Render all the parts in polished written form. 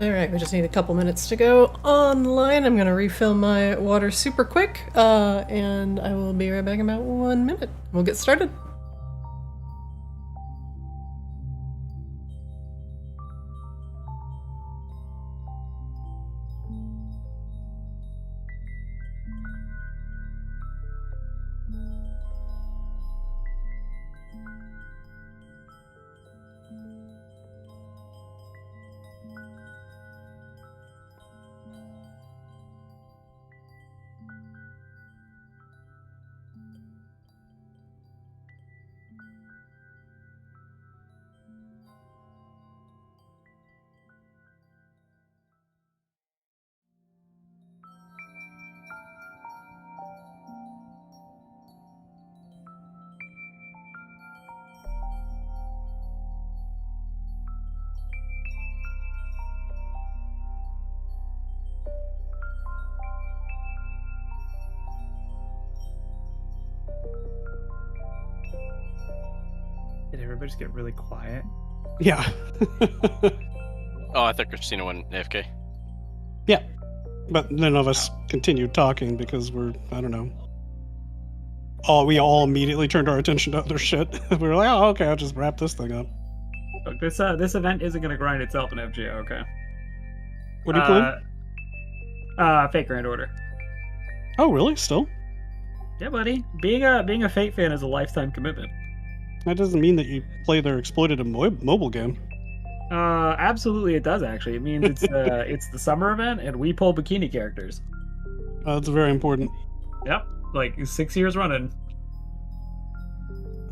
Alright, we just need a couple minutes to go online. I'm gonna refill my water super quick, and I will be right back in about 1 minute. We'll get started. Did everybody just get really quiet? Yeah. Oh, I thought Christina went AFK. Yeah. But none of us continued talking because I don't know. We all immediately turned our attention to other shit. We were like, oh, okay, I'll just wrap this thing up. Look, this event isn't going to grind itself in FGO, okay? What are you playing? Fate Grand Order. Oh, really? Still? Yeah, buddy. Being a Fate fan is a lifetime commitment. That doesn't mean that you play their exploitative mobile game. Absolutely it does, actually. It means it's the summer event, and we pull bikini characters. That's very important. Yep. Like, 6 years running.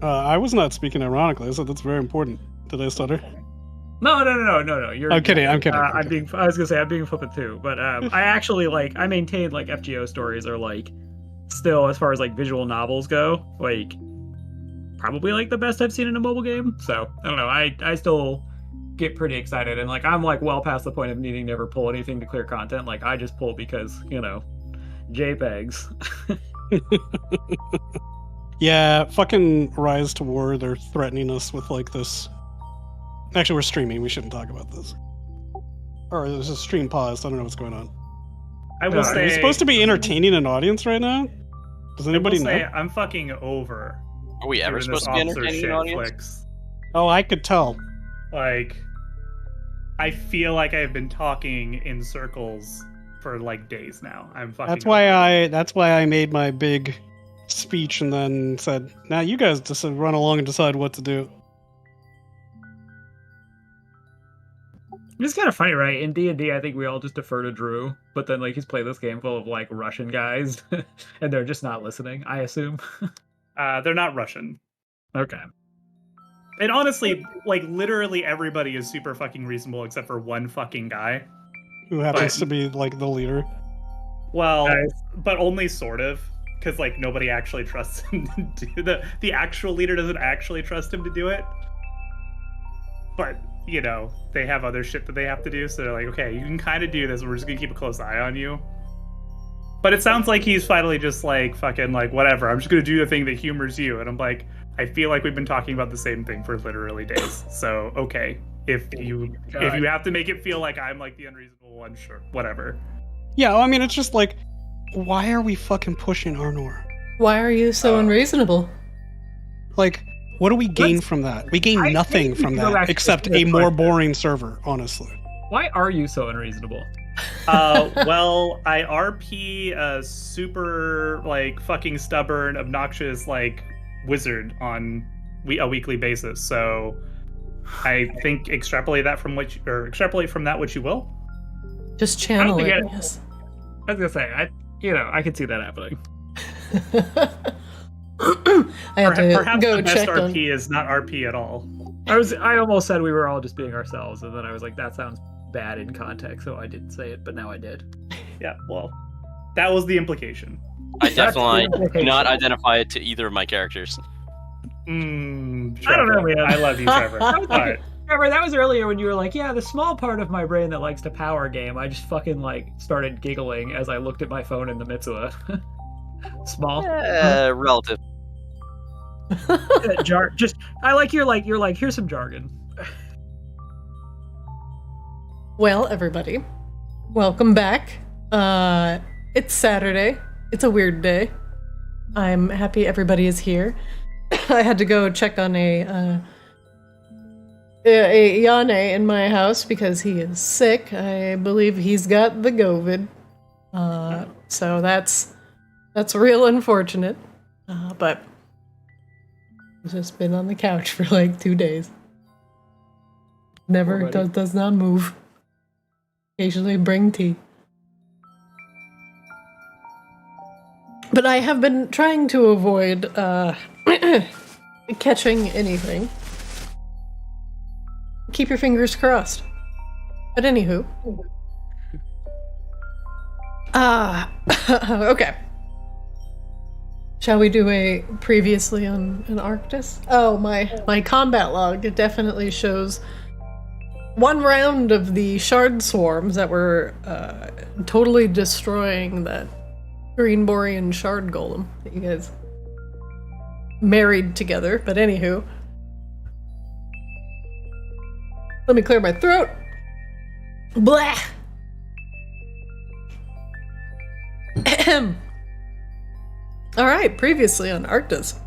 I was not speaking ironically. I said that's very important. Did I stutter? No. You're. I'm kidding. I'm kidding. I was gonna say I'm being flippant too, but I actually I maintain FGO stories are still, as far as visual novels go, probably the best I've seen in a mobile game. So I don't know. I still get pretty excited, and I'm well past the point of needing to ever pull anything to clear content. I just pull because JPEGs. Yeah, fucking Rise to War. They're threatening us with this. Actually, we're streaming. We shouldn't talk about this. Or there's a stream paused. I don't know what's going on. I will say, are we supposed to be entertaining an audience right now? Does anybody know? I'm fucking over. Are we ever supposed to be entertaining an audience? Oh, I could tell. I feel like I've been talking in circles for days now. I'm fucking. That's why I made my big speech and then said, "Now you guys just run along and decide what to do." It's kind of funny, right? In D&D, I think we all just defer to Drew, but then he's played this game full of Russian guys, and they're just not listening, I assume. They're not Russian. Okay. And honestly, literally everybody is super fucking reasonable except for one fucking guy. Who happens to be, the leader. Well, but only sort of. Because, nobody actually trusts him to do the actual leader doesn't actually trust him to do it. But, they have other shit that they have to do, so they're okay, you can kind of do this, we're just gonna keep a close eye on you. But it sounds like he's finally just fucking whatever, I'm just gonna do the thing that humors you, and I'm I feel like we've been talking about the same thing for literally days. So okay, if you have to make it feel like I'm the unreasonable one, sure, whatever. Yeah, well, I mean, it's just why are we fucking pushing Arnor? Why are you so unreasonable? What do we gain from that? We gain nothing from that except a more boring server, honestly. Why are you so unreasonable? Well, I RP a super fucking stubborn, obnoxious wizard on a weekly basis. So I think extrapolate from that what you will. Just channel it. Yes. I was gonna say I could see that happening. I have to Perhaps go the best check RP is not RP at all. I almost said we were all just being ourselves, and then I was that sounds bad in context, so I didn't say it, but now I did. Yeah, well, that was the implication. I definitely do not identify it to either of my characters. Trevor, I don't know, man. I love you, Trevor. Right. Trevor, that was earlier when you were yeah, the small part of my brain that likes to power game. I just fucking started giggling as I looked at my phone in the midst of a small. Relative. I like you're here's some jargon. Well, everybody, welcome back. It's Saturday. It's a weird day. I'm happy everybody is here. I had to go check on a Yane in my house because he is sick. I believe he's got the COVID. So that's real unfortunate. But I've just been on the couch for like 2 days. Never does not move. Occasionally bring tea. But I have been trying to avoid catching anything. Keep your fingers crossed. But anywho. Okay. Shall we do a previously on Arctis? Oh, my combat log, it definitely shows one round of the shard swarms that were totally destroying that green borean shard golem that you guys married together. But anywho, let me clear my throat. Blah. All right, previously on Arctis.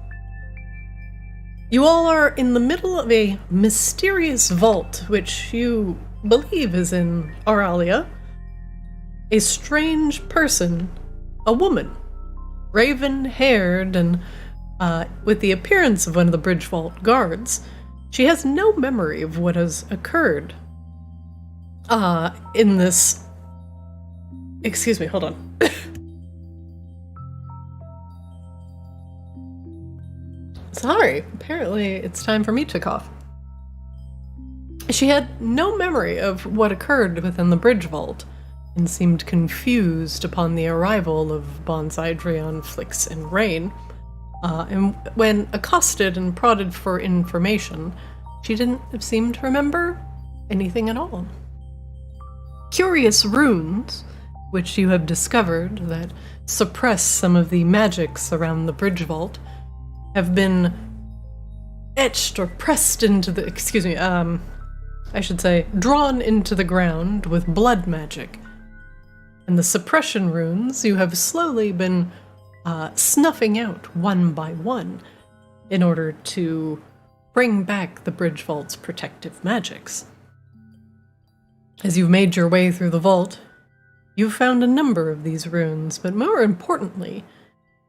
You all are in the middle of a mysterious vault, which you believe is in Auralia. A strange person, a woman, raven-haired and with the appearance of one of the Bridgevault guards. She has no memory of what has occurred in this... Excuse me, hold on. Sorry, apparently it's time for me to cough. She had no memory of what occurred within the Bridgevault, and seemed confused upon the arrival of Bonsai, Dreon, Flix, and Rain. And when accosted and prodded for information, she didn't seem to remember anything at all. Curious runes, which you have discovered that suppress some of the magics around the Bridgevault, have been etched or pressed into the, I should say, drawn into the ground with blood magic. And the suppression runes you have slowly been snuffing out one by one in order to bring back the Bridgevault's protective magics. As you've made your way through the vault, you've found a number of these runes, but more importantly,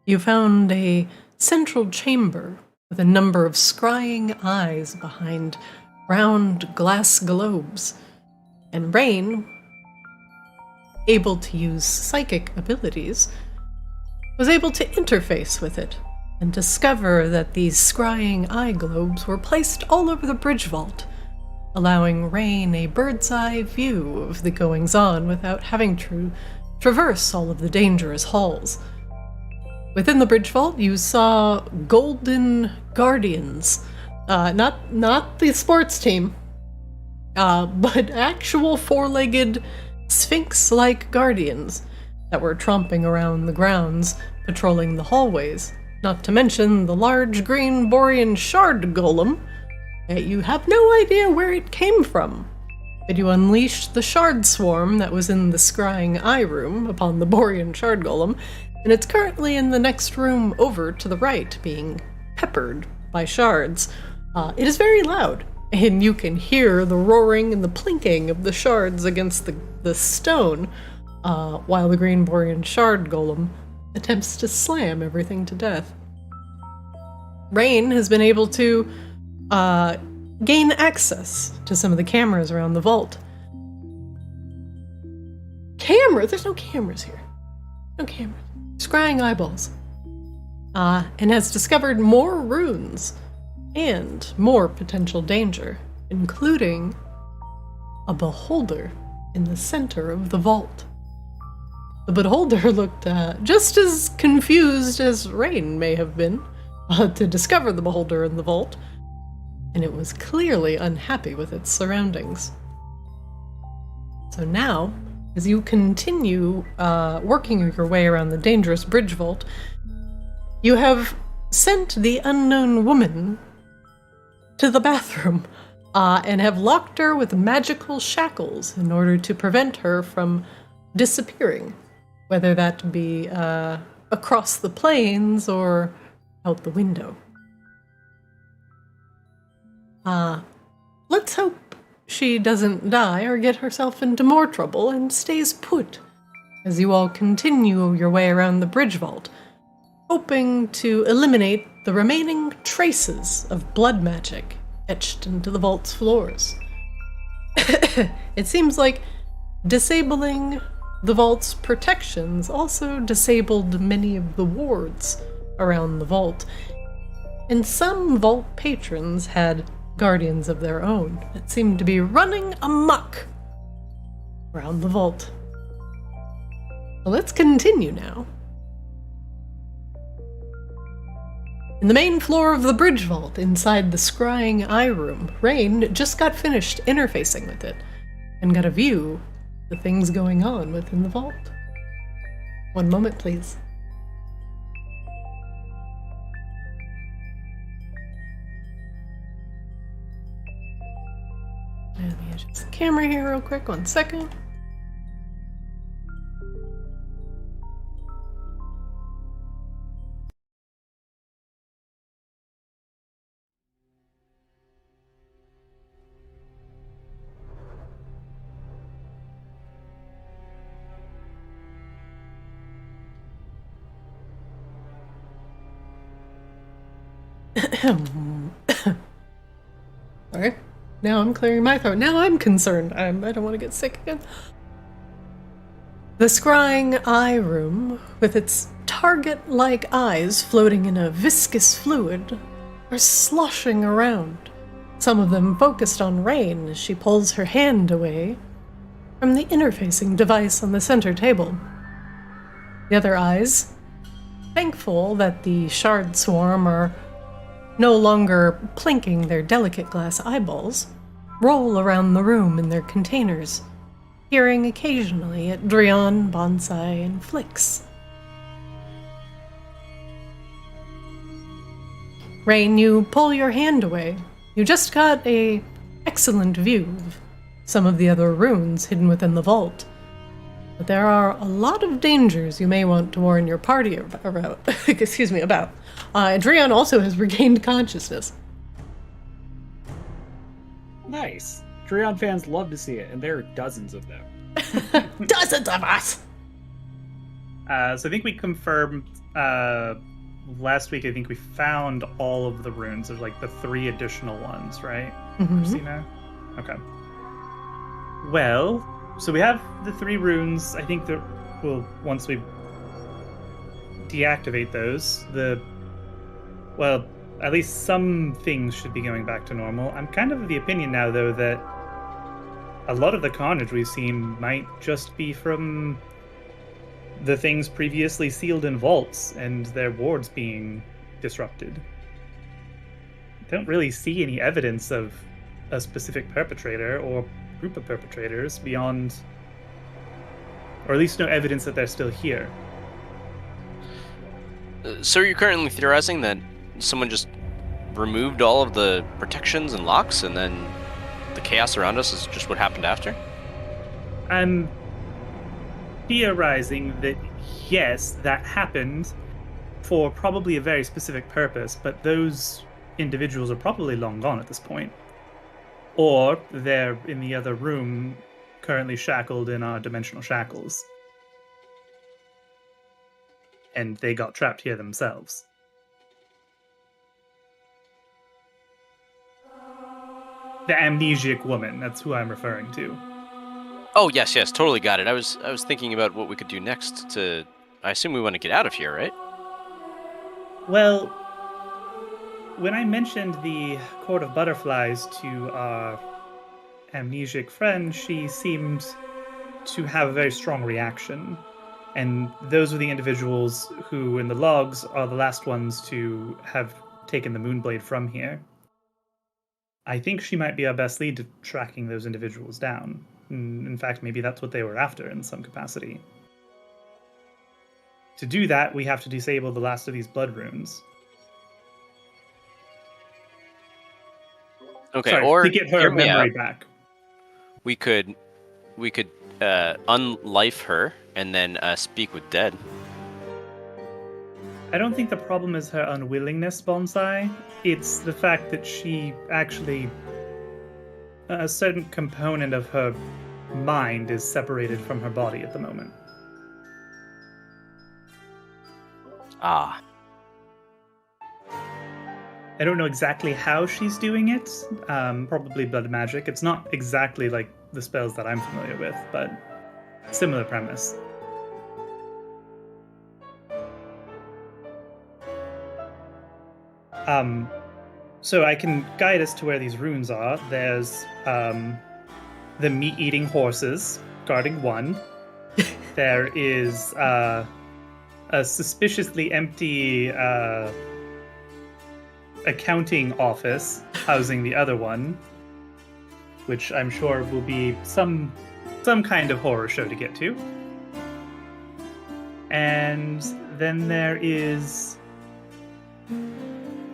you found a central chamber with a number of scrying eyes behind round glass globes, and Rain, able to use psychic abilities, was able to interface with it and discover that these scrying eye globes were placed all over the Bridgevault, allowing Rain a bird's-eye view of the goings-on without having to traverse all of the dangerous halls. Within the Bridgevault, you saw golden guardians. Not the sports team, but actual four-legged sphinx-like guardians that were tromping around the grounds, patrolling the hallways. Not to mention the large green borean shard golem. You have no idea where it came from, but you unleashed the shard swarm that was in the scrying eye room upon the borean shard golem, and it's currently in the next room over to the right, being peppered by shards. It is very loud, and you can hear the roaring and the plinking of the shards against the stone, while the green borean shard golem attempts to slam everything to death. Rain has been able to gain access to some of the cameras around the vault. Cameras? There's no cameras here. No cameras. Scrying eyeballs. And has discovered more runes and more potential danger, including a beholder in the center of the vault. The beholder looked just as confused as Rain may have been to discover the beholder in the vault, and it was clearly unhappy with its surroundings. So now, as you continue working your way around the dangerous Bridgevault, you have sent the unknown woman to the bathroom and have locked her with magical shackles in order to prevent her from disappearing, whether that be across the plains or out the window. Let's hope she doesn't die or get herself into more trouble and stays put as you all continue your way around the Bridgevault, hoping to eliminate the remaining traces of blood magic etched into the vault's floors. It seems like disabling the vault's protections also disabled many of the wards around the vault, and some vault patrons had guardians of their own that seemed to be running amok around the vault. So let's continue now. In the main floor of the Bridgevault, inside the scrying eye room, Rain just got finished interfacing with it and got a view of the things going on within the vault. One moment, please. Let me adjust the camera here real quick, 1 second. Sorry. Now I'm clearing my throat. Now I'm concerned. I don't want to get sick again. The scrying eye room, with its target-like eyes floating in a viscous fluid, are sloshing around. Some of them focused on Rain as she pulls her hand away from the interfacing device on the center table. The other eyes, thankful that the shard swarm are no longer plinking their delicate glass eyeballs, roll around the room in their containers, peering occasionally at Drion, Bonsai, and Flix. Rain, you pull your hand away. You just got an excellent view of some of the other runes hidden within the vault. But there are a lot of dangers you may want to warn your party about. about. Drion also has regained consciousness. Nice. Dreon fans love to see it, and there are dozens of them. Dozens of us! So I think we confirmed last week. I think we found all of the runes. There's like the 3 additional ones, right? Mm-hmm. Christina? Okay. Well, so we have the 3 runes. I think that once we deactivate those, at least some things should be going back to normal. I'm kind of the opinion now, though, that a lot of the carnage we've seen might just be from the things previously sealed in vaults and their wards being disrupted. I don't really see any evidence of a specific perpetrator or group of perpetrators beyond, or at least no evidence that they're still here. So you're currently theorizing that someone just removed all of the protections and locks, and then the chaos around us is just what happened after? I'm theorizing that, yes, that happened for probably a very specific purpose, but those individuals are probably long gone at this point. Or they're in the other room, currently shackled in our dimensional shackles. And they got trapped here themselves. The amnesiac woman, that's who I'm referring to. Oh, yes, totally got it. I was thinking about what we could do next to... I assume we want to get out of here, right? Well, when I mentioned the Court of Butterflies to our amnesiac friend, she seemed to have a very strong reaction. And those are the individuals who, in the logs, are the last ones to have taken the Moonblade from here. I think she might be our best lead to tracking those individuals down. In fact, maybe that's what they were after in some capacity. To do that, we have to disable the last of these blood runes. Okay, Sorry, or to get her hear me memory out. back. We could unlife her and then speak with dead. I don't think the problem is her unwillingness, Bonsai. It's the fact that she actually... a certain component of her mind is separated from her body at the moment. Ah. I don't know exactly how she's doing it. Probably blood magic. It's not exactly like the spells that I'm familiar with, but similar premise. So I can guide us to where these runes are. There's the meat-eating horses guarding one. There is a suspiciously empty accounting office housing the other one, which I'm sure will be some kind of horror show to get to. And then there is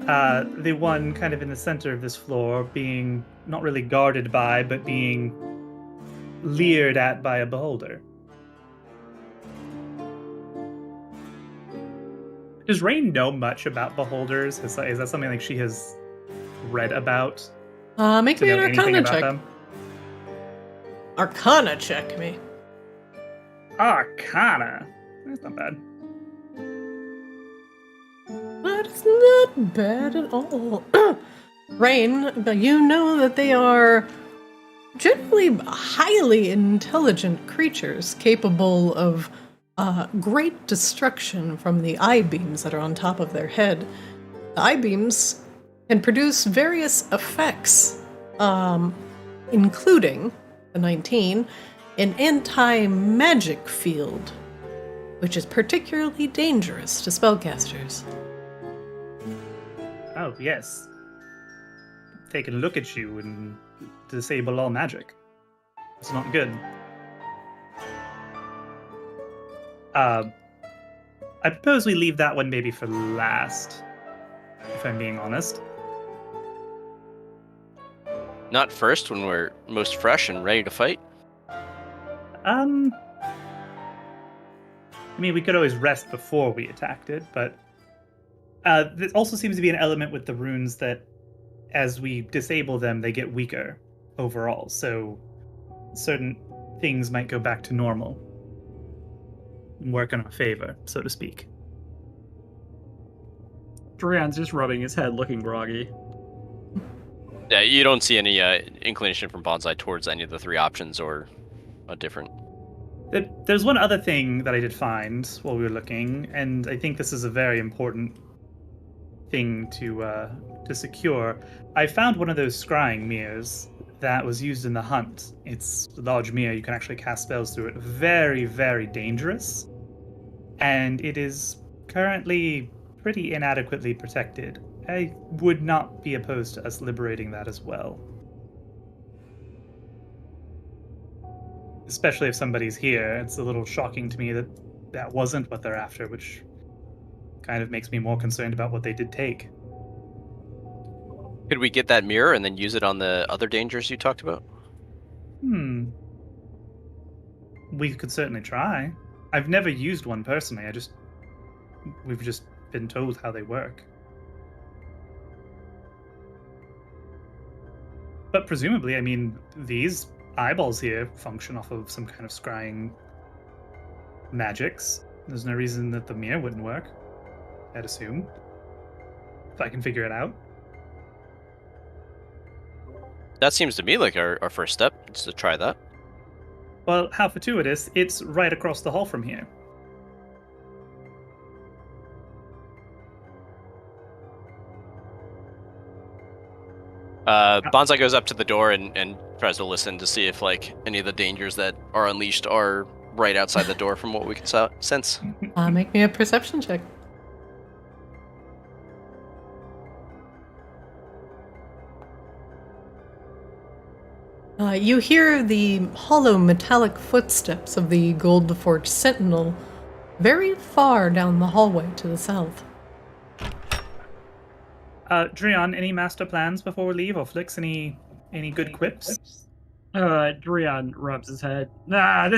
the one kind of in the center of this floor, being not really guarded by, but being leered at by a beholder. Does Rain know much about beholders? Is that something like she has read about? Make To me know an anything Arcana about check. them? Arcana check me. Arcana. That's not bad. That's not bad at all. Rain, you know that they are generally highly intelligent creatures capable of great destruction from the eye beams that are on top of their head. The eye beams can produce various effects, including the 19, an anti-magic field, which is particularly dangerous to spellcasters. Oh, yes. They can look at you and disable all magic. It's not good. I propose we leave that one maybe for last, if I'm being honest. Not first when we're most fresh and ready to fight. I mean, we could always rest before we attacked it, but there also seems to be an element with the runes that as we disable them, they get weaker overall, so certain things might go back to normal and work in our favor, so to speak. Dorian's just rubbing his head, looking groggy. Yeah, you don't see any inclination from Bonsai towards any of the three options or a different. There's one other thing that I did find while we were looking, and I think this is a very important thing to secure. I found one of those scrying mirrors that was used in the hunt. It's a large mirror, you can actually cast spells through it. Very, very dangerous. And it is currently pretty inadequately protected. I would not be opposed to us liberating that as well. Especially if somebody's here. It's a little shocking to me that that wasn't what they're after, which kind of makes me more concerned about what they did take. Could we get that mirror and then use it on the other dangers you talked about? We could certainly try. I've never used one personally. We've just been told how they work. But presumably, I mean, these eyeballs here function off of some kind of scrying magics. There's no reason that the mirror wouldn't work, I'd assume. If I can figure it out. That seems to me like our first step, is to try that. Well, how fortuitous. It's right across the hall from here. Bonsai goes up to the door and tries to listen to see if like any of the dangers that are unleashed are right outside the door from what we can sense. Make me a perception check. You hear the hollow metallic footsteps of the gold-forged sentinel very far down the hallway to the south. Drion, any master plans before we leave, or Flix, any good quips? Drion rubs his head. Nah,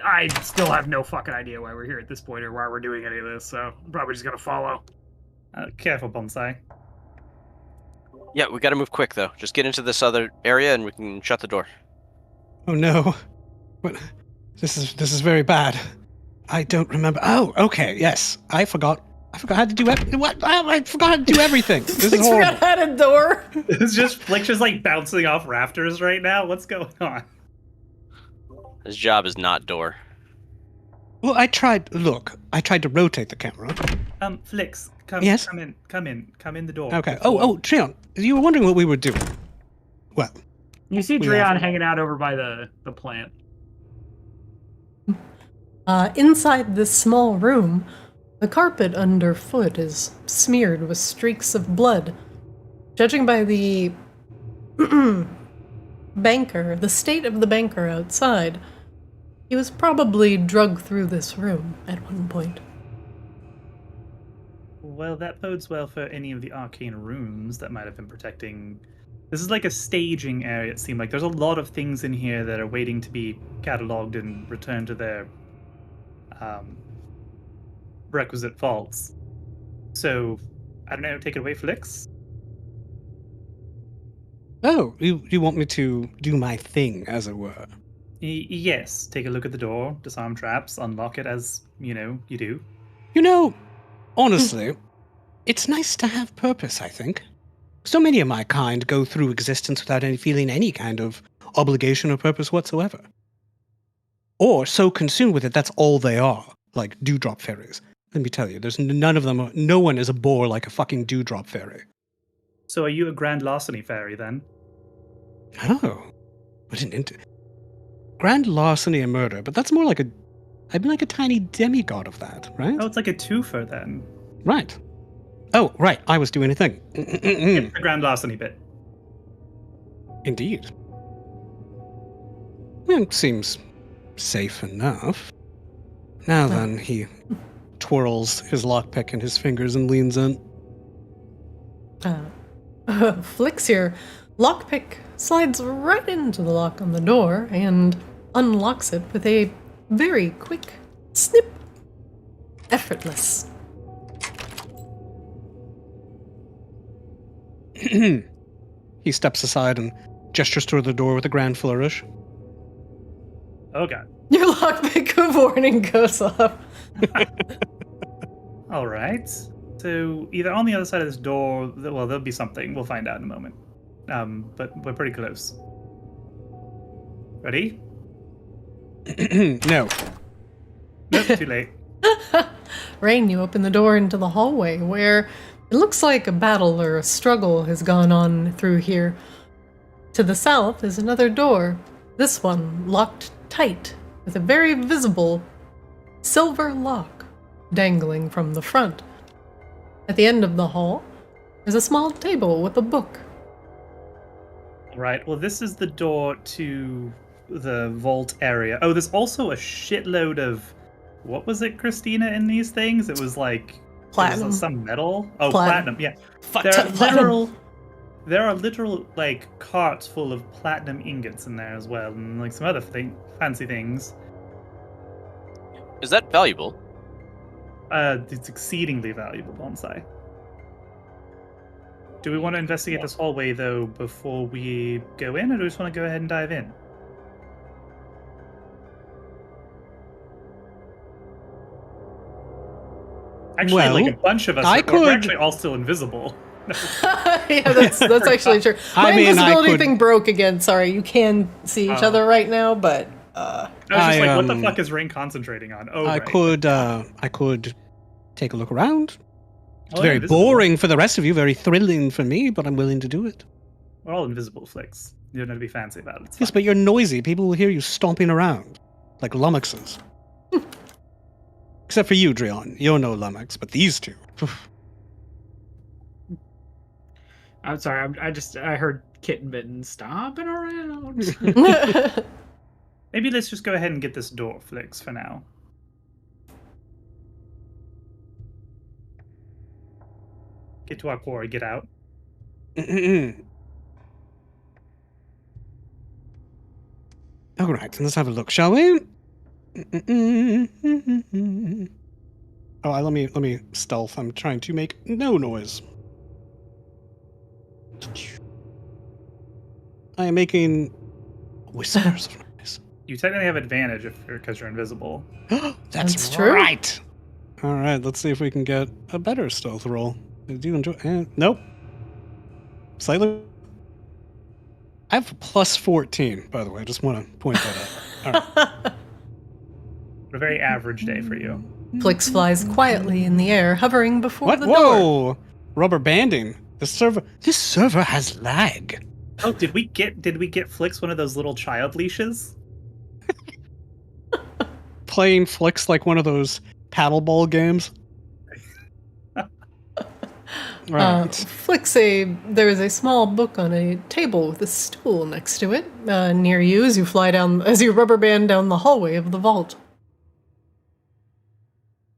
I still have no fucking idea why we're here at this point or why we're doing any of this, so I'm probably just gonna follow. Careful, Bonsai. Yeah, we gotta move quick, though. Just get into this other area and we can shut the door. Oh no. What? This is very bad. I don't remember. Oh, okay, yes. I forgot how to do what? I forgot how to do everything. This is horrible. Had a door. It's just Flix just like bouncing off rafters right now. What's going on? His job is not door. Well, I tried to rotate the camera. Flix, come in the door. Okay. Oh, Trion, you were wondering what we were doing. Well, You see Drion hanging out over by the plant. Inside this small room, the carpet underfoot is smeared with streaks of blood. Judging by the the state of the banker outside, he was probably drugged through this room at one point. Well, that bodes well for any of the arcane rooms that might have been protecting. This is like a staging area, it seemed like. There's a lot of things in here that are waiting to be cataloged and returned to their requisite vaults. So, I don't know, take it away, Flix? Oh, you want me to do my thing, as it were? Yes, take a look at the door, disarm traps, unlock it as, you do. Honestly, it's nice to have purpose, I think. So many of my kind go through existence without feeling any kind of obligation or purpose whatsoever. Or so consumed with it, that's all they are, like dewdrop fairies. Let me tell you, there's none of them, no one is a bore like a fucking dewdrop fairy. So are you a grand larceny fairy, then? Oh, what an grand larceny and murder, but that's more like I'd be like a tiny demigod of that, right? Oh, it's like a twofer, then. Right. Oh, right, I was doing a thing. Skip the grand larceny bit. Indeed. Well, seems safe enough. Now then, he twirls his lockpick in his fingers and leans in. Flix here. Lockpick slides right into the lock on the door and unlocks it with a very quick snip. Effortless. He steps aside and gestures toward the door with a grand flourish. Oh, God. Your lockpick of warning goes off. All right. So either on the other side of this door, well, there'll be something. We'll find out in a moment. But we're pretty close. Ready? No. Nope, too late. Rain, you open the door into the hallway where it looks like a battle or a struggle has gone on through here. To the south is another door, this one locked tight with a very visible silver lock dangling from the front. At the end of the hall is a small table with a book. Right, well, this is the door to the vault area. Oh, there's also a shitload of... What was it, Christina, in these things? It was like... Platinum. Was some metal? Oh, Platinum. platinum, yeah. Fuck There are platinum. there are literal, like, carts full of platinum ingots in there as well, and, like, some other fancy things. Is that valuable? It's exceedingly valuable, Bonsai. Do we want to investigate this hallway, though, before we go in, or do we just want to go ahead and dive in? Actually, Well, like, a bunch of us, we're actually all still invisible. Yeah, that's actually true. My invisibility thing broke again. Sorry, you can see each other right now, but I was just like, what the fuck is Rain concentrating on? Oh, I could take a look around. It's Oh, very invisible. boring for the rest of you, very thrilling for me, but I'm willing to do it. We're all invisible, Flicks. You don't have to be fancy about it. It's Yes, fine. but you're noisy. People will hear you stomping around, like lummoxes. Except for you, Drion. You're no lummox, but these two. I'm sorry, I heard kitten mitten stomping around. Maybe let's just go ahead and get this door, Flicks, for now. Get to our core, get out. All right, let's have a look, shall we? Oh, let me stealth. I'm trying to make no noise. I am making whispers of noise. You technically have advantage because you're invisible. That's true. right. All right, let's see if we can get a better stealth roll. Do you enjoy? Nope. Slightly. I have plus 14, by the way. I just want to point that out. All right. A very average day for you. Flix flies quietly in the air, hovering before the door. Whoa! Rubber banding. This server has lag. Oh, did we get Flix one of those little child leashes? Playing Flix like one of those paddleball games. Right. Flix, there is a small book on a table with a stool next to it, near you as you rubber band down the hallway of the vault.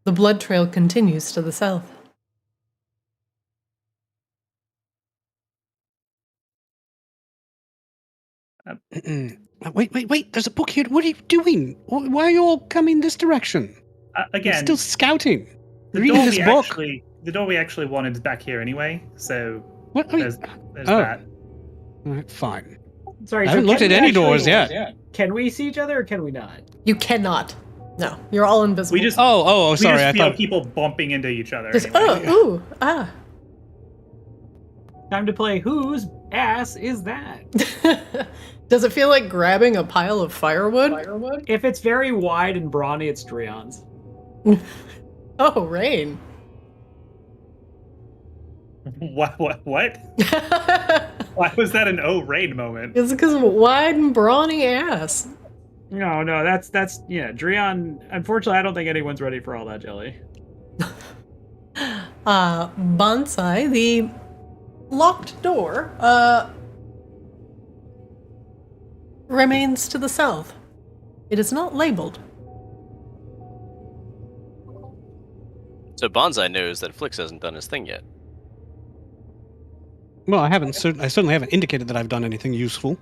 The blood trail continues to the south. Wait! There's a book here. What are you doing? Why are you all coming this direction? Again, You're still scouting. the Reading this book. the door we actually wanted is back here anyway. So What? there's that. All right, fine. Sorry, I haven't looked at any doors yet. Can we see each other or can we not? You cannot. No, you're all invisible. We just Oh, sorry. We just I feel thought. people bumping into each other. Just, anyway. Time to play Whose Ass Is That? Does it feel like grabbing a pile of firewood? If it's very wide and brawny, it's Dreon's. Oh, Rain. What? Why was that an rain moment? It's because of a wide and brawny ass. No, that's Dreon. Unfortunately, I don't think anyone's ready for all that jelly. Bonsai, the locked door, remains to the south. It is not labeled. So Bonsai knows that Flix hasn't done his thing yet. Well, I certainly haven't indicated that I've done anything useful.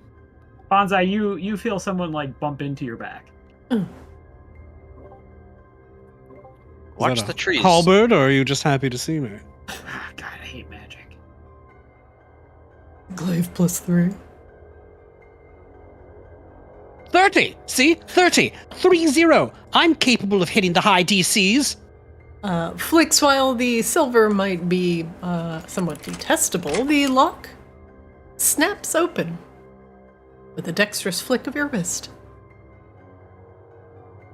Bonsai, you feel someone like bump into your back. Watch the trees. Halberd, or are you just happy to see me? God, I hate magic. Glaive +3. 30! See? 30! 3-0! I'm capable of hitting the high DCs! Flix, while the silver might be somewhat detestable, the lock snaps open with a dexterous flick of your wrist.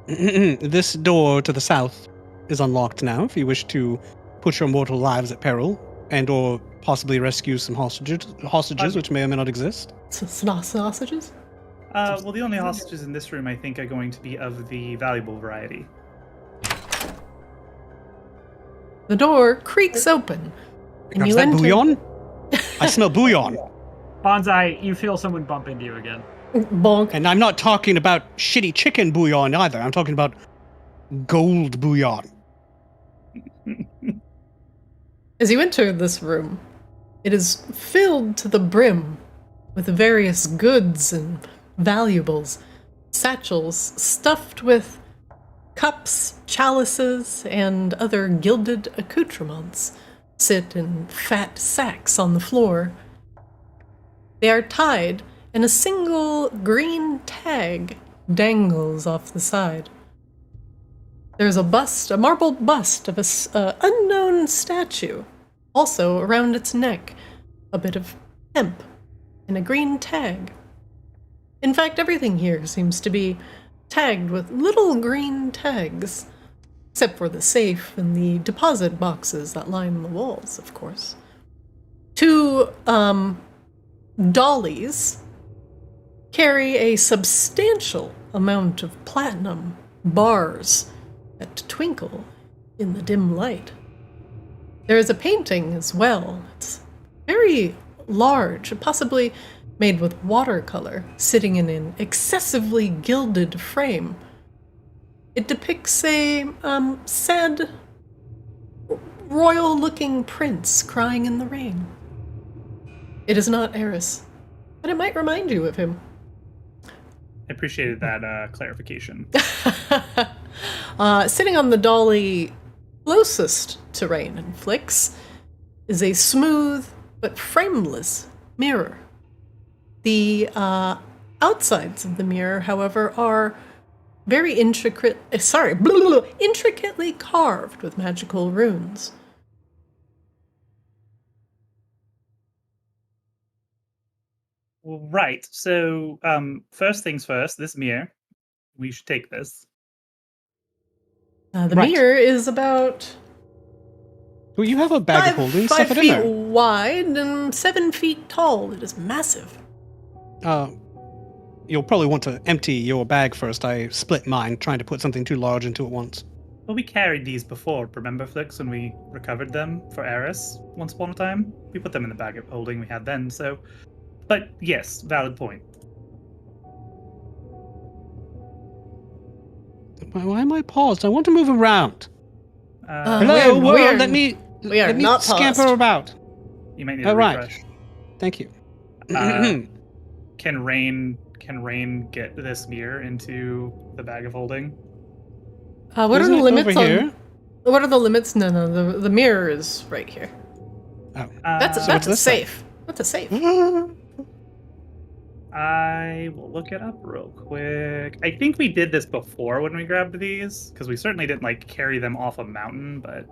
This door to the south is unlocked now if you wish to put your mortal lives at peril and or possibly rescue some hostages which may or may not exist. Sausages? Well, the only hostages in this room, I think, are going to be of the valuable variety. The door creaks open, and Is you that enter. bouillon? I smell bouillon. Bonsai, you feel someone bump into you again. Bonk. And I'm not talking about shitty chicken bouillon either. I'm talking about gold bouillon. As you enter this room, it is filled to the brim with various goods and valuables, satchels stuffed with cups, chalices, and other gilded accoutrements sit in fat sacks on the floor. They are tied, and a single green tag dangles off the side. There's a marble bust of an unknown statue, also around its neck, a bit of hemp, and a green tag. In fact, everything here seems to be tagged with little green tags, except for the safe and the deposit boxes that line the walls, of course. Two dollies carry a substantial amount of platinum bars that twinkle in the dim light. There is a painting as well. It's very large, possibly made with watercolor, sitting in an excessively gilded frame. It depicts a sad royal-looking prince crying in the rain. It is not Eris, but it might remind you of him. I appreciated that clarification. Sitting on the dolly closest to Rain and Flix is a smooth but frameless mirror. The outsides of the mirror, however, are very intricately carved with magical runes. Well, right. So, first things first, this mirror, we should take this. The Right. mirror is about Well, you have a bag of holding. Stuff 5 it in feet there. wide and 7 feet tall. It is massive. You'll probably want to empty your bag first. I split mine, trying to put something too large into it once. Well, we carried these before, remember, Flix, when we recovered them for Eris once upon a time? We put them in the bag of holding we had then, so... But, yes, valid point. Why am I paused? I want to move around. we're- Hello, world. Let me not scamper paused. about. You might need to All right. refresh. Thank you. Can Rain get this mirror into the bag of holding? What Isn't are the it limits over on? here? What are the limits? No, the mirror is right here. Oh. That's So that's a this side? safe. That's a safe. I will look it up real quick. I think we did this before when we grabbed these, because we certainly didn't like carry them off a mountain, but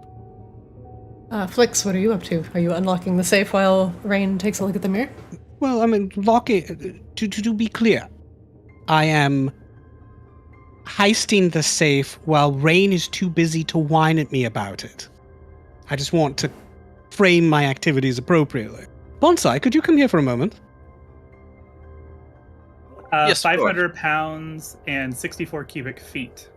Flix, what are you up to? Are you unlocking the safe while Rain takes a look at the mirror? Well, I mean, to be clear, I am heisting the safe while Rain is too busy to whine at me about it. I just want to frame my activities appropriately. Bonsai, could you come here for a moment? Yes, of course. 500 pounds and 64 cubic feet.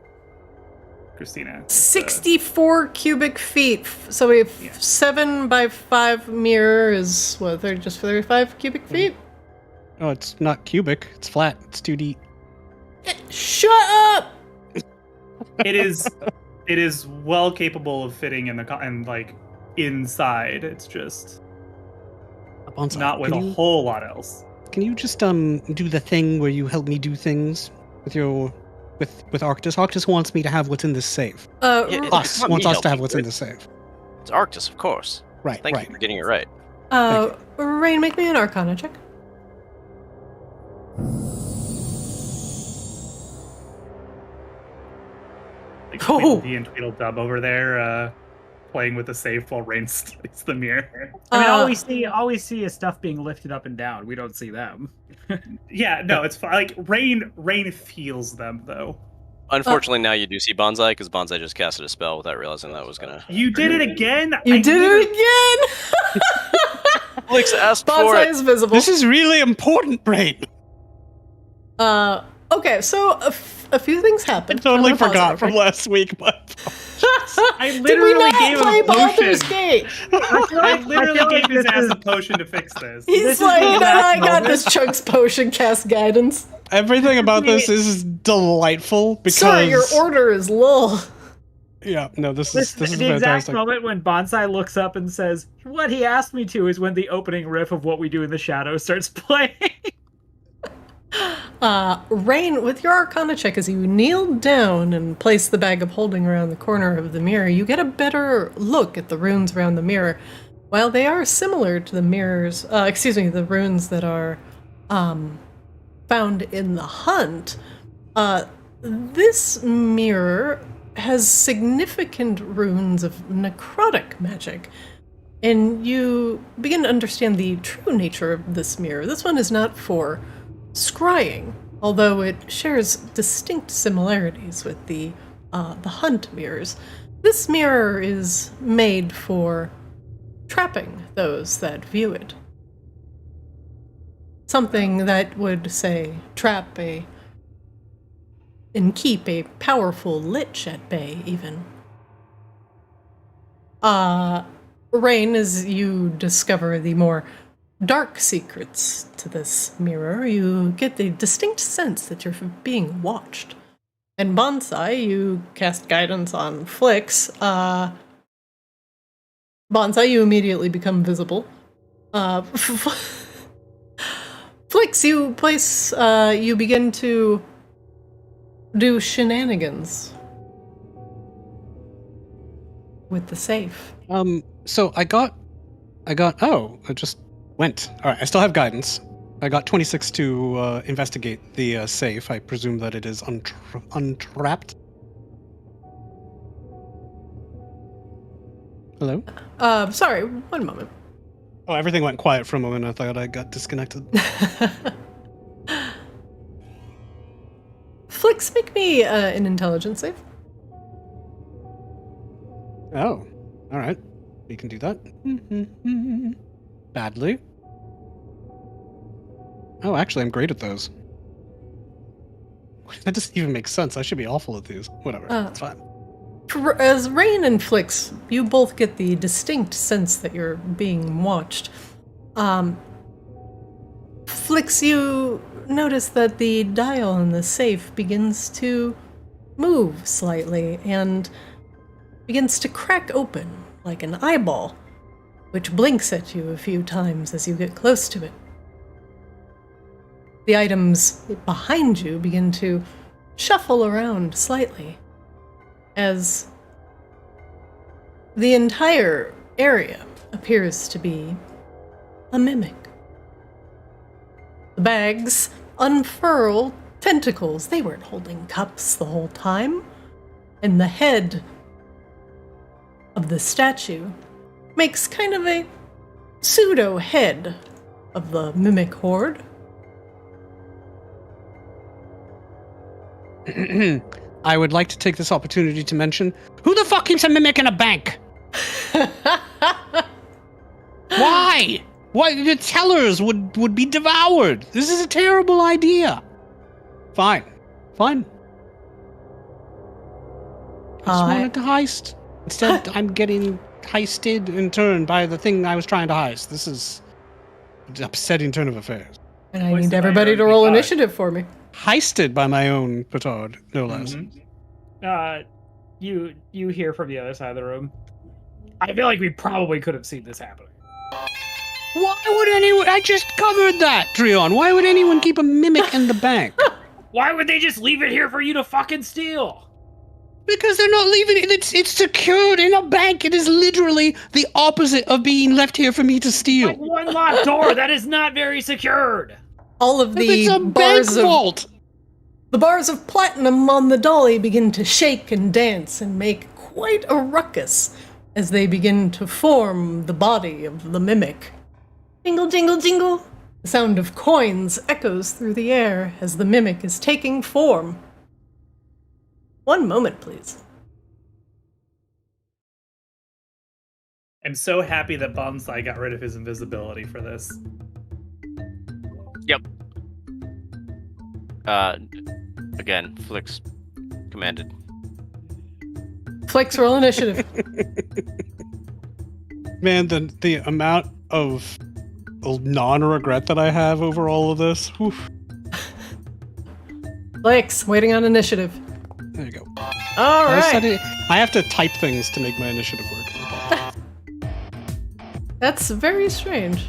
Christina. 64 cubic feet. So we have Yeah. 7 by 5 mirror is what? Just 35 cubic feet. Oh, it's not cubic. It's flat. It's 2D. Shut up! It is well capable of fitting in the and like inside. It's just Bonsai, not with a whole lot else. Can you just do the thing where you help me do things with your with Arctis? Arctis wants me to have what's in this safe. Yeah, Us not wants me us to have helping what's you. in the safe. It's Arctis, of course. Right. Thank right. you for getting it right. Rain, make me an Arcana check. Like Oh. Tweedledee and Tweedledum over there playing with the safe while Rain studies the mirror. I mean, Uh, all we see is stuff being lifted up and down. We don't see them. Yeah, no, it's fine. Like Rain feels them though. Unfortunately, now you do see Bonsai, because Bonsai just casted a spell without realizing that was gonna... You did it again. You did it again! Alex asked for Bonsai it. is visible. This is really important, Brain. Okay, so a few things I happened. totally I'm gonna pause forgot it from real last week, but I quick. Did we literally not gave play him a Baldur's potion. Gate? I literally like gave his this ass is- a potion to fix this. He's This is like, the no, exact I got moment. this Chunks potion cast guidance. everything about this is delightful because Sorry, your order is lull. Yeah, no, this This is the exact fantastic. moment when Bonsai looks up and says, "What he asked me to," is when the opening riff of What We Do in the Shadows starts playing. Rain, with your Arcana check, as you kneel down and place the bag of holding around the corner of the mirror, you get a better look at the runes around the mirror. While they are similar to the mirrors, the runes that are found in the hunt, this mirror has significant runes of necrotic magic. And you begin to understand the true nature of this mirror. This one is not for scrying, although it shares distinct similarities with the hunt mirrors. This mirror is made for trapping those that view it. Something that would, say, trap and keep a powerful lich at bay, even. Rain, as you discover the more dark secrets to this mirror, you get the distinct sense that you're being watched. And Bonsai, you cast guidance on Flix. Bonsai, you immediately become visible. Flix, you begin to do shenanigans with the safe. So I just went. All right, I still have guidance. I got 26 to investigate the safe. I presume that it is untrapped. Hello? Sorry, one moment. Oh, everything went quiet for a moment. I thought I got disconnected. Flix, make me an intelligence save. Oh, all right. We can do that. Badly. Oh, actually, I'm great at those. That doesn't even make sense. I should be awful at these. Whatever, it's fine. As Rain and Flix, you both get the distinct sense that you're being watched. Flix, you notice that the dial in the safe begins to move slightly and begins to crack open like an eyeball, which blinks at you a few times as you get close to it. The items behind you begin to shuffle around slightly as the entire area appears to be a mimic. The bags unfurl tentacles. They weren't holding cups the whole time. And the head of the statue makes kind of a pseudo head of the mimic horde. I would like to take this opportunity to mention, who the fuck keeps a mimic in a bank? Why? Why? The tellers would be devoured. This is a terrible idea. Fine. I just wanted to heist. Instead, I'm getting heisted in turn by the thing I was trying to heist. This is an upsetting turn of affairs. And I need everybody to roll initiative for me. Heisted by my own petard, no less. You hear from the other side of the room. I feel like we probably could have seen this happening. Why would anyone? I just covered that, Trion. Why would anyone keep a mimic in the bank? Why would they just leave it here for you to fucking steal? Because they're not leaving it. It's secured in a bank. It is literally the opposite of being left here for me to steal. Like one locked door. That is not very secured. All of the it's a bank vault. The bars of platinum on the dolly begin to shake and dance and make quite a ruckus as they begin to form the body of the mimic. Jingle, jingle, jingle. The sound of coins echoes through the air as the mimic is taking form. One moment, please. I'm so happy that Bonsai got rid of his invisibility for this. Yep. Again, Flix commanded. Flix, roll initiative. Man, the amount of non-regret that I have over all of this. Whew. Flix, waiting on initiative. There you go. All right. I have to type things to make my initiative work. That's very strange.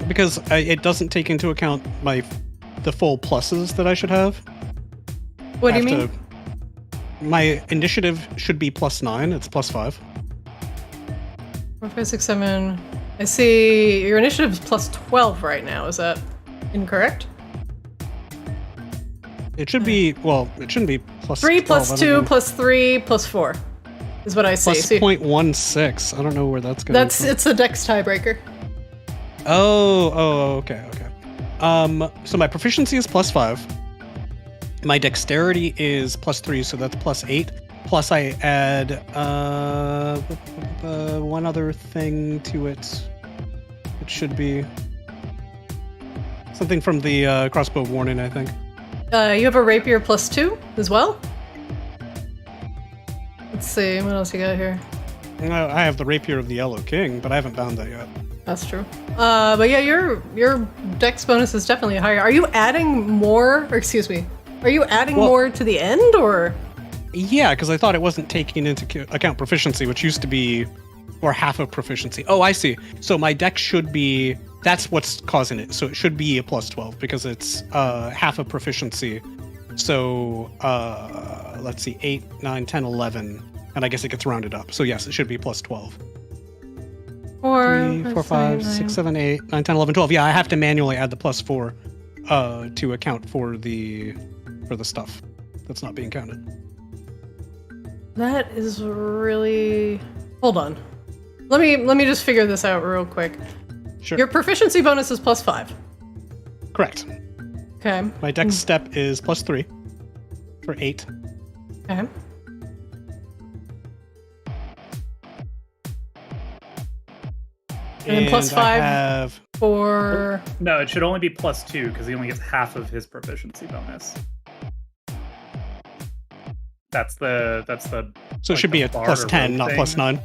Because it doesn't take into account the full pluses that I should have. What do you mean? My initiative should be +9. It's +5. 4, 5, 6, 7. I see your initiative is +12 right now. Is that incorrect? It should be, well, it shouldn't be +3 3 + 2 + 3 + 4 is what I see. Plus 0.16. I don't know where that's going. It's a dex tiebreaker. Oh, okay. So my proficiency is +5. My dexterity is +3, so that's +8. Plus I add one other thing to it. It should be something from the crossbow warning, I think. You have a rapier +2 as well? Let's see, what else you got here? I have the rapier of the Yellow King, but I haven't bound that yet. That's true. But yeah, your dex bonus is definitely higher. Are you adding more, or excuse me, are you adding more to the end, or? Yeah, because I thought it wasn't taking into account proficiency, which used to be Or half of proficiency. Oh, I see. So my dex should be... That's what's causing it. So it should be a plus 12 because it's half of proficiency. So let's see, 8, 9, 10, 11. And I guess it gets rounded up. So yes, it should be plus 12. 3, 4, 5, 6, 7, 8, 9, 10, 11, 12. Yeah, I have to manually add the plus 4 to account for the stuff that's not being counted. That is really... Hold on. Let me just figure this out real quick. Sure. Your proficiency bonus is plus 5. Correct. Okay. My dex step is plus 3 for 8. Okay. And then plus 5 I have... for... No, it should only be plus 2 because he only gets half of his proficiency bonus. That's the. So it should be a plus 10, not plus 9.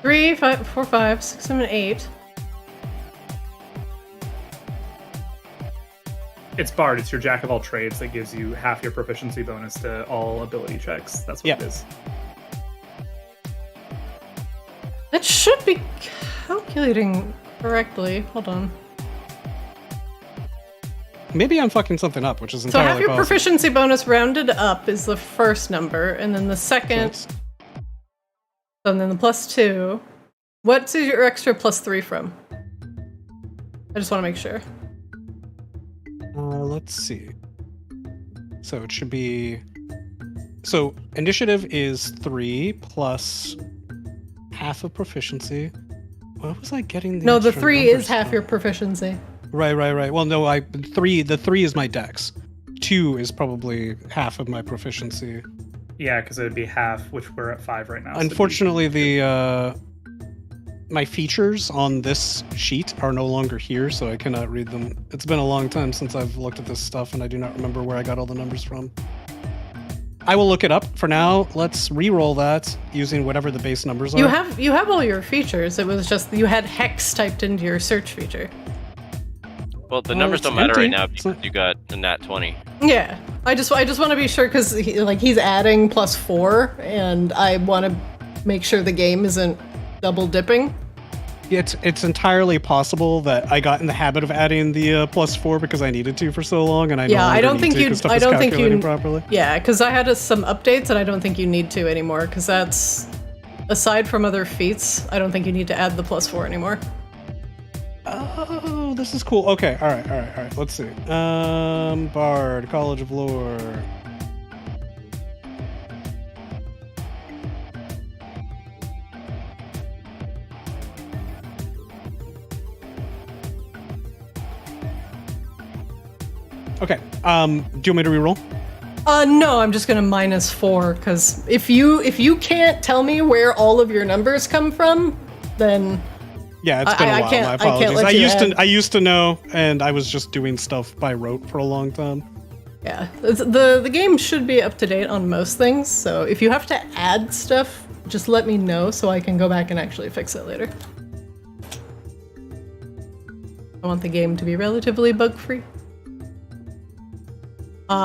3, 5, 4, 5, 6, 7, 8. It's Bard. It's your Jack of all trades that gives you half your proficiency bonus to all ability checks. That's what it is. That should be calculating correctly. Hold on. Maybe I'm fucking something up, which is So entirely half your possible. proficiency bonus rounded up is the first number, and then the second, and then the plus 2. What's your extra plus 3 from? I just want to make sure. Let's see. So it should be... So initiative is 3 plus half of proficiency. What was I getting? No, the extra 3 numbers is half from? your proficiency. Right. Well, no, the 3 is my dex. 2 is probably half of my proficiency. Yeah, because it would be half, which we're at 5 right now. Unfortunately, my features on this sheet are no longer here, so I cannot read them. It's been a long time since I've looked at this stuff, and I do not remember where I got all the numbers from. I will look it up. For now, let's re-roll that using whatever the base numbers are. You have all your features. It was just you had hex typed into your search feature. Well, the numbers don't matter right now because you got a nat 20. Yeah, I just want to be sure because he's adding plus 4, and I want to make sure the game isn't double dipping. It's entirely possible that I got in the habit of adding the plus 4 because I needed to for so long, and I don't think you. I don't think you. Properly. Yeah, because I had some updates, and I don't think you need to anymore. Because that's aside from other feats, I don't think you need to add the plus 4 anymore. Oh, this is cool. Okay, all right. Let's see. Bard, College of Lore. Okay. Do you want me to reroll? No, I'm just gonna minus 4 because if you can't tell me where all of your numbers come from, then yeah, it's been a while. My apologies. I used to know, and I was just doing stuff by rote for a long time. Yeah, the game should be up to date on most things. So if you have to add stuff, just let me know so I can go back and actually fix it later. I want the game to be relatively bug-free.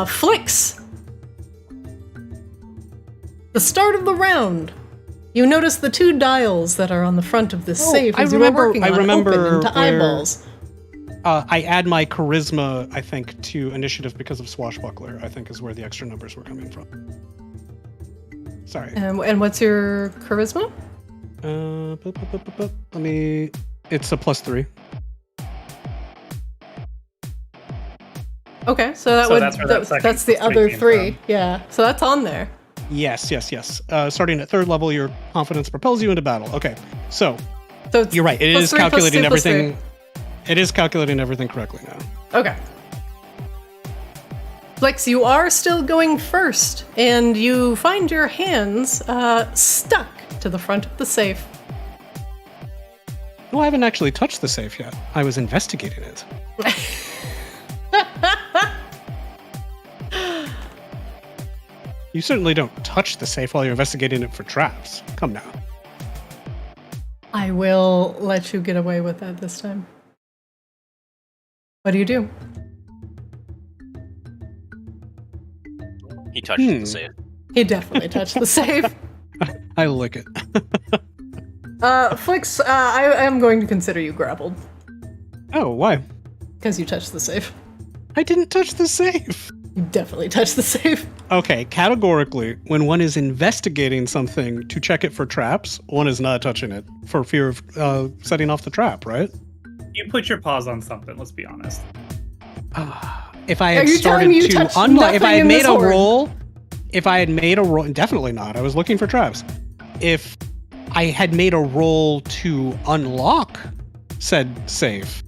Flicks! The start of the round. You notice the 2 dials that are on the front of this safe as you were working on open into eyeballs. I add my charisma, I think, to initiative because of Swashbuckler, I think is where the extra numbers were coming from. Sorry. And what's your charisma? It's a plus 3. Okay, so that's the other 3. Yeah, so that's on there. Yes. Starting at 3rd level, your confidence propels you into battle. Okay, so you're right. It is calculating everything. It is calculating everything correctly now. Okay. Flex, you are still going first, and you find your hands stuck to the front of the safe. No, I haven't actually touched the safe yet. I was investigating it. You certainly don't touch the safe while you're investigating it for traps. Come now. I will let you get away with that this time. What do you do? He touched the safe. He definitely touched the safe. I lick it. Flix, I am going to consider you grappled. Oh, why? Because you touched the safe. I didn't touch the safe. You definitely touched the safe. Okay, categorically, when one is investigating something to check it for traps, one is not touching it for fear of setting off the trap, right? You put your paws on something, let's be honest. If I had started to unlock, if I had made a roll, definitely not. I was looking for traps. If I had made a roll to unlock said safe,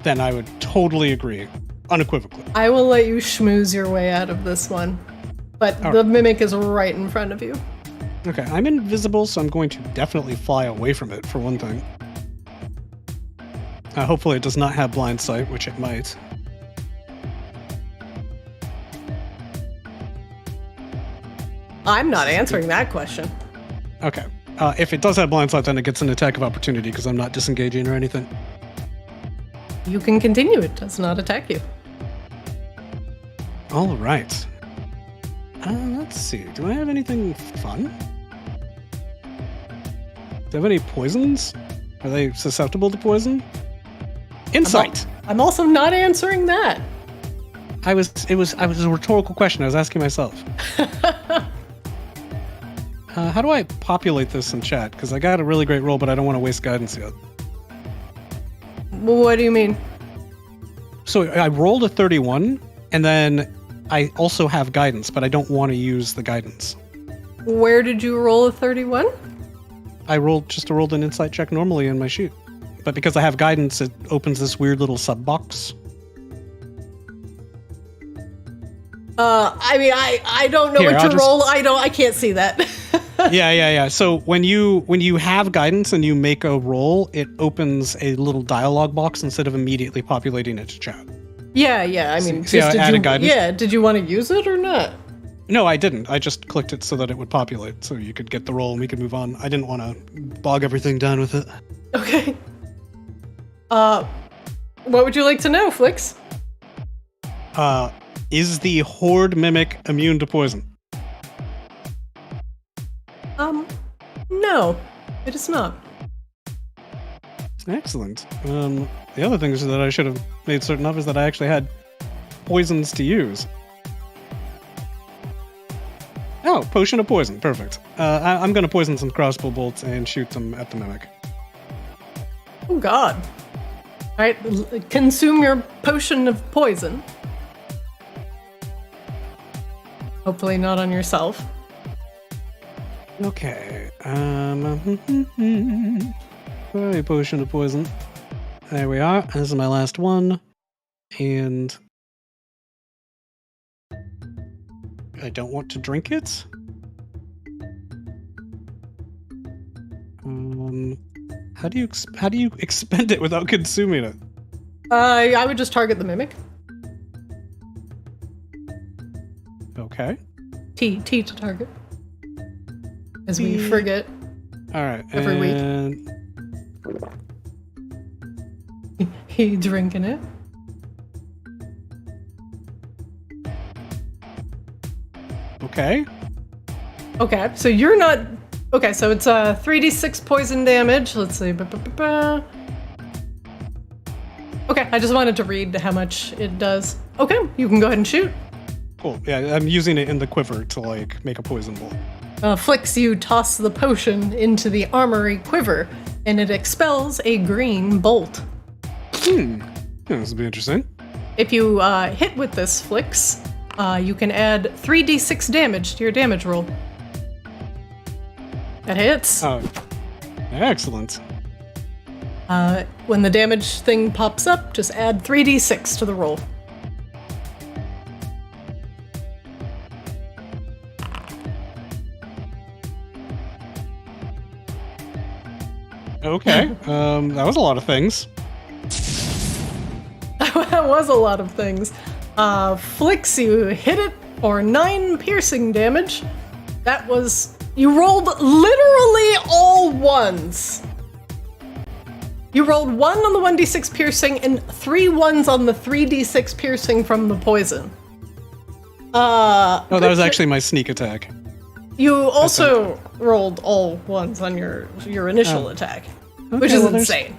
then I would totally agree, unequivocally. I will let you schmooze your way out of this one, but the mimic is right in front of you. Okay, I'm invisible, so I'm going to definitely fly away from it, for one thing. Hopefully it does not have blind sight, which it might. I'm not answering that question. Okay. If it does have blind sight, then it gets an attack of opportunity because I'm not disengaging or anything. You can continue. It does not attack you. All right. Let's see. Do I have anything fun? Do I have any poisons? Are they susceptible to poison? Insight. I'm also not answering that. It was a rhetorical question. I was asking myself. How do I populate this in chat? Because I got a really great roll, but I don't want to waste guidance yet. What do you mean? So I rolled a 31, and then I also have guidance, but I don't want to use the guidance. Where did you roll a 31? I rolled an insight check normally in my sheet. But because I have guidance, it opens this weird little sub box. I don't know what to roll. I can't see that. Yeah. So when you have guidance and you make a roll, it opens a little dialogue box instead of immediately populating it to chat. Yeah. I mean, see how I added guidance? Yeah. Did you want to use it or not? No, I didn't. I just clicked it so that it would populate, so you could get the roll and we could move on. I didn't want to bog everything down with it. Okay. What would you like to know, Flix? Is the horde mimic immune to poison? No, it is not. Excellent. The other things that I should have made certain of is that I actually had poisons to use. Oh, potion of poison. Perfect. I'm going to poison some crossbow bolts and shoot them at the mimic. Oh god. Alright, consume your potion of poison. Hopefully not on yourself. Okay. A potion of poison. There we are. This is my last one. And I don't want to drink it. How do you expend it without consuming it? I would just target the mimic. Okay. T to target. As we forget. All right. Every week. He drinking it. Okay. Okay, so you're not... Okay, so it's 3d6 poison damage. Let's see. Okay, I just wanted to read how much it does. Okay, you can go ahead and shoot. Cool. Yeah, I'm using it in the quiver to, like, make a poison bolt. Flix, you toss the potion into the armory quiver, and it expels a green bolt. Yeah, this will be interesting. If you hit with this, Flix, you can add 3d6 damage to your damage roll. That hits. Oh, excellent. When the damage thing pops up, just add 3d6 to the roll. Okay, that was a lot of things. That was a lot of things. Flix, you hit it for 9 piercing damage. That was... You rolled literally all ones. You rolled 1 on the 1d6 piercing and 3 ones on the 3d6 piercing from the poison. Oh, that was actually my sneak attack. You also rolled all ones on your initial attack, which is insane.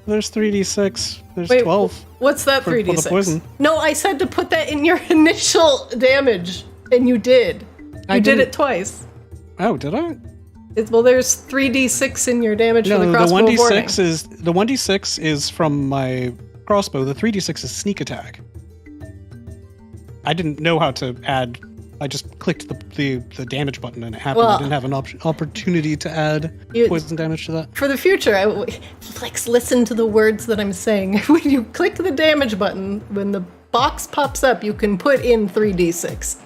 There's 3d6. There's Wait, 12. What's that for 3d6? the poison. No, I said to put that in your initial damage, and you did. You did it twice. Oh, did I? Well, there's 3d6 in your damage for the crossbow the 1d6 warning. the 1d6 is from my crossbow. The 3d6 is sneak attack. I didn't know how to add. I just clicked the damage button and it happened. I didn't have an opportunity to add poison damage to that. For the future, Flex, listen to the words that I'm saying. When you click the damage button, when the box pops up, you can put in 3d6.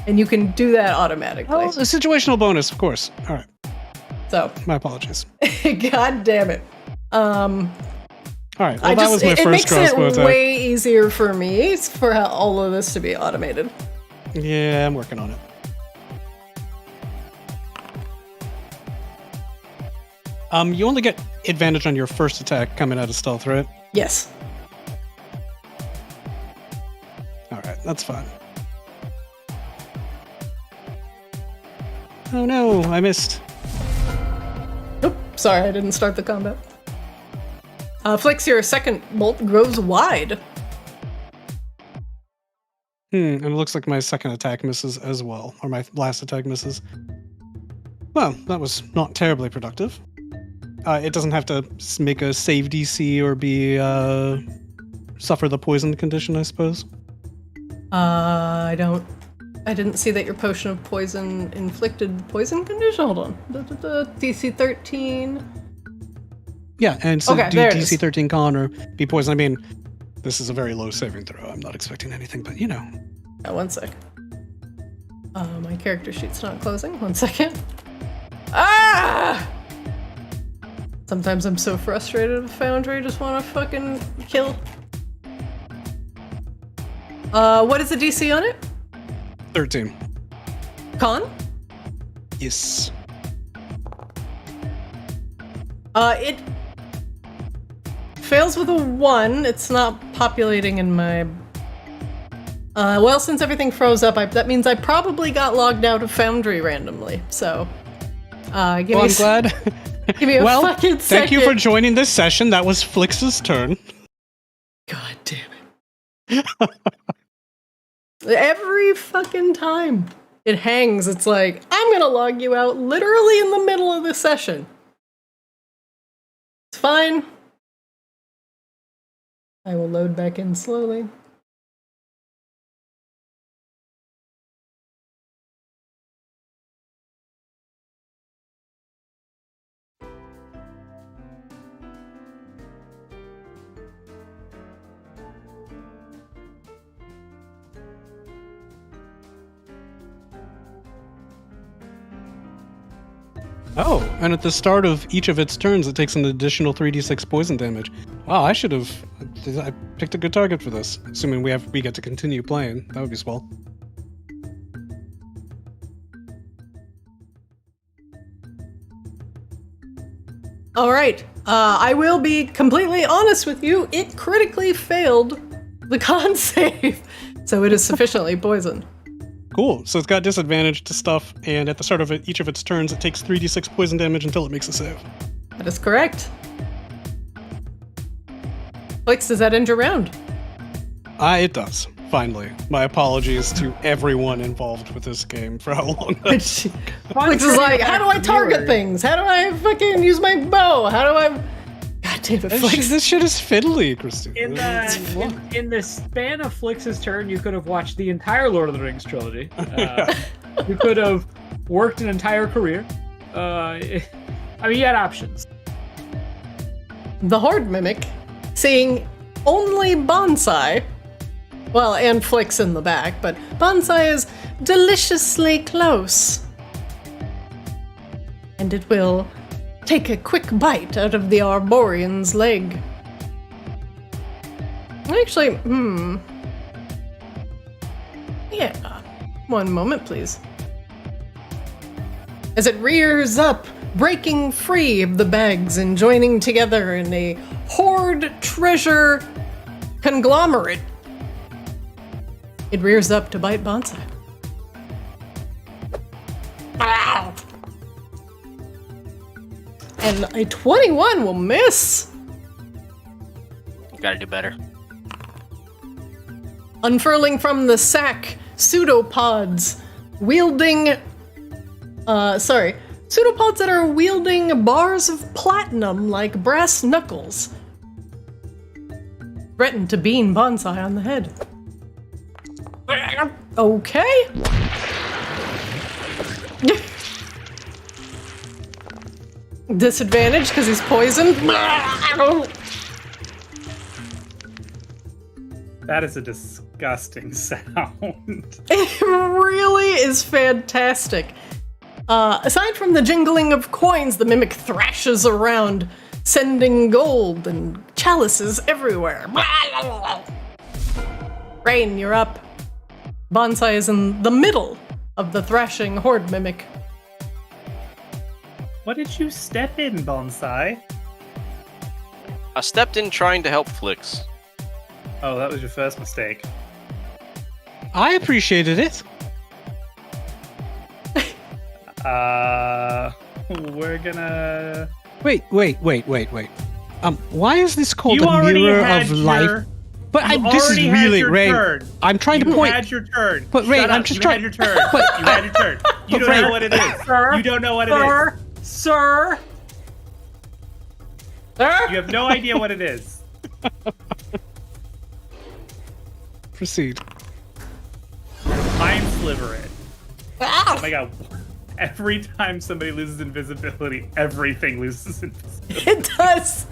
And you can do that automatically. Oh, a situational bonus, of course. All right. So. My apologies. God damn it. All right. Well, that was my first crossbow attack. It makes it way easier for me for all of this to be automated. Yeah, I'm working on it. You only get advantage on your first attack coming out of stealth, right? Yes. All right, that's fine. Oh no, I missed. Nope, sorry, I didn't start the combat. Flicks, your second bolt grows wide. And it looks like my second attack misses as well, or my last attack misses. Well, that was not terribly productive. It doesn't have to make a save DC or be suffer the poison condition, I suppose. I didn't see that your potion of poison inflicted poison condition. Hold on. DC 13. Yeah, and so Okay, do there it DC is. 13 con or be poison. I mean, this is a very low saving throw. I'm not expecting anything, but you know. Yeah, one sec. My character sheet's not closing. One second. Ah! Sometimes I'm so frustrated with Foundry, I just want to fucking kill. What is the DC on it? 13. Con? Yes. It fails with a 1. It's not populating in my... well, since everything froze up, that means I probably got logged out of Foundry randomly, so... I'm glad. Give me a fucking second. Thank you for joining this session. That was Flix's turn. God damn it. Every fucking time it hangs, it's like, I'm gonna log you out literally in the middle of the session. It's fine. I will load back in slowly. Oh, and at the start of each of its turns, it takes an additional 3d6 poison damage. Wow, I picked a good target for this. Assuming we get to continue playing, that would be swell. All right, I will be completely honest with you. It critically failed the con save, so it is sufficiently poisoned. Cool. So it's got disadvantage to stuff, and at the start of each of its turns, it takes 3d6 poison damage until it makes a save. That is correct. Flix, does that end your round? It does. Finally. My apologies to everyone involved with this game for how long Flix is like, how do I target things? How do I fucking use my bow? How do I... God damn it, Flix. This shit is fiddly, Christine. In the span of Flix's turn, you could have watched the entire Lord of the Rings trilogy. You could have worked an entire career. I mean, you had options. The Horde Mimic, seeing only Bonsai, well, and Flix in the back, but Bonsai is deliciously close. And it will take a quick bite out of the Arborian's leg. Actually, yeah. One moment, please. As it rears up, breaking free of the bags and joining together in a horde treasure conglomerate, it rears up to bite Bonsai. Ah! And a 21 will miss. You gotta do better. Unfurling from the sack, pseudopods pseudopods that are wielding bars of platinum like brass knuckles. Threaten to bean Bonsai on the head. Okay. Disadvantage because he's poisoned. That is a disgusting sound. It really is fantastic. Aside from the jingling of coins, the mimic thrashes around, sending gold and chalices everywhere. Rain, you're up. Bonsai is in the middle of the thrashing horde mimic. What did you step in, Bonsai? I stepped in trying to help Flix. Oh, that was your first mistake. I appreciated it. We're gonna... Wait. Why is this called You the already Mirror had of your- Life? But You this is already had really, your Rain. turn. I'm trying to You point. had your turn. But Rain, Shut I'm up. just you trying- had your turn. But- You had your turn. You don't know what it is. Sir? You don't know what it Sir? is. Sir? Sir? You have no idea what it is. Proceed. Mind sliver it. Oh my god. Every time somebody loses invisibility, everything loses invisibility. It does.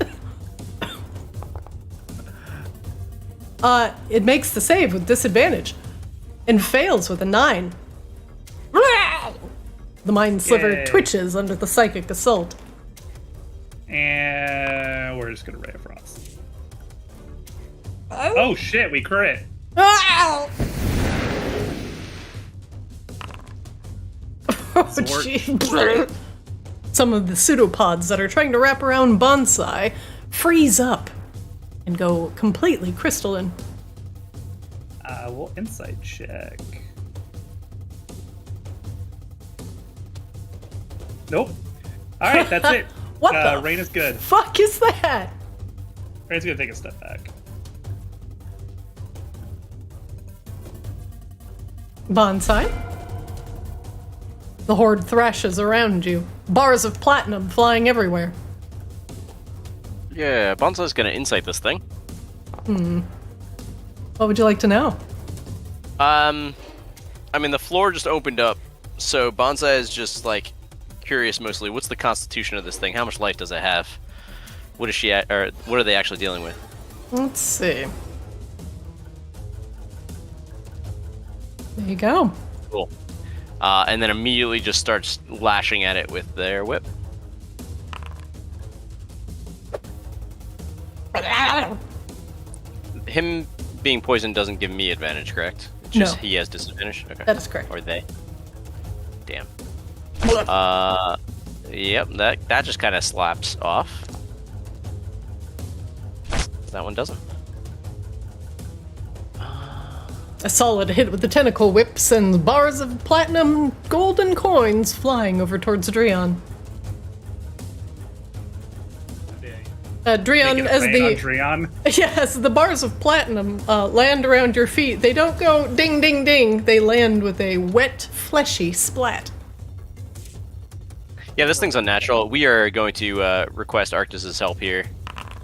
It makes the save with disadvantage and fails with a 9. The mind sliver Yay. twitches under the psychic assault. And we're just gonna Ray of Frost. Oh shit, we crit. Oh, Sword. gee. Some of the pseudopods that are trying to wrap around Bonsai freeze up and go completely crystalline. We'll insight check. Nope. All right, that's it. What the Rain is good. fuck is that? Rain's gonna take a step back. Bonsai. The horde thrashes around you. Bars of platinum flying everywhere. Yeah, Bonsai's gonna insight this thing. What would you like to know? I mean, the floor just opened up, so Bonsai is just, like, curious mostly. What's the constitution of this thing? How much life does it have? What is she at, or what are they actually dealing with? Let's see. There you go. Cool. And then immediately just starts lashing at it with their whip. Him being poisoned doesn't give me advantage, correct? It's just No. he has disadvantage? Okay. That is correct. Or they. Damn. Yep, that just kind of slaps off. That one doesn't. A solid hit with the tentacle whip sends bars of platinum golden coins flying over towards Drion. Drion, Make it as rain the on Drion. yes, the bars of platinum land around your feet. They don't go ding ding ding. They land with a wet, fleshy splat. Yeah, this thing's unnatural. We are going to request Arctis's help here.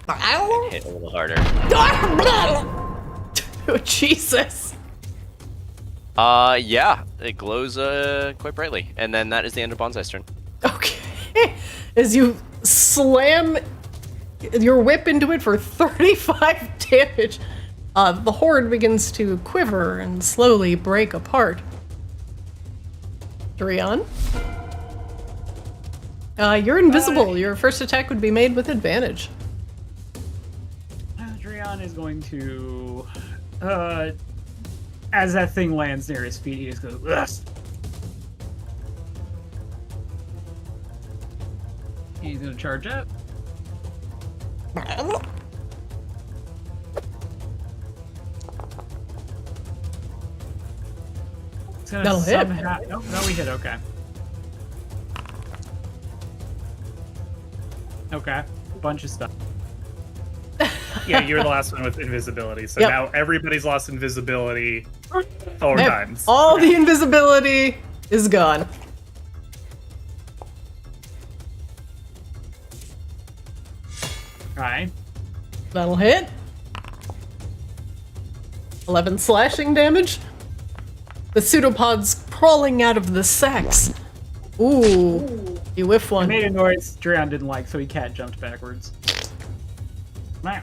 And hit a little harder. Oh, Jesus. Yeah, it glows quite brightly. And then that is the end of Bonsai's turn. Okay. As you slam your whip into it for 35 damage, the horde begins to quiver and slowly break apart. Drion? You're invisible. Your first attack would be made with advantage. Drion is going to, as that thing lands near his feet, he just goes, ugh. He's gonna charge up. It's gonna That'll hit. somehow... No, we hit, okay. Okay. Bunch of stuff. Yeah, you're the last one with invisibility. So Yep. now everybody's lost invisibility 4 Hey, times. all the invisibility is gone. Alright. That'll hit. 11 slashing damage. The pseudopod's crawling out of the sacks. Ooh, you whiff I one. made a noise Dreon didn't like, so he cat jumped backwards. Wow.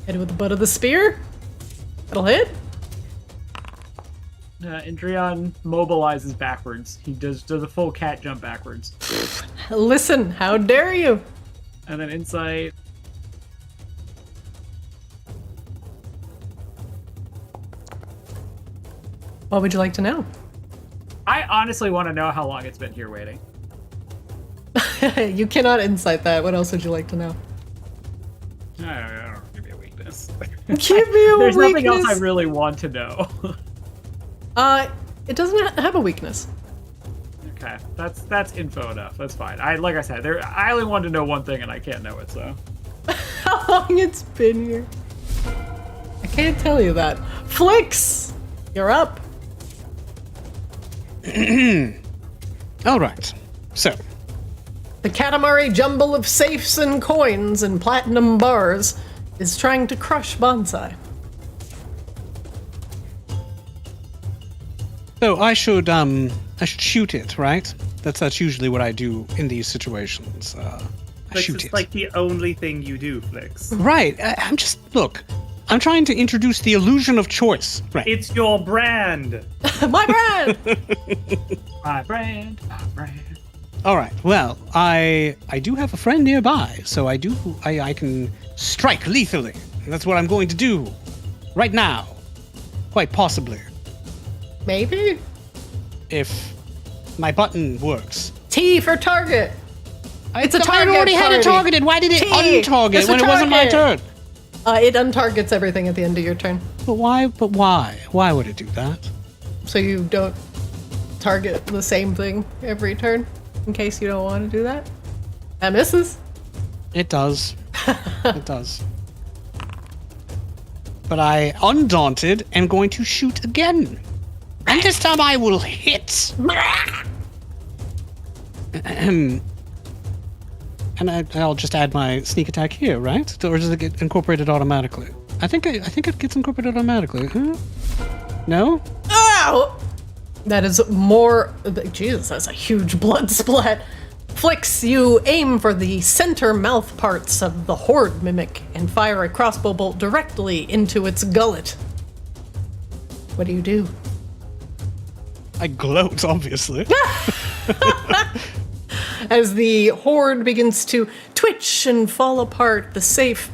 Hit it with the butt of the spear. That'll hit. And Dreon mobilizes backwards. He does a full cat jump backwards. Listen, how dare you? And then insight. What would you like to know? I honestly want to know how long it's been here waiting. You cannot insight that. What else would you like to know? I don't give me a weakness. Give me a There's weakness. nothing else I really want to know. It doesn't have a weakness. Okay, that's info enough. That's fine. Like I said, I only wanted to know one thing and I can't know it, so. How long it's been here? I can't tell you that. Flicks, you're up. All right. So, The Katamari jumble of safes and coins and platinum bars is trying to crush Bonsai. so I should shoot it, right? That's usually what I do in these situations. I Flicks shoot is it. like the only thing you do, Flicks. Right. I'm trying to introduce the illusion of choice. Right. It's your brand. My brand! My brand. All right. Well, I do have a friend nearby, so I can strike lethally. That's what I'm going to do right now. Quite possibly, Maybe? if my button works. T for target. It's a I target already had it party. targeted. Why did it T, untarget it's a when it wasn't my turn? target. It untargets everything at the end of your turn. But why? Why would it do that? So you don't target the same thing every turn, in case you don't want to do that. That misses. It does. It does. But I, undaunted, am going to shoot again. And this time I will hit. And I'll just add my sneak attack here, right? Or does it get incorporated automatically? I think it gets incorporated automatically. Huh? No? Ow! That is more. Jesus, that's a huge blood splat. Flicks, you aim for the center mouth parts of the horde mimic and fire a crossbow bolt directly into its gullet. What do you do? I gloat, obviously. As the horde begins to twitch and fall apart, the safe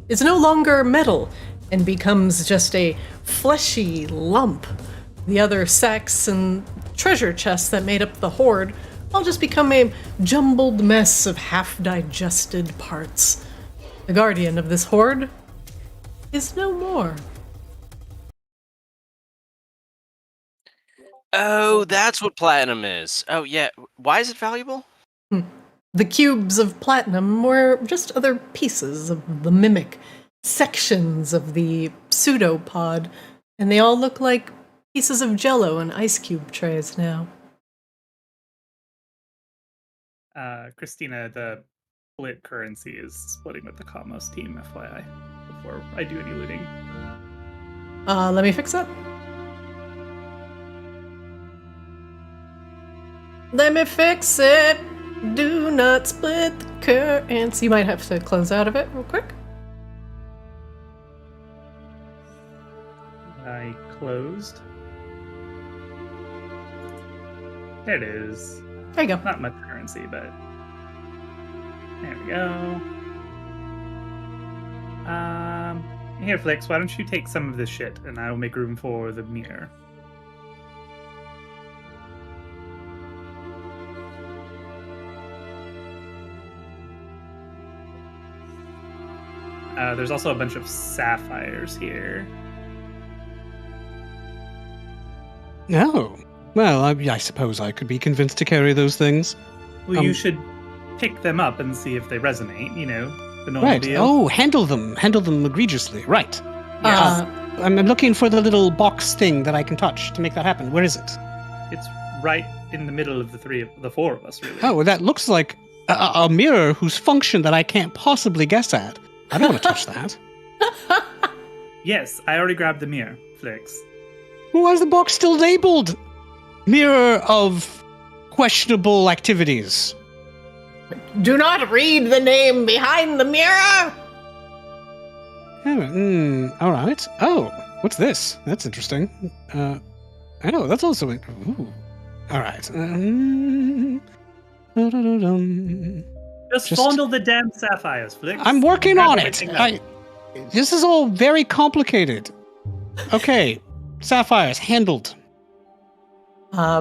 is no longer metal and becomes just a fleshy lump. The other sacks and treasure chests that made up the horde all just become a jumbled mess of half-digested parts. The guardian of this horde is no more. Oh, that's what platinum is. Oh, yeah. Why is it valuable? The cubes of platinum were just other pieces of the mimic, sections of the pseudopod, and they all look like pieces of jello in ice cube trays now. Christina, the split currency is splitting with the Comos team, FYI, before I do any looting. Let me fix that. Let me fix it. Do not split the currency. You might have to close out of it real quick. I closed. There it is. There you go. Not much currency, but there we go. Here, Flix, why don't you take some of this shit and I will make room for the mirror. There's also a bunch of sapphires here. No. Well, I suppose I could be convinced to carry those things. Well, you should pick them up and see if they resonate, the normal Right. deal. Oh, handle them egregiously. Right. Yes. I'm looking for the little box thing that I can touch to make that happen. Where is it? It's right in the middle of the four of us, really. Oh, well, that looks like a mirror whose function that I can't possibly guess at. I don't want to touch that. Yes, I already grabbed the mirror, Flix. Why is the box still labeled? Mirror of questionable activities. Do not read the name behind the mirror! All right. Oh, what's this? That's interesting. Oh, that's also... Ooh. All right. Just fondle the damn sapphires, Flix. I'm working Grab on it. everything up. This is all very complicated. Okay, sapphires handled.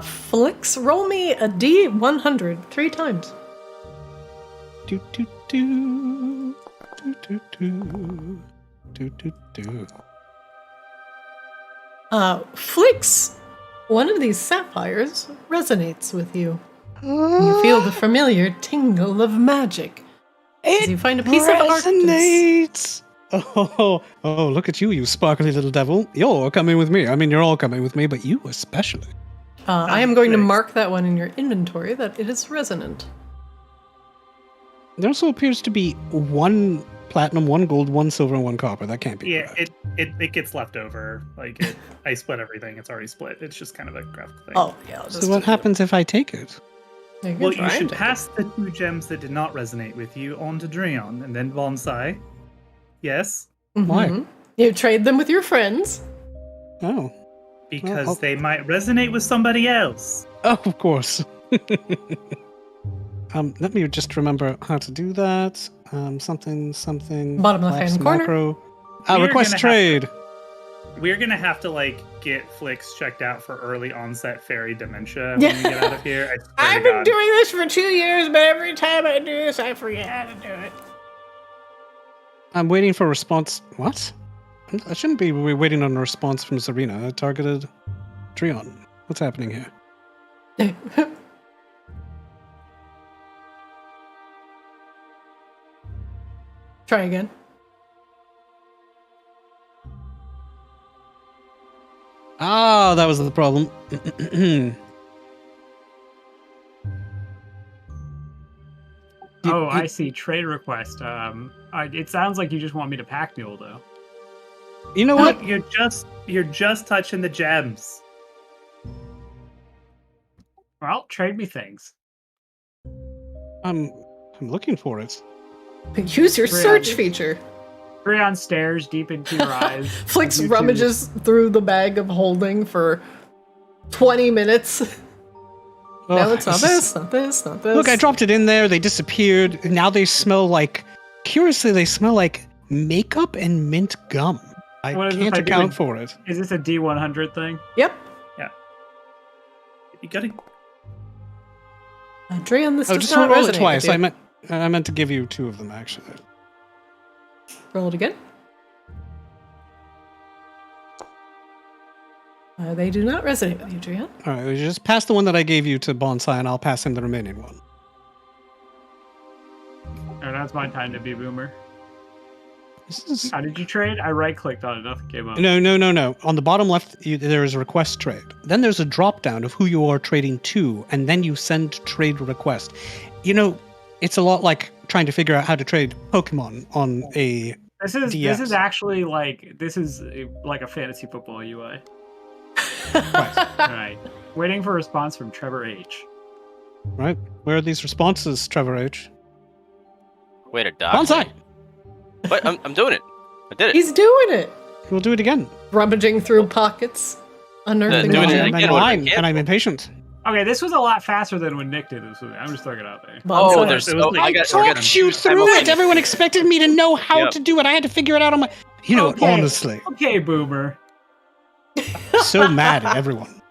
Flix, roll me a D100 3 times. Do do do do do do do do. Flix, one of these sapphires resonates with you. You feel the familiar tingle of magic as you find a piece of Arctis. Resonates. Oh, look at you, you sparkly little devil. You're coming with me. I mean, you're all coming with me, but you especially. I am going to mark that one in your inventory that it is resonant. There also appears to be 1 platinum, 1 gold, 1 silver, and 1 copper. That can't be correct. It gets left over. I split everything. It's already split. It's just kind of a graphical thing. Oh, yeah. So what happens if I take it? Well, you should pass the 2 gems that did not resonate with you on to Dreon, and then Bonsai. Yes? Why? You trade them with your friends. Oh. Because they might resonate with somebody else. Oh, of course. Let me just remember how to do that. Something. Bottom left-hand corner. Macro. Request trade. We're gonna have to get Flix checked out for early onset fairy dementia when we get out of here. I've been doing this for 2 years, but every time I do this, I forget how to do it. I'm waiting for a response. What? I shouldn't be waiting on a response from Serena. I targeted Dreon. What's happening here? Try again. Ah, that was the problem. I see. Trade request. It sounds like you just want me to pack mule, though. You know what? You're just touching the gems. Well, trade me things. I'm looking for it. Use your search feature. Dreon stares deep into your eyes. Flix rummages through the bag of holding for 20 minutes. No, it's not this, not this, not this. Look, I dropped it in there. They disappeared. Now they smell like... Curiously, they smell like makeup and mint gum. I can't account for it. Is this a D100 thing? Yep. Yeah. You gotta... Dreon, this does just not roll resonate it twice. with you. I meant to give you 2 of them, actually. Roll it again. They do not resonate with you, Dreon. All right, just pass the one that I gave you to Bonsai, and I'll pass him the remaining one. Oh, now it's my time to be boomer. This is... How did you trade? I right-clicked on it. Nothing came up. No. On the bottom left, there is a request trade. Then there's a drop-down of who you are trading to, and then you send trade request. It's a lot like trying to figure out how to trade Pokemon on a This is DS. actually like a fantasy football UI. Right. Right. Waiting for a response from Trevor H. Right. Where are these responses, Trevor H? Way to die. Bonsai! But I'm doing it. I did it. He's doing it. We'll do it again. Rummaging through pockets, unearthing doing it gems. again. I'm in line, and I'm impatient. Okay, this was a lot faster than when Nick did this. I'm just throwing it out there. Oh, Bonsai. there's. It was Oh, like- I got Talked you through it. Everyone expected me to know how Yep. to do it. I had to figure it out on my... Okay. Honestly. Okay, boomer. So mad at everyone.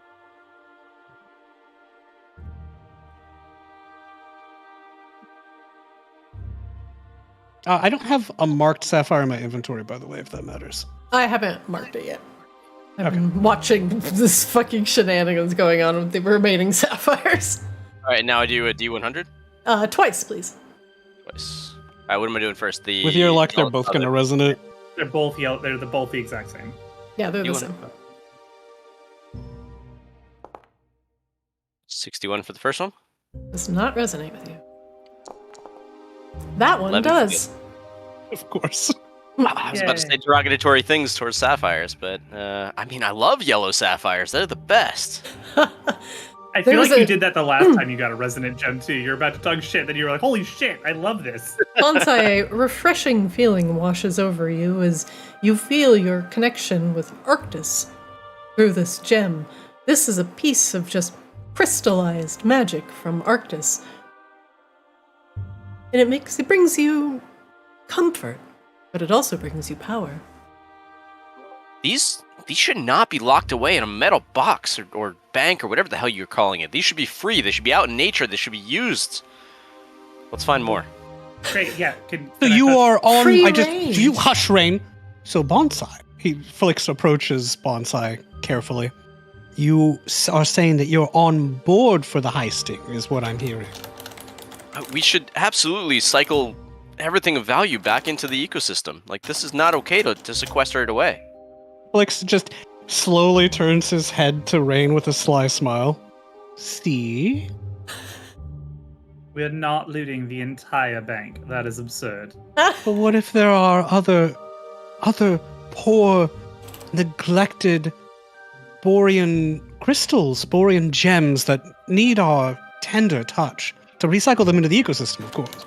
I don't have a marked sapphire in my inventory, by the way, if that matters. I haven't marked it yet. I've been watching this fucking shenanigans going on with the remaining sapphires. All right, now I do a D100. Twice, please. Twice. All right, what am I doing first? The With your luck, they're yellow- both oh, going to resonate. They're both yellow. They're both the exact same. Yeah, they're the You same. 61 for the first one. Does not resonate with you. That one 11 does. Of course. I was about to say derogatory things towards sapphires, but I mean, I love yellow sapphires. They're the best. I feel There's like a- you did that the last time you got a resonant gem too. You're about to talk shit, then you're like, "Holy shit, I love this." Bonsai, a refreshing feeling washes over you as you feel your connection with Arctis through this gem. This is a piece of just crystallized magic from Arctis. And it brings you comfort, but it also brings you power. These should not be locked away in a metal box or bank or whatever the hell you're calling it. These should be free. They should be out in nature. They should be used. Let's find more. Great, yeah. So I you touch- are on. Free I just range. you hush, Rain. So Bonsai. Felix approaches Bonsai carefully. You are saying that you're on board for the heisting, is what I'm hearing. We should absolutely cycle everything of value back into the ecosystem. Like, this is not okay to sequester it away. Felix just slowly turns his head to Rain with a sly smile. See? We're not looting the entire bank. That is absurd. But what if there are other poor, neglected Borean crystals, Borean gems that need our tender touch to recycle them into the ecosystem, of course.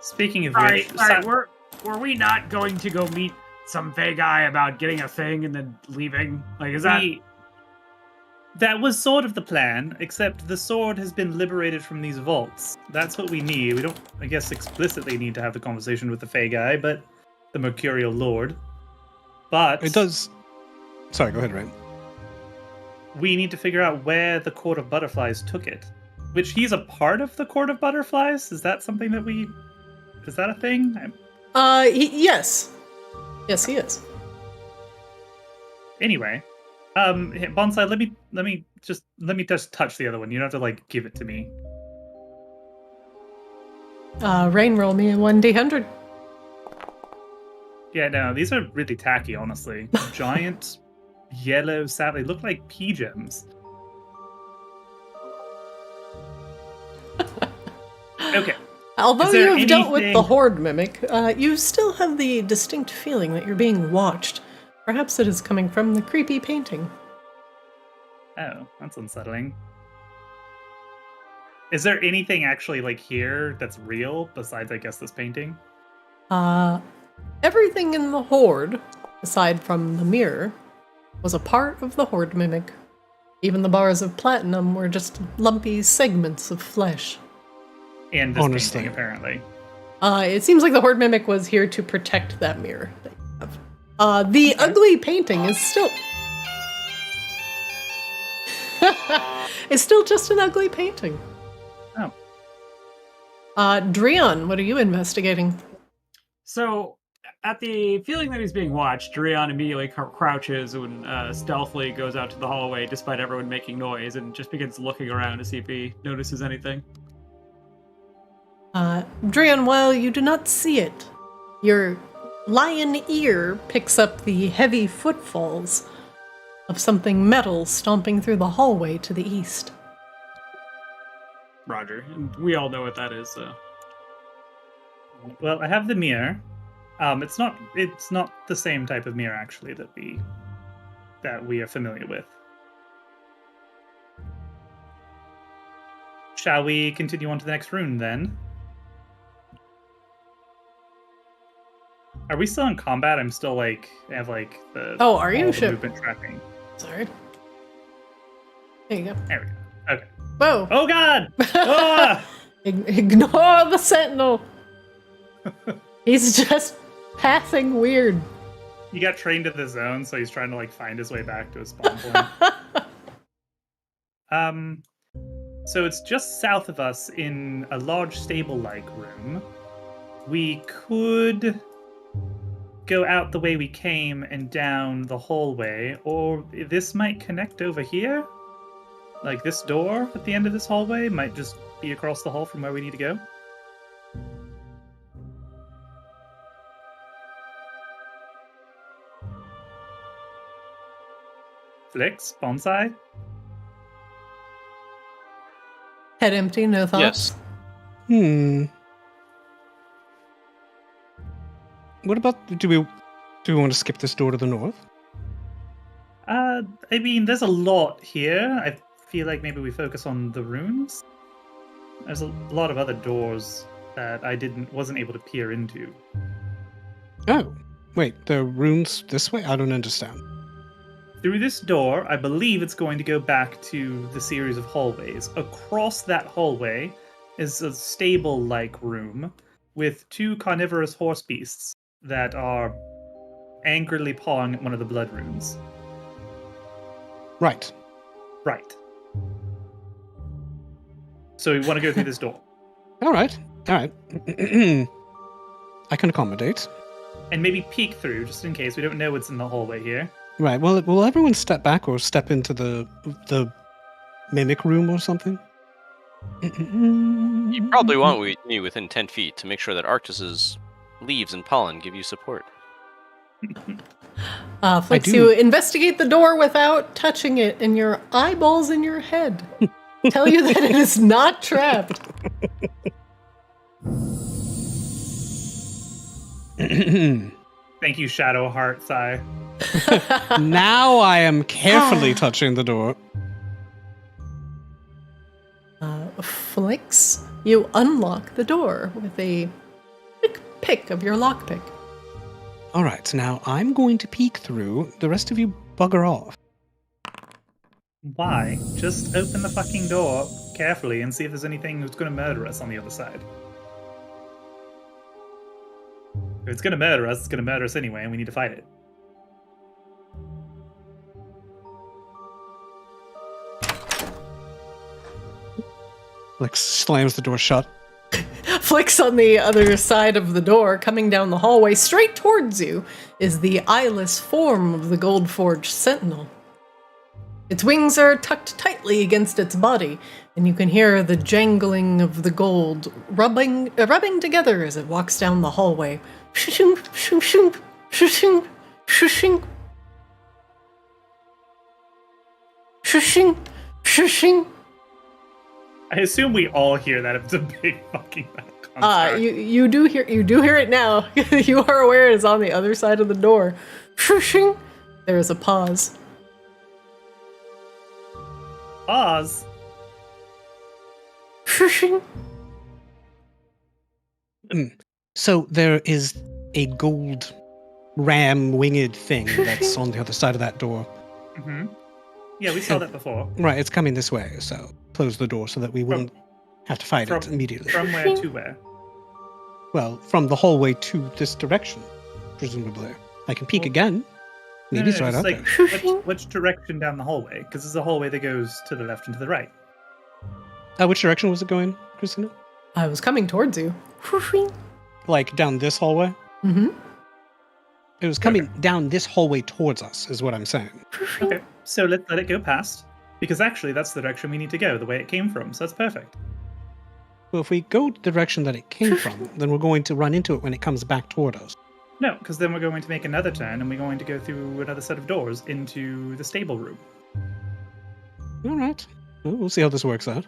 Speaking of Right, which, right. Were we not going to go meet some fey guy about getting a thing and then leaving? Like, is that... that was sort of the plan, except the sword has been liberated from these vaults. That's what we need. We don't, I guess, explicitly need to have the conversation with the Fey guy, but the Mercurial Lord. But It does. Sorry, go ahead, Rain. we need to figure out where the Court of Butterflies took it. Which he's a part of the Court of Butterflies? Is that something that we... Is that a thing? Yes. Yes, he is. Anyway, Bonsai, let me just touch the other one. You don't have to like give it to me. Rain, roll me a 1d100. Yeah, no, these are really tacky, honestly. Giant yellow they look like pea gems. Okay. Although Is there you have dealt with the anything- Horde Mimic, you still have the distinct feeling that you're being watched. Perhaps it is coming from the creepy painting. Oh, that's unsettling. Is there anything actually like here that's real besides, I guess, this painting? Everything in the Horde, aside from the mirror, was a part of the Horde Mimic. Even the bars of platinum were just lumpy segments of flesh. And this Honestly. painting, apparently. It seems like the Horde Mimic was here to protect that mirror that you have. The ugly painting is still... it's still just an ugly painting. Oh. Drion, what are you investigating? So, at the feeling that he's being watched, Drion immediately crouches and stealthily goes out to the hallway despite everyone making noise and just begins looking around to see if he notices anything. Drion, while you do not see it, your lion ear picks up the heavy footfalls of something metal stomping through the hallway to the east. Roger. And we all know what that is, so... Well, I have the mirror. It's not the same type of mirror actually that we are familiar with. Shall we continue on to the next rune then? Are we still in combat? I'm still I have the Oh, are you? all the Shit. movement tracking. Sorry. There you go. There we go. Okay. Whoa! Oh God! Ah! Ignore the sentinel! He's just passing weird. He got trained to the zone, so he's trying to find his way back to his spawn point. So it's just south of us in a large stable-like room. We could go out the way we came and down the hallway, or this might connect over here. Like this door at the end of this hallway might just be across the hall from where we need to go. Flix, bonsai. Head empty, no thoughts? Yes. What about, do we want to skip this door to the north? I mean, there's a lot here. I feel like maybe we focus on the runes. There's a lot of other doors that I wasn't able to peer into. Oh, wait, there are runes this way? I don't understand. Through this door, I believe it's going to go back to the series of hallways. Across that hallway is a stable-like room with 2 carnivorous horse beasts that are angrily pawing at one of the blood runes. Right. Right. So we want to go through this door. All right. I can accommodate. And maybe peek through, just in case. We don't know what's in the hallway here. Right. Well, will everyone step back or step into the mimic room or something? You probably want me within 10 feet to make sure that Arctis's leaves and pollen give you support. Flix, you investigate the door without touching it, and your eyeballs in your head tell you that it is not trapped. Thank you, Shadow Heart Sigh. Now I am carefully touching the door. Flix, you unlock the door with a quick pick of your lockpick. All right, now I'm going to peek through. The rest of you bugger off. Why? Just open the fucking door carefully and see if there's anything that's going to murder us on the other side. If it's going to murder us, it's going to murder us anyway, and we need to fight it. Lex slams the door shut. Flix on the other side of the door, coming down the hallway straight towards you, is the eyeless form of the Goldforged Sentinel. Its wings are tucked tightly against its body, and you can hear the jangling of the gold rubbing together as it walks down the hallway. Shushing, shushing, shushing, shushing. Shushing, shushing. I assume we all hear that if it's a big fucking metal construct. You do hear it now. You are aware it is on the other side of the door. Shushing. There is a pause. Pause. Shushing. So there is a gold ram winged thing that's on the other side of that door. Mm-hmm. Yeah, we saw that before. Right, it's coming this way, so close the door so that we wouldn't have to fight it immediately. From where to where? Well, from the hallway to this direction, presumably. I can peek again. Maybe it's right out there. Which direction down the hallway? Because there's a hallway that goes to the left and to the right. Which direction was it going, Christina? I was coming towards you. Like down this hallway? Mm-hmm. It was coming down this hallway towards us, is what I'm saying. Okay, so let's let it go past. Because actually, that's the direction we need to go, the way it came from, so that's perfect. Well, if we go the direction that it came from, then we're going to run into it when it comes back toward us. No, because then we're going to make another turn, and we're going to go through another set of doors into the stable room. All right. Well, we'll see how this works out.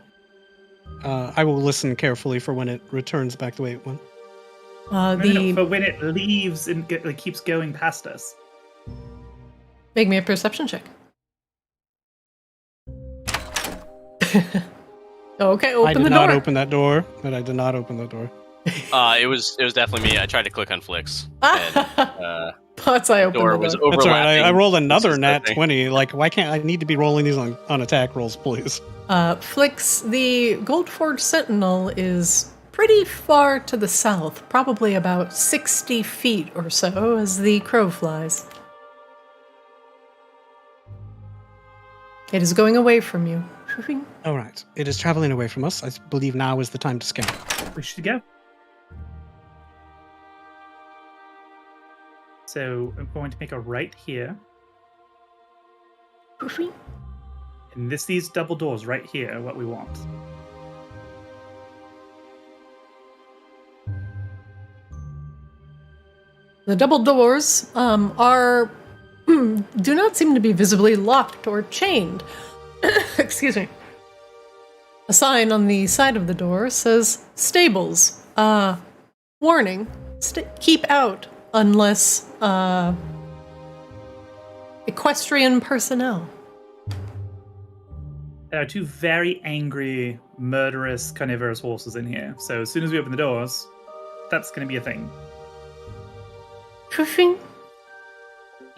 I will listen carefully for when it returns back the way it went. No, for when it leaves and keeps going past us. Make me a perception check. Okay, open the door. I did not open that door, but I did not open the door. It was definitely me. I tried to click on Flix. And, Thoughts I opened door the was door. That's all right. overlapping. I rolled another This is nat the thing. 20. Like, why can't I need to be rolling these on attack rolls, please? Flix, the Goldforged Sentinel is pretty far to the south, probably about 60 feet or so as the crow flies. It is going away from you. All right. It is traveling away from us. I believe now is the time to scan. We should go. So I'm going to make a right here. And these double doors right here are what we want. The double doors are do not seem to be visibly locked or chained. Excuse me. A sign on the side of the door says stables. Warning, keep out unless equestrian personnel. There are two very angry, murderous, carnivorous horses in here. So as soon as we open the doors, that's going to be a thing.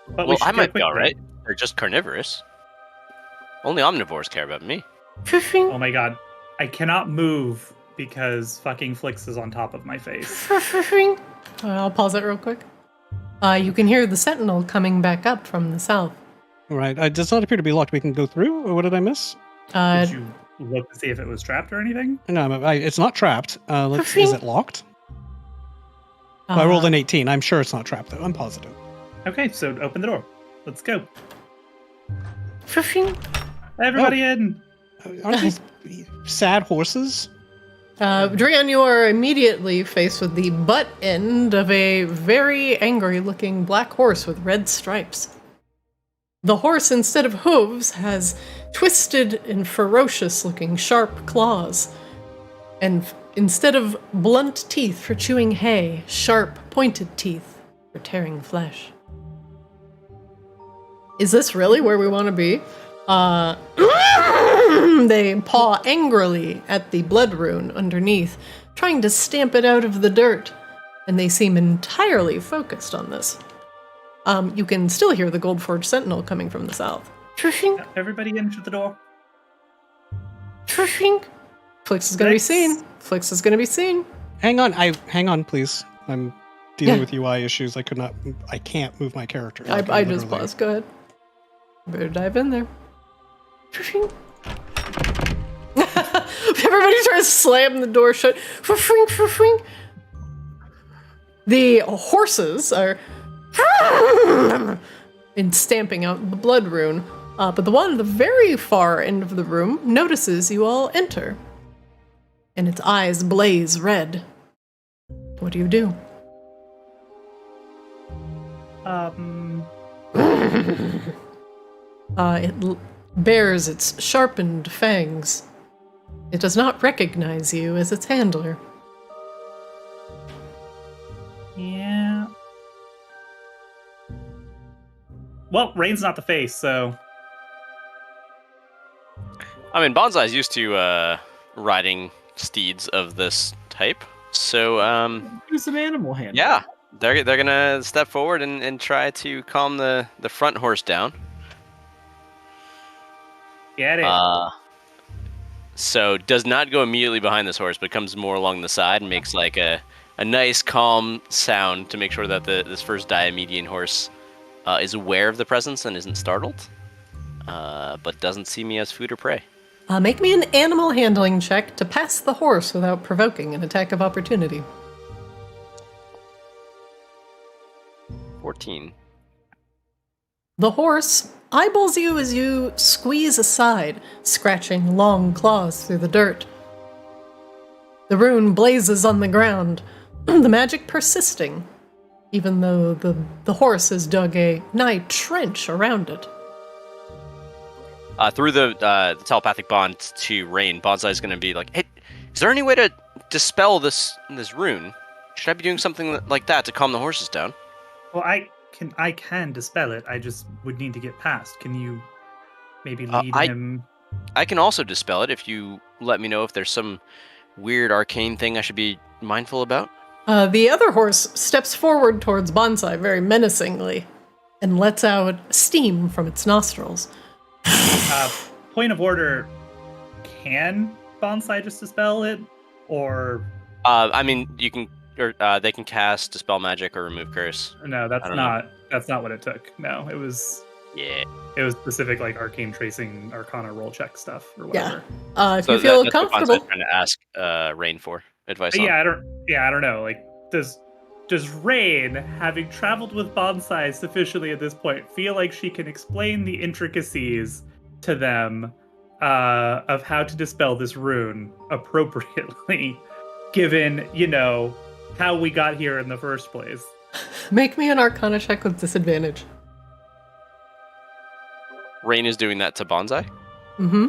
But Well, I might be alright. They're just carnivorous. Only omnivores care about me. Oh my god. I cannot move because fucking Flix is on top of my face. I'll pause it real quick. You can hear the sentinel coming back up from the south. Right. It does not appear to be locked. We can go through, or what did I miss? Did you look to see if it was trapped or anything? No, it's not trapped. Is it locked? Well, I rolled an 18. I'm sure it's not trapped, though. I'm positive. Okay, so open the door. Let's go. Everybody in! Aren't these sad horses? Drian, you are immediately faced with the butt end of a very angry-looking black horse with red stripes. The horse, instead of hooves, has twisted and ferocious-looking sharp claws. And instead of blunt teeth for chewing hay, sharp, pointed teeth for tearing flesh. Is this really where we want to be? They paw angrily at the blood rune underneath, trying to stamp it out of the dirt, and they seem entirely focused on this. You can still hear the Goldforge Sentinel coming from the south. Everybody into the door. Flix is going to be seen. Flix is going to be seen. Hang on, please. I'm dealing with UI issues. I can't move my character. I just paused. Go ahead. Better dive in there. Everybody tries to slam the door shut. The horses are in stamping out the blood rune, but the one at the very far end of the room notices you all enter, and its eyes blaze red. What do you do? It bears its sharpened fangs. It does not recognize you as its handler. Yeah. Well, Rain's not the face, so... I mean, Bonsai's used to riding steeds of this type, so Do some animal handling. yeah, they're gonna step forward and try to calm the front horse down. Get it. So does not go immediately behind this horse, but comes more along the side and makes like a nice calm sound to make sure that this first Diomedian horse is aware of the presence and isn't startled, but doesn't see me as food or prey. Make me an animal handling check to pass the horse without provoking an attack of opportunity. 14. The horse eyeballs you as you squeeze aside, scratching long claws through the dirt. The rune blazes on the ground, the magic persisting, even though the horse has dug a nigh trench around it. Through the telepathic bond to Rain, Bonsai is going to be like, hey, is there any way to dispel this rune? Should I be doing something like that to calm the horses down? Well, I can dispel it. I just would need to get past. Can you maybe lead him? I can also dispel it if you let me know if there's some weird arcane thing I should be mindful about. The other horse steps forward towards Bonsai very menacingly and lets out steam from its nostrils. Point of order, can Bonsai just dispel it? Or... I mean, you can... Or they can cast Dispel Magic or Remove Curse. No, that's not what it took. No, it was... Yeah. It was specific, like, arcane tracing, arcana roll check stuff, or whatever. Yeah. If you feel comfortable... What trying to ask Rain for advice on. I don't know. Like, does Rain, having traveled with Bonsai sufficiently at this point, feel like she can explain the intricacies to them of how to dispel this rune appropriately, given, how we got here in the first place? Make me an Arcana check with disadvantage. Rain is doing that to Bonsai? Mm-hmm.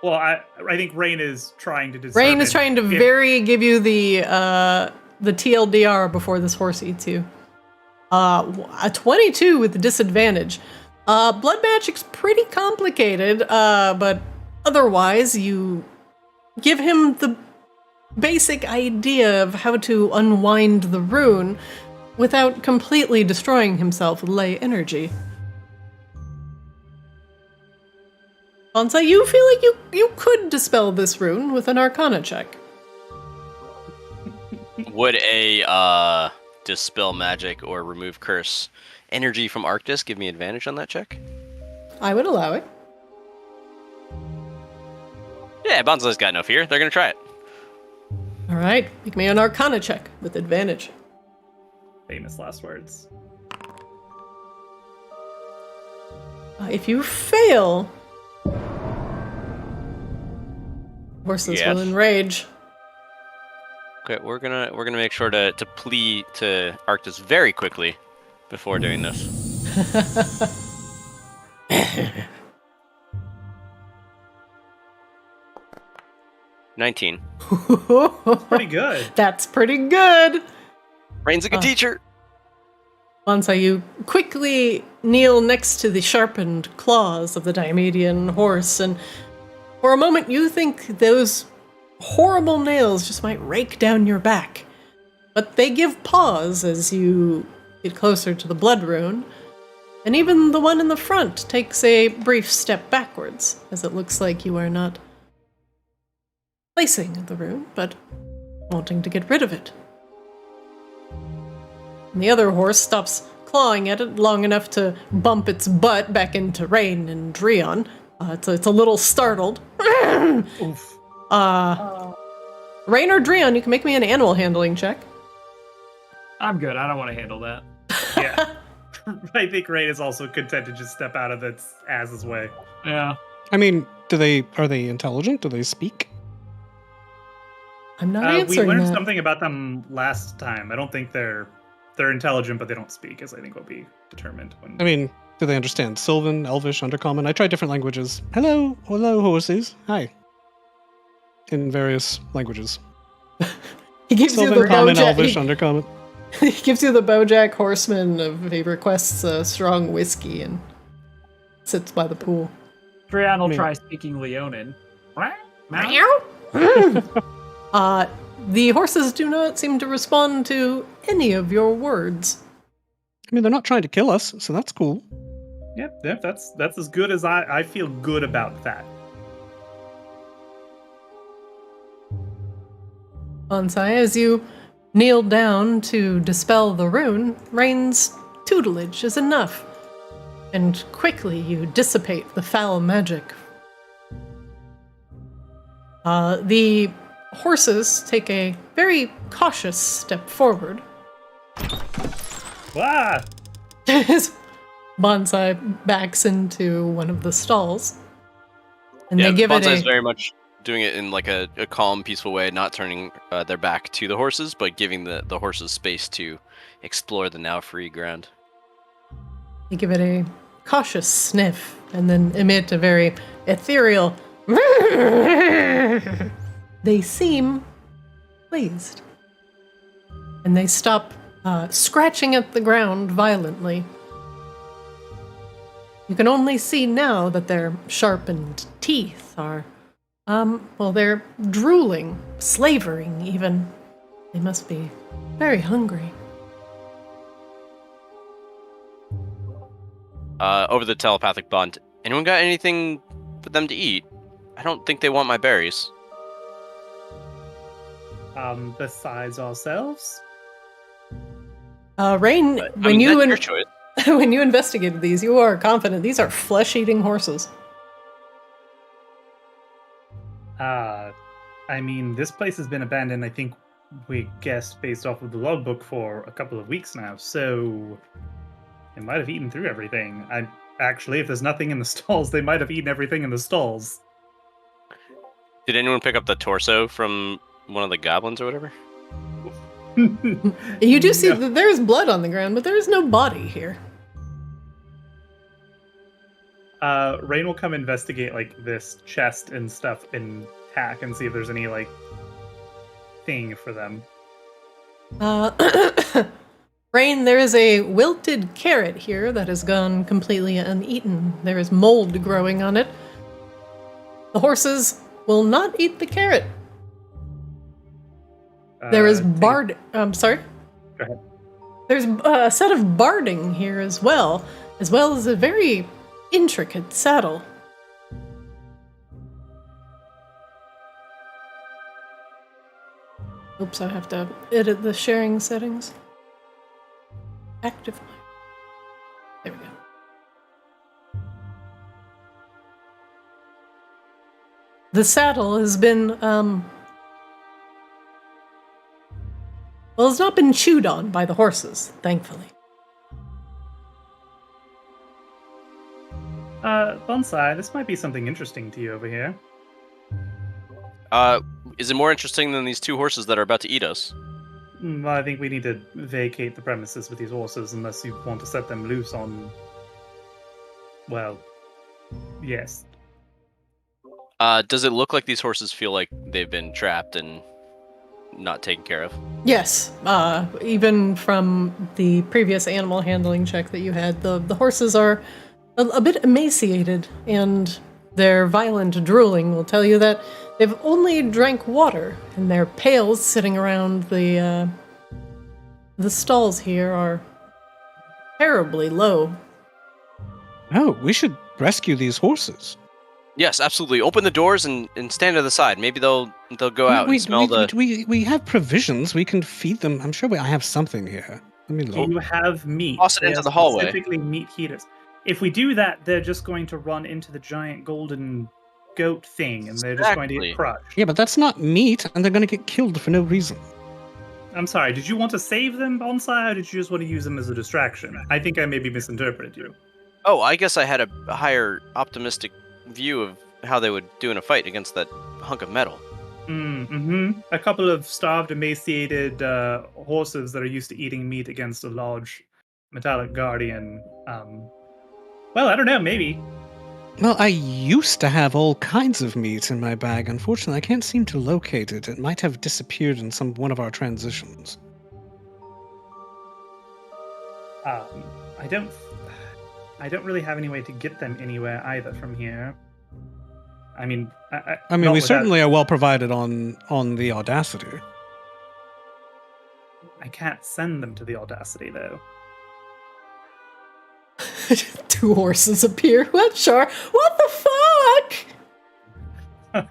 Well, I think Rain is trying to determine... Rain is trying to give you the TLDR before this horse eats you. A 22 with the disadvantage. Blood magic's pretty complicated, but otherwise you give him the basic idea of how to unwind the rune without completely destroying himself with ley energy. Bonsai, you feel like you could dispel this rune with an Arcana check. Would a dispel magic or remove curse energy from Arctis give me advantage on that check? I would allow it. Yeah, Bonsai's got no fear. They're gonna try it. All right, make me an Arcana check with advantage. Famous last words. If you fail, horses will enrage. Okay, we're gonna make sure to plea to Arctis very quickly before doing this. 19. Pretty good. That's pretty good. Rain's a good teacher. Bonsai, you quickly kneel next to the sharpened claws of the Diomedian horse, and for a moment you think those horrible nails just might rake down your back. But they give pause as you get closer to the blood rune, and even the one in the front takes a brief step backwards, as it looks like you are not placing the rune, but wanting to get rid of it. And the other horse stops clawing at it long enough to bump its butt back into Rain and Dreon. It's a little startled. Oof. Rain or Dreon, you can make me an animal handling check. I'm good. I don't want to handle that. Yeah. I think Rain is also content to just step out of its ass's way. Yeah. I mean, are they intelligent? Do they speak? I'm not We answering learned that. something about them last time. I don't think they're intelligent, but they don't speak, as I think will be determined. When... I mean, do they understand Sylvan, Elvish, Undercommon? I tried different languages. Hello, horses. Hi. In various languages. He gives Sylvan, you the Common, Bojack. Elvish, Undercommon. He gives you the Bojack Horseman of he requests a strong whiskey and sits by the pool. Dreon will try speaking Leonin. The horses do not seem to respond to any of your words. I mean, they're not trying to kill us, so that's cool. Yep, that's as good as I feel good about that. Bonsai, as you kneel down to dispel the rune, Rain's tutelage is enough, and quickly you dissipate the foul magic. The horses take a very cautious step forward. Ah! As Bonsai backs into one of the stalls, and they give Bonsai's it a... very much doing it in like a calm, peaceful way, not turning their back to the horses, but giving the horses space to explore the now free ground. They give it a cautious sniff, and then emit a very ethereal... They seem pleased. And they stop scratching at the ground violently. You can only see now that their sharpened teeth are, they're drooling, slavering even. They must be very hungry. Over the telepathic bond, anyone got anything for them to eat? I don't think they want my berries. Besides ourselves? Rain, But, I mean, that's your choice. when you investigated these, you are confident these are flesh-eating horses. I mean, this place has been abandoned, I think, we guessed based off of the logbook for a couple of weeks now, so they might have eaten through everything. Actually, if there's nothing in the stalls, they might have eaten everything in the stalls. Did anyone pick up the torso from one of the goblins or whatever? You do see that there's blood on the ground, but there is no body here. Rain will come investigate like this chest and stuff in Tack and see if there's any like thing for them. Rain, there is a wilted carrot here that has gone completely uneaten. There is mold growing on it. The horses will not eat the carrot. There is I'm sorry? Go ahead. There's a set of barding here as well as a very intricate saddle. Oops, I have to edit the sharing settings. Actively. There we go. The saddle has been, well, it's not been chewed on by the horses, thankfully. Bonsai, this might be something interesting to you over here. Is it more interesting than these two horses that are about to eat us? Well, I think we need to vacate the premises with these horses unless you want to set them loose on... Well, yes. Does it look like these horses feel like they've been trapped and not taken care of? Yes, even from the previous animal handling check that you had, the horses are a bit emaciated, and their violent drooling will tell you that they've only drank water, and their pails sitting around the stalls here are terribly low. Oh, we should rescue these horses. Yes, absolutely. Open the doors and stand to the side. Maybe they'll go out and smell We have provisions. We can feed them. I'm sure I have something here. Let me look. You have meat. Toss it into the hallway. Specifically meat heaters. If we do that, they're just going to run into the giant golden goat thing, and they're just going to get crushed. Yeah, but that's not meat, and they're going to get killed for no reason. I'm sorry, did you want to save them, Bonsai, or did you just want to use them as a distraction? I think I maybe misinterpreted you. Oh, I guess I had a higher optimistic view of how they would do in a fight against that hunk of metal. A couple of starved, emaciated horses that are used to eating meat against a large metallic guardian. Well, I don't know, maybe. Well, I used to have all kinds of meat in my bag. Unfortunately, I can't seem to locate it. It might have disappeared in one of our transitions. I don't really have any way to get them anywhere either from here. I mean, we certainly are well provided on the Audacity. I can't send them to the Audacity, though. Two horses appear. What, Char? What the fuck?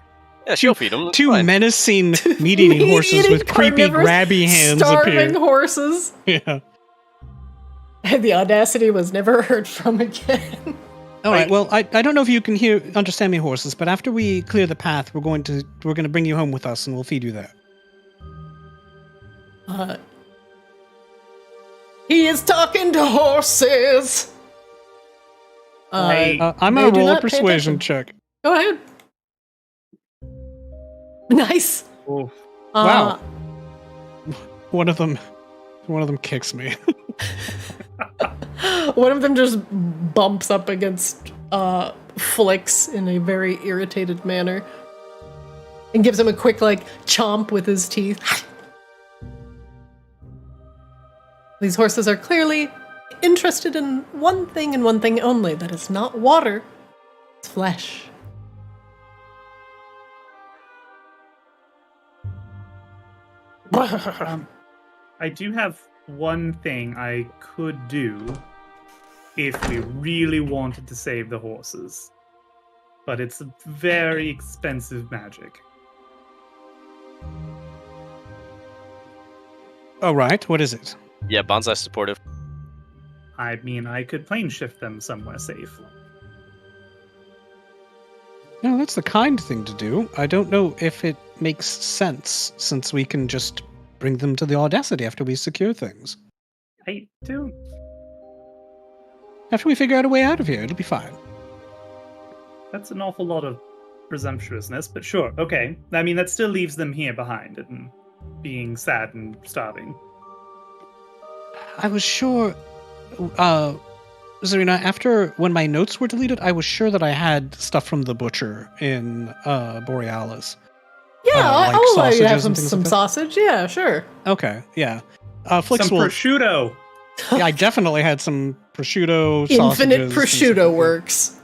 Yeah, she'll feed them. Two menacing meat-eating horses with creepy, grabby hands starving appear. Horses. Yeah. The Audacity was never heard from again. All right. Well, I don't know if you can understand me, horses, but after we clear the path, we're going to bring you home with us, and we'll feed you there. He is talking to horses. I'm gonna roll a persuasion check. Go ahead. Nice. Wow. One of them kicks me. One of them just bumps up against Flix in a very irritated manner and gives him a quick chomp with his teeth. These horses are clearly interested in one thing and one thing only. That is not water. It's flesh. I do have one thing I could do if we really wanted to save the horses. But it's a very expensive magic. All right, what is it? Yeah, Bonsai's supportive. I mean, I could plane shift them somewhere safe. No, that's the kind thing to do. I don't know if it makes sense, since we can just bring them to the Audacity after we secure things. I don't. After we figure out a way out of here, it'll be fine. That's an awful lot of presumptuousness, but sure, okay. I mean, that still leaves them here behind and being sad and starving. I was sure, Zarina, after when my notes were deleted, I was sure that I had stuff from the butcher in Borealis. Yeah, like I'll allow you to have sausages and things some like that? sausage. Yeah, sure. Okay, yeah. Flix Some will. prosciutto. Yeah, I definitely had some prosciutto. Infinite sausages, prosciutto works.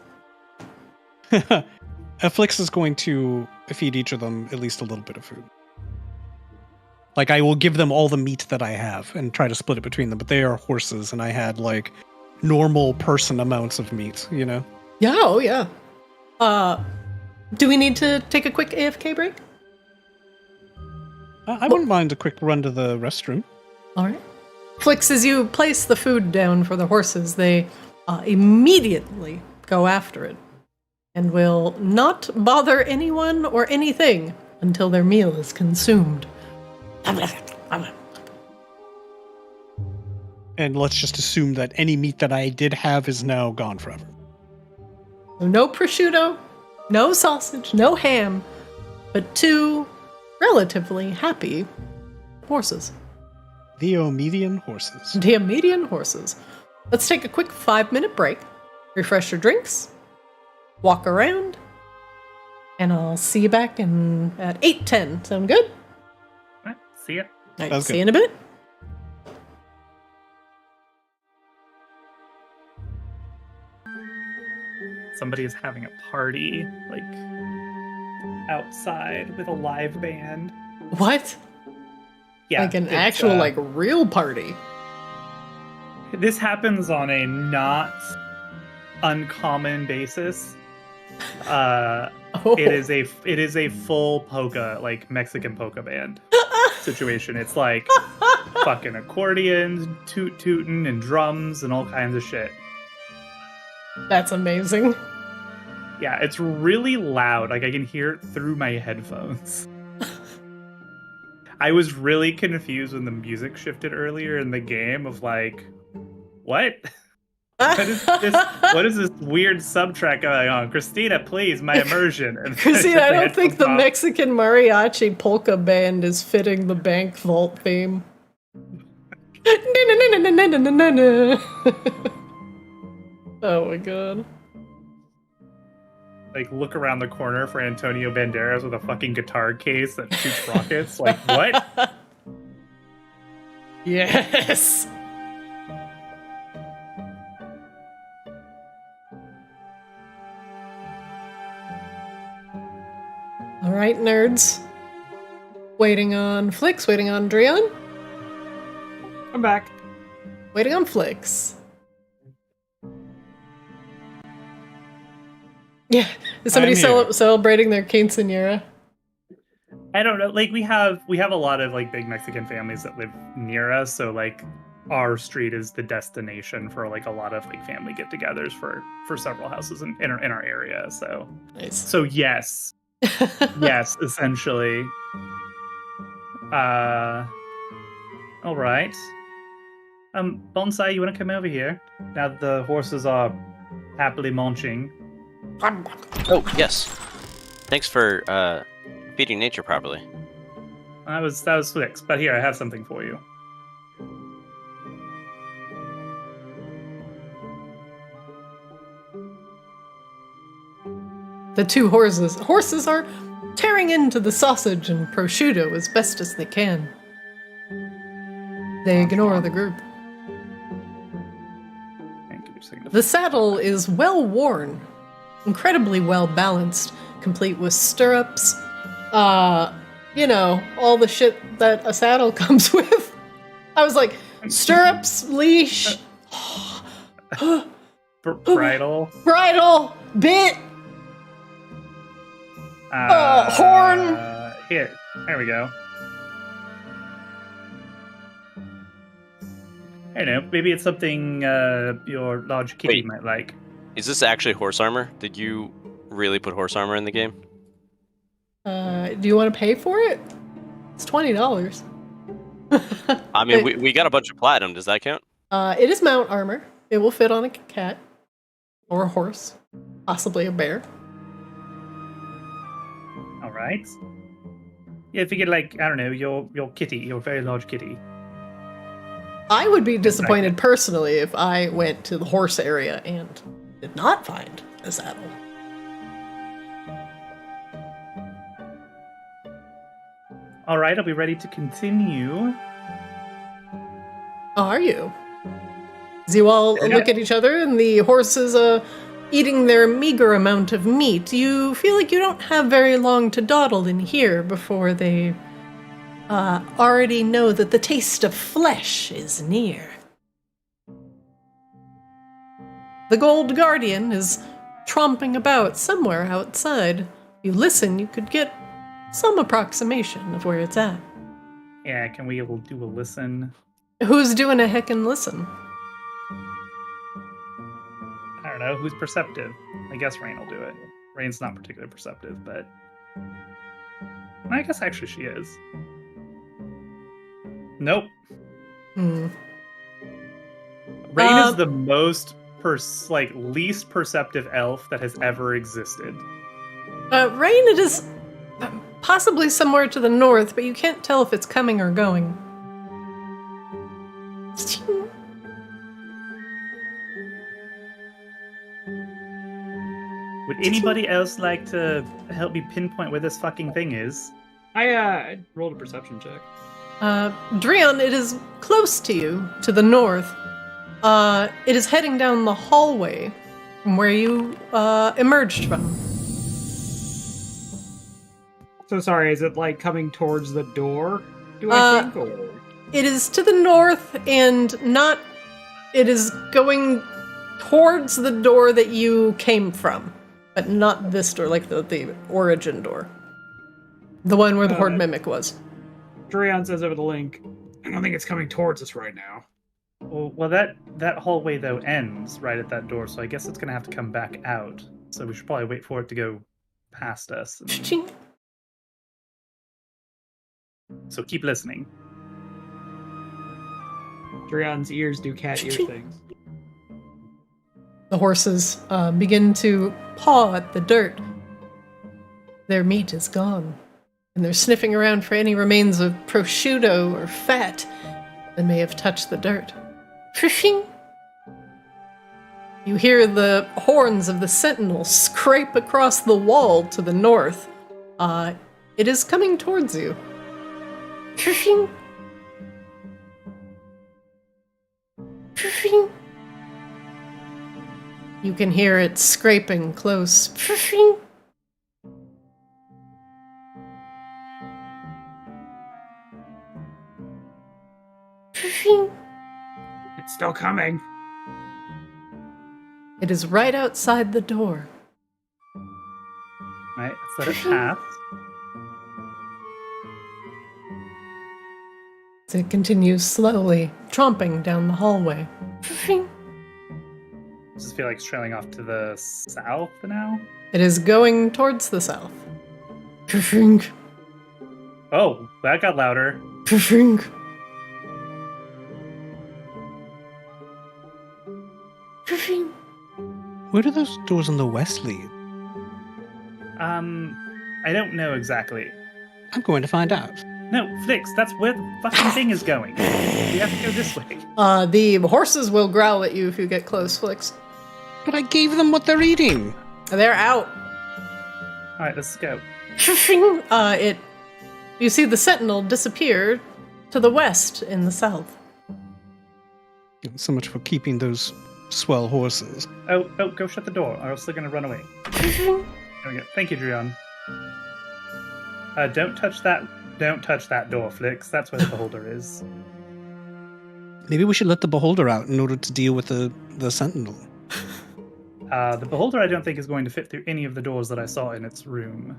Flix is going to feed each of them at least a little bit of food. Like, I will give them all the meat that I have and try to split it between them, but they are horses, and I had, like, normal person amounts of meat, you know? Yeah, oh yeah. Do we need to take a quick AFK break? I wouldn't mind a quick run to the restroom. All right. Flix, as you place the food down for the horses, they immediately go after it and will not bother anyone or anything until their meal is consumed. And let's just assume that any meat that I did have is now gone forever. So no prosciutto, no sausage, no ham, but 2 relatively happy horses. The Omedian horses. The median horses. Let's take a quick 5-minute break, refresh your drinks, walk around, and I'll see you back at 8:10. Sound good? All right, see ya. All right, Sounds see good. you in a bit. Somebody is having a party, like, outside with a live band. What? Yeah, Like an it's, actual, like, real party. This happens on a not uncommon basis. Oh. It is a full polka, like Mexican polka band situation. It's like fucking accordions, tootin' and drums and all kinds of shit. That's amazing. Yeah, it's really loud. Like I can hear it through my headphones. I was really confused when the music shifted earlier in the game of like, what? What is this weird sub-track going on? Christina, please, my immersion. And Christina, I don't think the headphones off. Mexican mariachi polka band is fitting the bank vault theme. Oh my god. Like look around the corner for Antonio Banderas with a fucking guitar case that shoots rockets. Like what? Yes. All right, nerds. Waiting on Flix, waiting on Drion, I'm back. waiting on Flix. Yeah, is somebody I'm here. celebrating their quinceañera? I don't know. Like we have a lot of like big Mexican families that live near us, so like our street is the destination for like a lot of like family get-togethers for several houses in our area. So Nice. so yes, yes, essentially. All right. Bonsai, you want to come over here now that the horses are happily munching? Oh, yes. Thanks for feeding nature properly. That was Flix, but here I have something for you. The 2 horses are tearing into the sausage and prosciutto as best as they can. They ignore the group. Give me a second. The saddle is well worn, incredibly well balanced, complete with stirrups. You know, all the shit that a saddle comes with. I was like, stirrups, leash, Bridle. bridle, bit, horn. Here, there we go. I don't know. Maybe it's something your large kitty Wait. might like. Is this actually horse armor? Did you really put horse armor in the game? Do you want to pay for it? It's $20. I mean, we got a bunch of platinum. Does that count? It is mount armor. It will fit on a cat or a horse, possibly a bear. All right. Yeah, if you get like, I don't know, your kitty, your very large kitty. I would be disappointed personally if I went to the horse area and did not find a saddle. All right, I'll be ready to continue. Are you? As you all look at each other and the horses eating their meager amount of meat, you feel like you don't have very long to dawdle in here before they already know that the taste of flesh is near. The Gold Guardian is tromping about somewhere outside. If you listen, you could get some approximation of where it's at. Yeah, can we do a listen? Who's doing a heckin' listen? I don't know, who's perceptive? I guess Rain will do it. Rain's not particularly perceptive, but I guess actually she is. Nope. Rain is the most least perceptive elf that has ever existed. Rain, it is possibly somewhere to the north, but you can't tell if it's coming or going. Would anybody else like to help me pinpoint where this fucking thing is? I rolled a perception check. Drion, it is close to you, to the north. It is heading down the hallway from where you emerged from. So sorry, is it like coming towards the door? Do I think? Or? It is to the north and not. It is going towards the door that you came from, but not this door, like the origin door. The one where the Horde Mimic was. Drion says over the link, I don't think it's coming towards us right now. Well, that hallway, though, ends right at that door, so I guess it's going to have to come back out. So we should probably wait for it to go past us. So keep listening. Drion's ears do cat ear things. The horses begin to paw at the dirt. Their meat is gone, and they're sniffing around for any remains of prosciutto or fat that may have touched the dirt. Fishing! You hear the horns of the sentinel scrape across the wall to the north. It is coming towards you. Fishing! Fishing! You can hear it scraping close. Fishing! Fishing! It's still coming. It is right outside the door. Right, let's let it pass. As it continues slowly, tromping down the hallway. I just feel like it's trailing off to the south now. It is going towards the south. Oh, that got louder. Where do those doors on the west lead? I don't know exactly. I'm going to find out. No, Flix, that's where the fucking thing is going. We have to go this way. The horses will growl at you if you get close, Flix. But I gave them what they're eating. They're out. All right, let's go. You see the sentinel disappear to the west in the south. So much for keeping those swell horses. Oh, go shut the door, or else they're gonna run away. There we go. Thank you, Drion. Don't touch that door, Flix. That's where the beholder is. Maybe we should let the beholder out in order to deal with the sentinel. The beholder I don't think is going to fit through any of the doors that I saw in its room.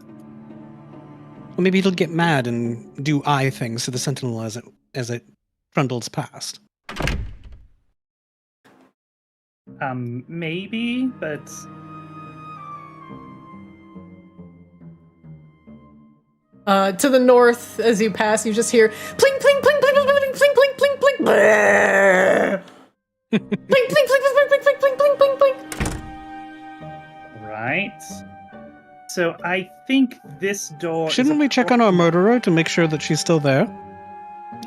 Or maybe it'll get mad and do eye things to the sentinel as it trundles past. Maybe, but... To the north, as you pass, you just hear pling, pling, pling, pling, pling, pling, Blink, blink, blink, blink, blink, blink, blink, blink, blink, blink. Right. So I think this door. Shouldn't we check on our murderer to make sure that she's still there?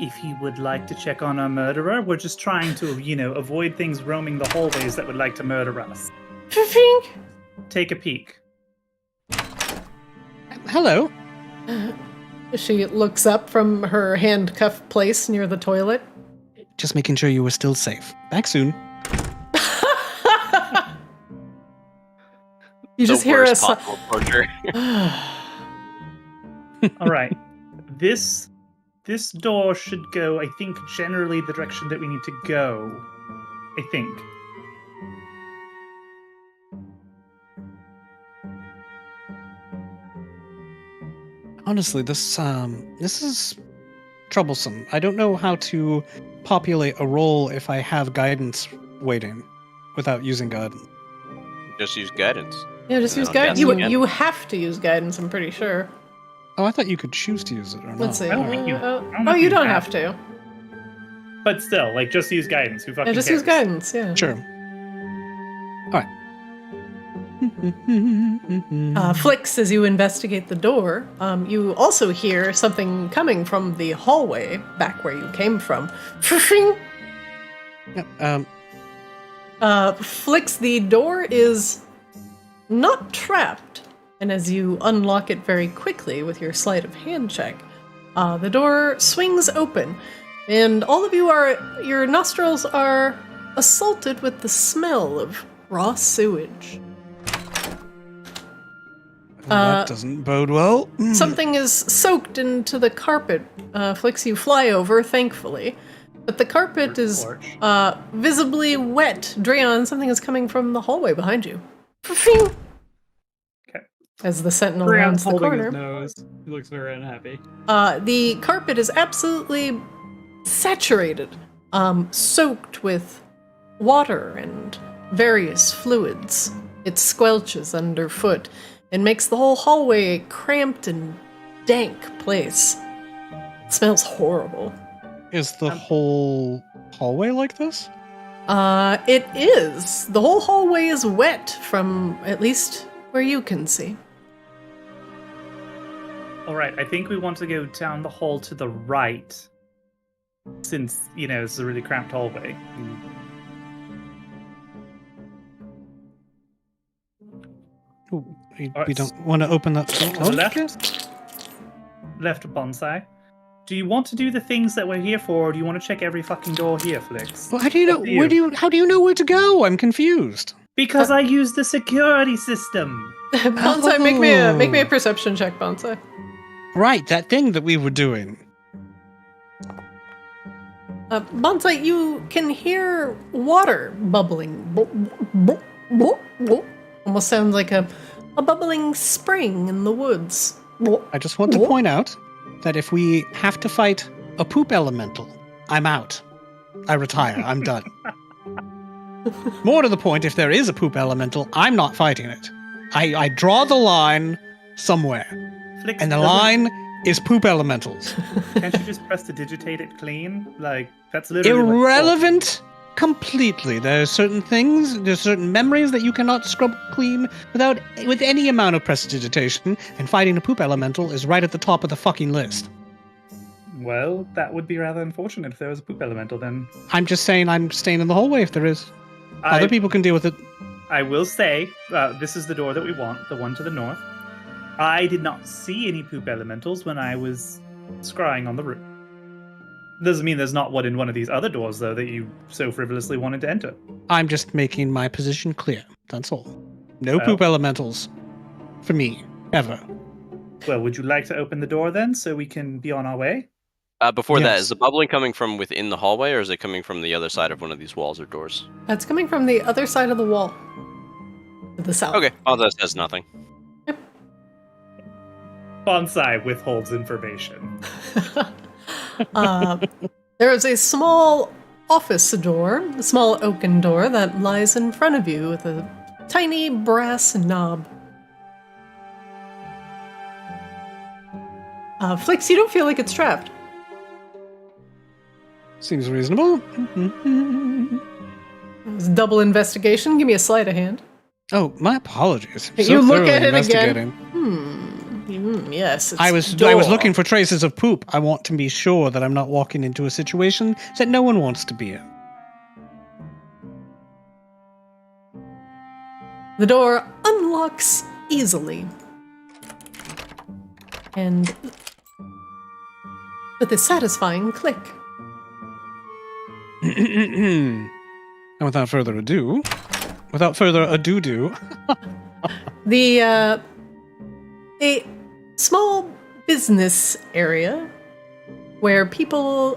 If you would like to check on our murderer, we're just trying to, avoid things roaming the hallways that would like to murder us. Take a peek. Hello. She looks up from her handcuff place near the toilet. Just making sure you were still safe. Back soon. You just hear us. Torture. All right. This door should go, I think, generally the direction that we need to go. I think. Honestly, this is troublesome. I don't know how to populate a role if I have guidance waiting without using guidance. Just use guidance. Yeah, just use guidance. You have to use guidance, I'm pretty sure. Oh, I thought you could choose to use it or not. Let's see. I don't think you- I don't Oh, think you you don't have have to. But still, just use guidance. Who fucking Yeah, just cares? use guidance, yeah. Sure. Alright. Flicks, as you investigate the door, you also hear something coming from the hallway back where you came from. Flicks, the door is not trapped, and as you unlock it very quickly with your sleight of hand check, the door swings open, and all of your nostrils are assaulted with the smell of raw sewage. That doesn't bode well. Something is soaked into the carpet. Flicks, you fly over, thankfully. But the carpet is visibly wet. Dreon, something is coming from the hallway behind you. Okay. As the sentinel Breon's rounds the holding corner. his nose. He looks very unhappy. The carpet is absolutely saturated, soaked with water and various fluids. It squelches underfoot and makes the whole hallway a cramped and dank place. It smells horrible. Is the whole hallway like this? It is. The whole hallway is wet from at least where you can see. All right. I think we want to go down the hall to the right, since it's a really cramped hallway. Ooh, we don't want to open that door? Left bonsai. Do you want to do the things that we're here for, or do you want to check every fucking door here, Flix? Well, how do you know? How do you know where to go? I'm confused. Because I use the security system. Bonsai, make me a perception check, Bonsai. Right, that thing that we were doing. Bonsai, you can hear water bubbling. Almost sounds like a bubbling spring in the woods. I just want to point out that if we have to fight a poop elemental, I'm out. I retire. I'm done. More to the point, if there is a poop elemental, I'm not fighting it. I draw the line somewhere. Flix And the doesn't- line is poop elementals. Can't you just press to digitate it clean? That's literally Irrelevant completely. There's certain memories that you cannot scrub clean with any amount of prestidigitation, and fighting a poop elemental is right at the top of the fucking list. Well, that would be rather unfortunate if there was a poop elemental then. I'm just saying I'm staying in the hallway if there is. Other people can deal with it. I will say, this is the door that we want, the one to the north. I did not see any poop elementals when I was scrying on the roof. Doesn't mean there's not one in one of these other doors, though, that you so frivolously wanted to enter. I'm just making my position clear. That's all. No poop elementals. For me. Ever. Well, would you like to open the door then, so we can be on our way? Before that, Yes. is the bubbling coming from within the hallway, or is it coming from the other side of one of these walls or doors? It's coming from the other side of the wall. To the south. Okay, Bonsai says nothing. Bonsai withholds information. There is a small office door, a small oaken door that lies in front of you with a tiny brass knob. Flix, you don't feel like it's trapped. Seems reasonable. It's double investigation. Give me a sleight of hand. Oh, my apologies. You look thoroughly at it again. investigating. Yes, it's I was door. looking for traces of poop. I want to be sure that I'm not walking into a situation that no one wants to be in. The door unlocks easily. And with a satisfying click. And without further ado, The a small business area where people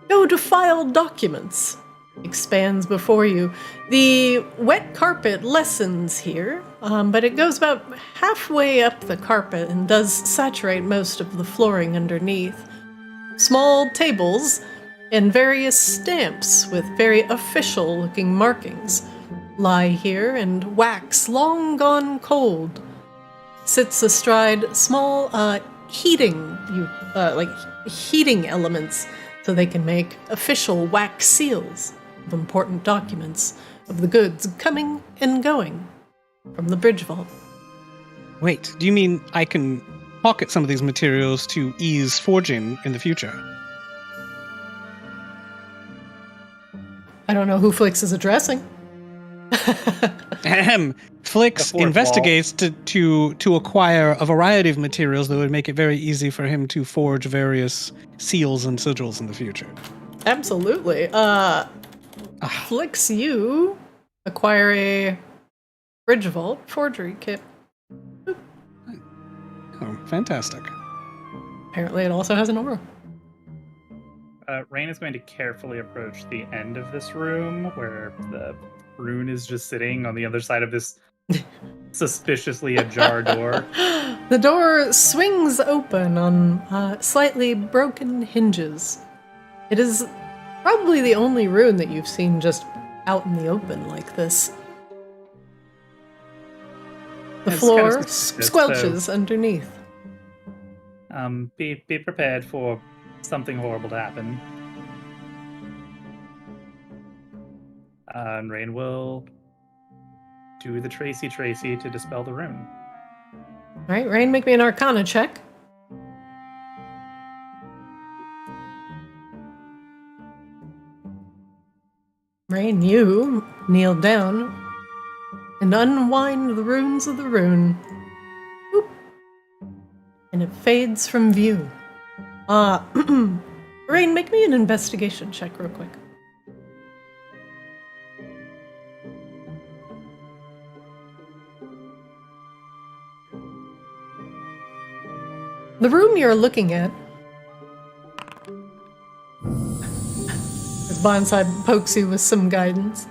go to file documents expands before you. The wet carpet lessens here, but it goes about halfway up the carpet and does saturate most of the flooring underneath. Small tables and various stamps with very official-looking markings lie here, and wax long gone cold sits astride small heating elements so they can make official wax seals of important documents of the goods coming and going from the Bridgevault. Wait, do you mean I can pocket some of these materials to ease forging in the future? I don't know who Flix is addressing. Flix investigates to acquire a variety of materials that would make it very easy for him to forge various seals and sigils in the future. Absolutely. Flix, you acquire a Bridgevault forgery kit. Oh, fantastic. Apparently it also has an aura. Rain is going to carefully approach the end of this room where the rune is just sitting on the other side of this suspiciously ajar door. The door swings open on slightly broken hinges. It is probably the only rune that you've seen just out in the open like this. The It's floor kind of suspicious, squelches underneath. Be prepared for something horrible to happen. And Rain will do the Tracy to dispel the rune. All right, Rain, make me an Arcana check. Rain, you kneel down and unwind the runes of the rune. Boop. And it fades from view. Rain, make me an investigation check real quick. The room you're looking at, as Bonsai pokes you with some guidance,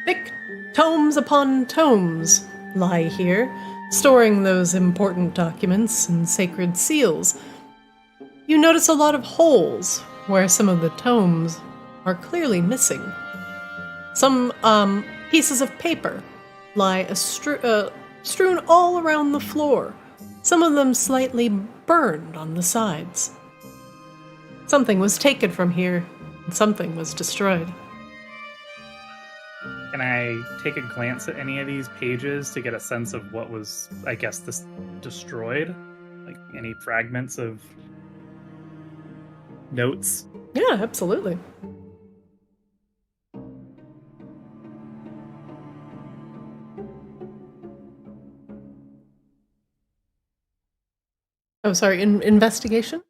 thick tomes upon tomes lie here, storing those important documents and sacred seals. You notice a lot of holes where some of the tomes are clearly missing. Some pieces of paper lie strewn all around the floor, some of them slightly burned on the sides. Something was taken from here, and something was destroyed. Can I take a glance at any of these pages to get a sense of what was, I guess, this destroyed? Like any fragments of notes? Yeah, absolutely. Oh, sorry, investigation?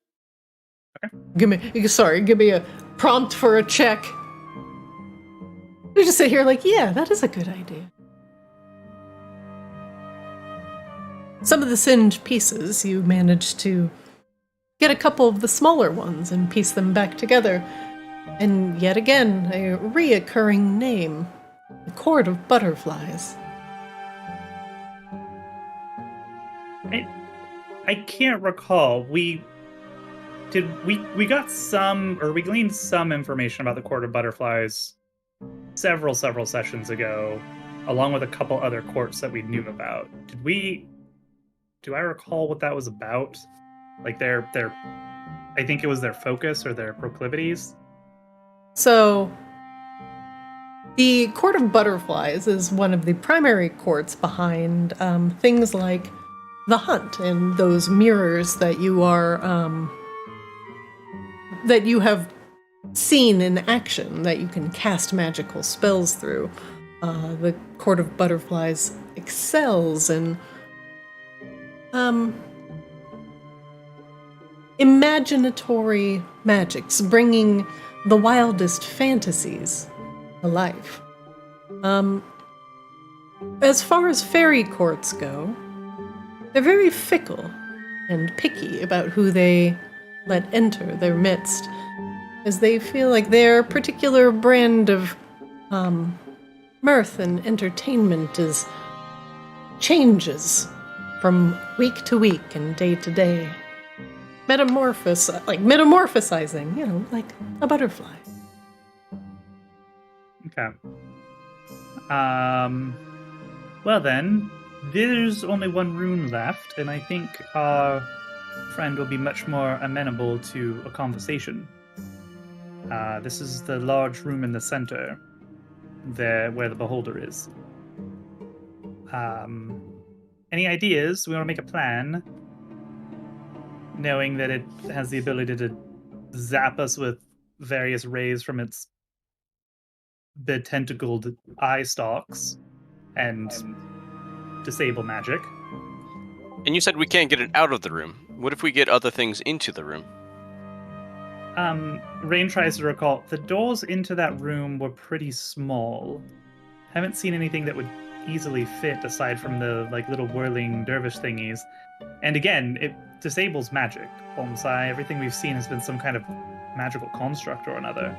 Okay. Give me a prompt for a check. You just sit here like, yeah, that is a good idea. Some of the singed pieces, you managed to get a couple of the smaller ones and piece them back together. And yet again, a reoccurring name, the Court of Butterflies. I can't recall. We got some, or we gleaned some information about the Court of Butterflies several sessions ago, along with a couple other courts that we knew about. Do I recall what that was about? Like I I think it was their focus or their proclivities. So, the Court of Butterflies is one of the primary courts behind things like the hunt and those mirrors that you are that you have seen in action that you can cast magical spells through. The Court of Butterflies excels in imaginatory magics, bringing the wildest fantasies to life. As far as fairy courts go, they're very fickle and picky about who they let enter their midst, as they feel like their particular brand of mirth and entertainment changes from week to week and day to day. Metamorphosizing, like a butterfly. Okay. Well then, there's only one room left, and I think our friend will be much more amenable to a conversation. This is the large room in the center, there where the beholder is. Any ideas? We want to make a plan, knowing that it has the ability to zap us with various rays from its tentacled eye stalks and disable magic. And you said we can't get it out of the room. What if we get other things into the room? Rain tries to recall. The doors into that room were pretty small. Haven't seen anything that would easily fit aside from the little whirling dervish thingies. And again, it disables magic. Bonsai, everything we've seen has been some kind of magical construct or another.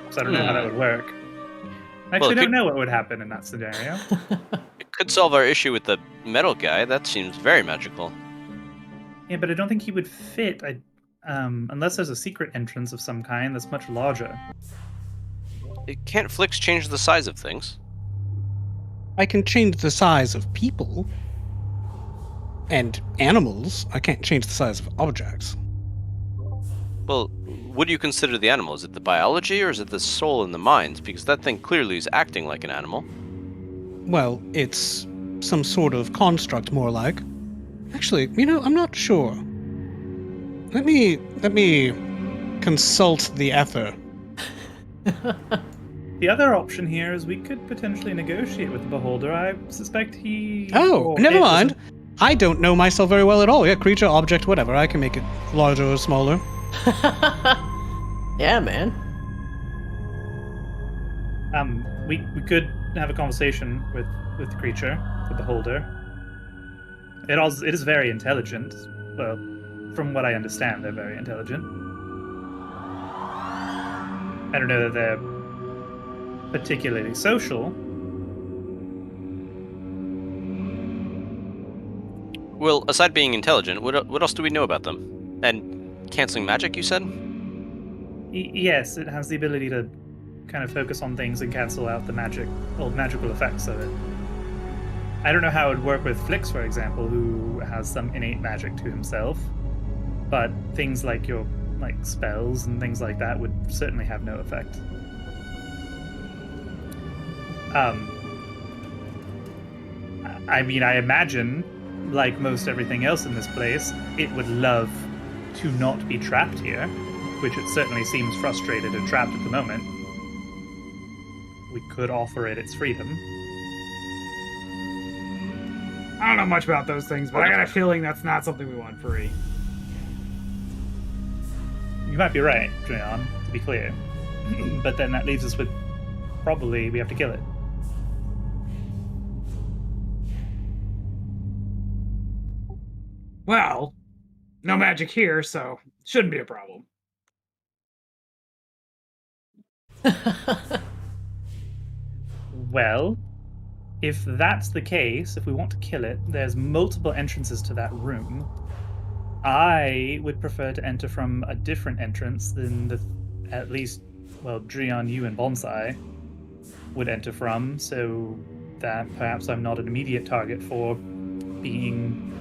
So I don't know how that would work. I actually don't know what would happen in that scenario. It could solve our issue with the metal guy. That seems very magical. Yeah, but I don't think he would fit. Unless there's a secret entrance of some kind that's much larger. Can't Flix change the size of things? I can change the size of people and animals. I can't change the size of objects. Well, what do you consider the animal? Is it the biology or is it the soul and the mind? Because that thing clearly is acting like an animal. Well, it's some sort of construct, more like. Actually, I'm not sure. Let me consult the ether. The other option here is we could potentially negotiate with the beholder. I suspect he... Oh, never mind. I don't know myself very well at all. Yeah, creature, object, whatever. I can make it larger or smaller. Yeah, man. We could have a conversation with the creature, the beholder. It is very intelligent. Well, from what I understand, they're very intelligent. I don't know that they're particularly social. Well, aside being intelligent, what else do we know about them? And canceling magic, you said? Yes, it has the ability to kind of focus on things and cancel out the magical effects of it. I don't know how it would work with Flix, for example, who has some innate magic to himself, but things like your spells and things like that would certainly have no effect. I imagine, like most everything else in this place, it would love to not be trapped here, which it certainly seems frustrated and trapped at the moment. We could offer it its freedom. I don't know much about those things, but I got a feeling that's not something we want free. You might be right, Dreon, to be clear. But then that leaves us with probably we have to kill it. Well, no magic here, so shouldn't be a problem. Well, if that's the case, if we want to kill it, there's multiple entrances to that room. I would prefer to enter from a different entrance than Dreon, you and Bonsai would enter from, so that perhaps I'm not an immediate target for being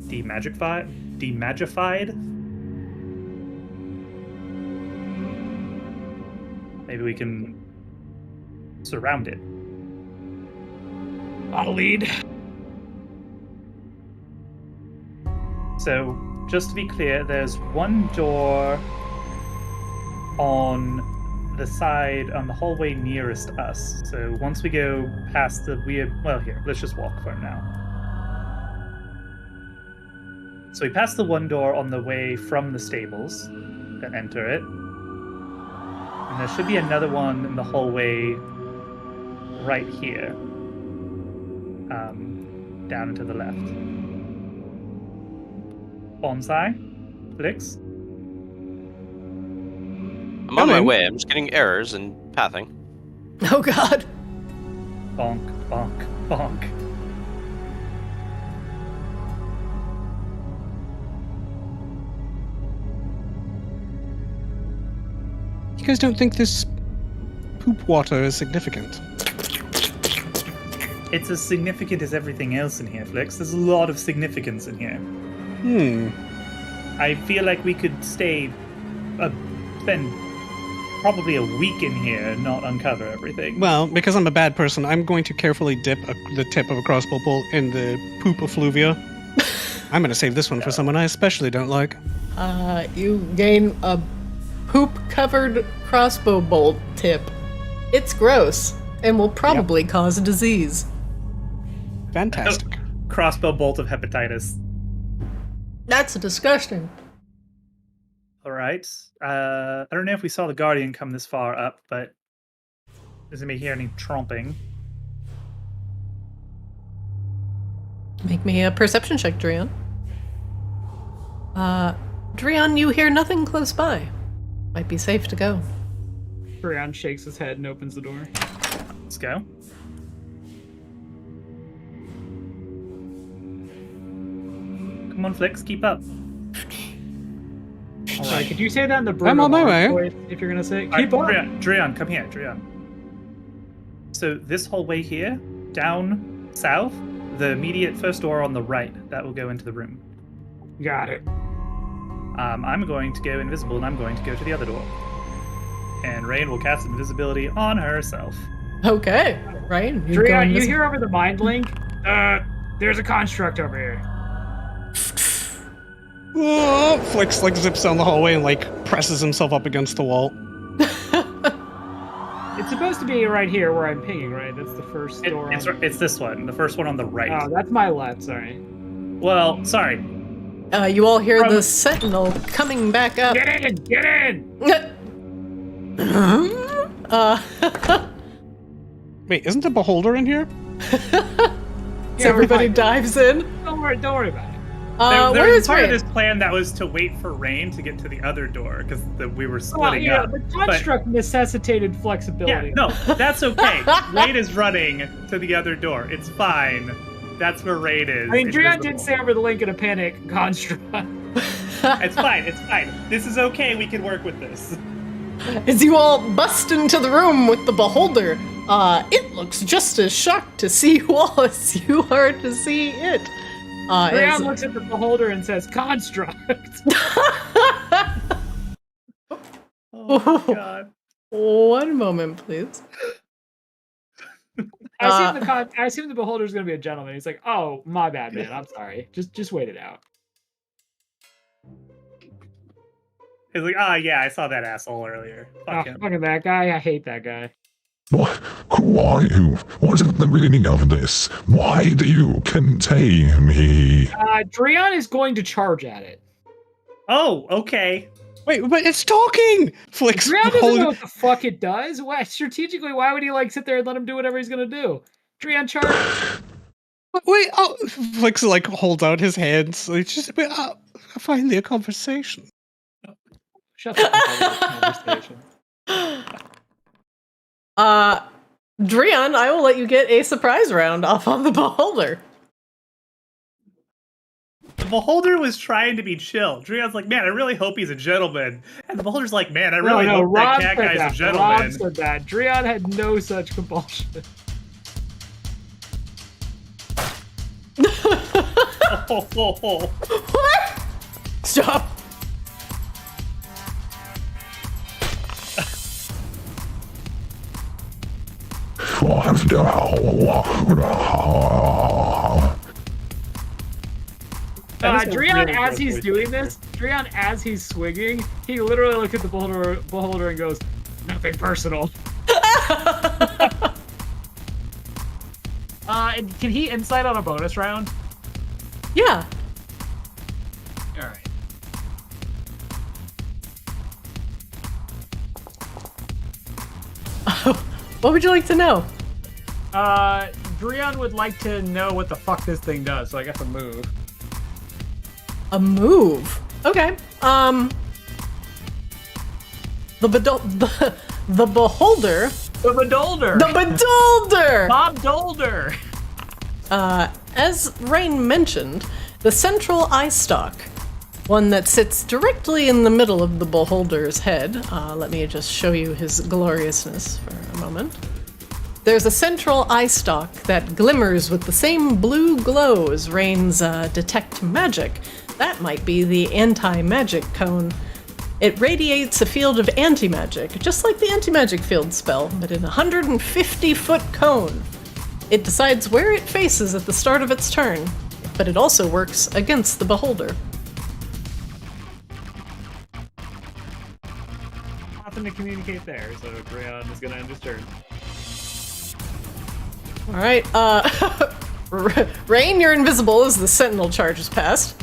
Demagified? Maybe we can surround it. I'll lead. So, just to be clear, there's one door on the side, on the hallway nearest us. So once we go past the weird... Well, here, let's just walk for now. So we pass the one door on the way from the stables, then enter it. And there should be another one in the hallway right here. Down and to the left. Bonsai? Flix? I'm on my way. I'm just getting errors and pathing. Oh god. Bonk, bonk, bonk. You guys don't think this poop water is significant? It's as significant as everything else in here, Flix. There's a lot of significance in here. I feel like we could spend probably a week in here and not uncover everything. Well, because I'm a bad person, I'm going to carefully dip the tip of a crossbow bolt in the poop effluvia. I'm going to save this one for someone I especially don't like. You gain a poop-covered crossbow bolt tip. It's gross, and will probably cause a disease. Fantastic. Crossbow bolt of hepatitis. That's disgusting. All right. I don't know if we saw the Guardian come this far up, but doesn't me hear any tromping. Make me a perception check, Drian. Drian, you hear nothing close by. Might be safe to go. Brian shakes his head and opens the door. Let's go. Come on, Flix, keep up. Sorry, could you say that in the Bruno I'm on my Mars way. voice, if you're gonna say it? All Keep up. right, Drian, come here, Drian. So this hallway here, down south, the immediate first door on the right, that will go into the room. Got it. I'm going to go invisible, and I'm going to go to the other door. And Rain will cast invisibility on herself. Okay, right? Drian, you hear over the mind link? There's a construct over here. Oh, Flix zips down the hallway and presses himself up against the wall. It's supposed to be right here where I'm pinging, right? That's the first door. It's this one, the first one on the right. Oh, that's my left, sorry. Well, sorry. You all hear the sentinel coming back up. Get in! Get in! Wait, isn't the beholder in here? So everybody dives in. Don't worry about it. Where is part Rain? of this plan that was to wait for Rain to get to the other door because we were Well, splitting yeah, up. the construct necessitated flexibility. Yeah, no, that's okay. Rain is running to the other door. It's fine. That's where Rain is. I mean, Drian invisible. did say over the link in a panic, construct. It's fine. It's fine. This is okay. We can work with this. As you all bust into the room with the beholder, it looks just as shocked to see you all as you are to see it. Drian looks at the beholder and says, construct. Oh my god. One moment, please. I assume the beholder's gonna be a gentleman. He's like, oh, my bad, man. I'm sorry. Just wait it out. He's like, yeah, I saw that asshole earlier. Fuck him. Fuck that guy. I hate that guy. Who are you? What is the meaning of this? Why do you contain me? Drian is going to charge at it. Oh, okay. Wait, but it's talking! Flix Drian doesn't know what the fuck it does. Why, strategically, why would he sit there and let him do whatever he's gonna do? Drian, charge. Wait, Flix holds out his hands. It's just finally a conversation. Shut the fuck up. Conversation. Drian, I will let you get a surprise round off on the beholder. The beholder was trying to be chill. Drian's like, man, I really hope he's a gentleman. And the beholder's like, man, I really hope Rob that cat said guy's that. a gentleman. Rob said that. Drian had no such compulsion. What? Stop. Dreon, as he's doing this, Dreon, as he's swinging, he literally looks at the beholder and goes, "Nothing personal." And can he insight on a bonus round? Yeah. All right. What would you like to know? Dreon would like to know what the fuck this thing does, so I guess a move. A move. Okay. The beholder. The Bedolder! The Bedolder! Bob Dolder! As Rain mentioned, the central eye stalk, one that sits directly in the middle of the beholder's head. Let me just show you his gloriousness for a moment. There's a central eye stalk that glimmers with the same blue glow as Rain's detect magic. That might be the anti-magic cone. It radiates a field of anti-magic, just like the anti-magic field spell, but in a 150-foot cone. It decides where it faces at the start of its turn, but it also works against the beholder. Nothing to communicate there, so Dreon is gonna end his turn. Alright, Rain, you're invisible as the sentinel charges past.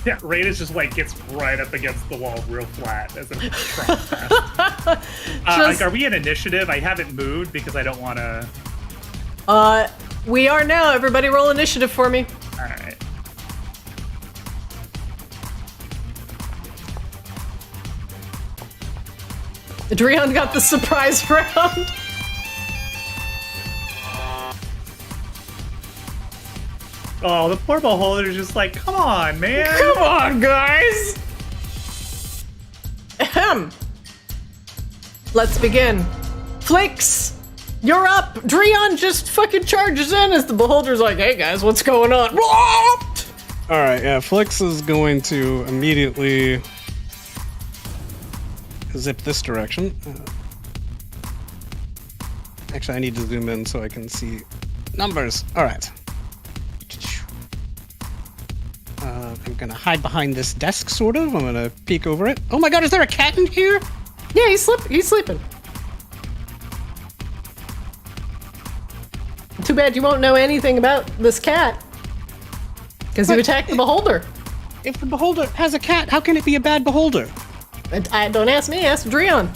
Yeah, Rain is just like gets right up against the wall real flat as it trots past. Like, are we in initiative? I haven't moved because I don't want to. We are now. Everybody roll initiative for me. All right. Dreon got the surprise round. Oh, the poor beholder's just like, come on, man. Come on, guys. Ahem. Let's begin. Flix, you're up. Dreon just fucking charges in as the beholder's like, hey guys, what's going on? Alright, yeah, Flix is going to immediately zip this direction. Actually, I need to zoom in so I can see numbers. Alright. I'm gonna hide behind this desk, sort of. I'm gonna peek over it. Oh my god, is there a cat in here? Yeah, he's sleeping. Too bad you won't know anything about this cat. Because you attacked the beholder. If the beholder has a cat, how can it be a bad beholder? Don't ask me, ask Dreon.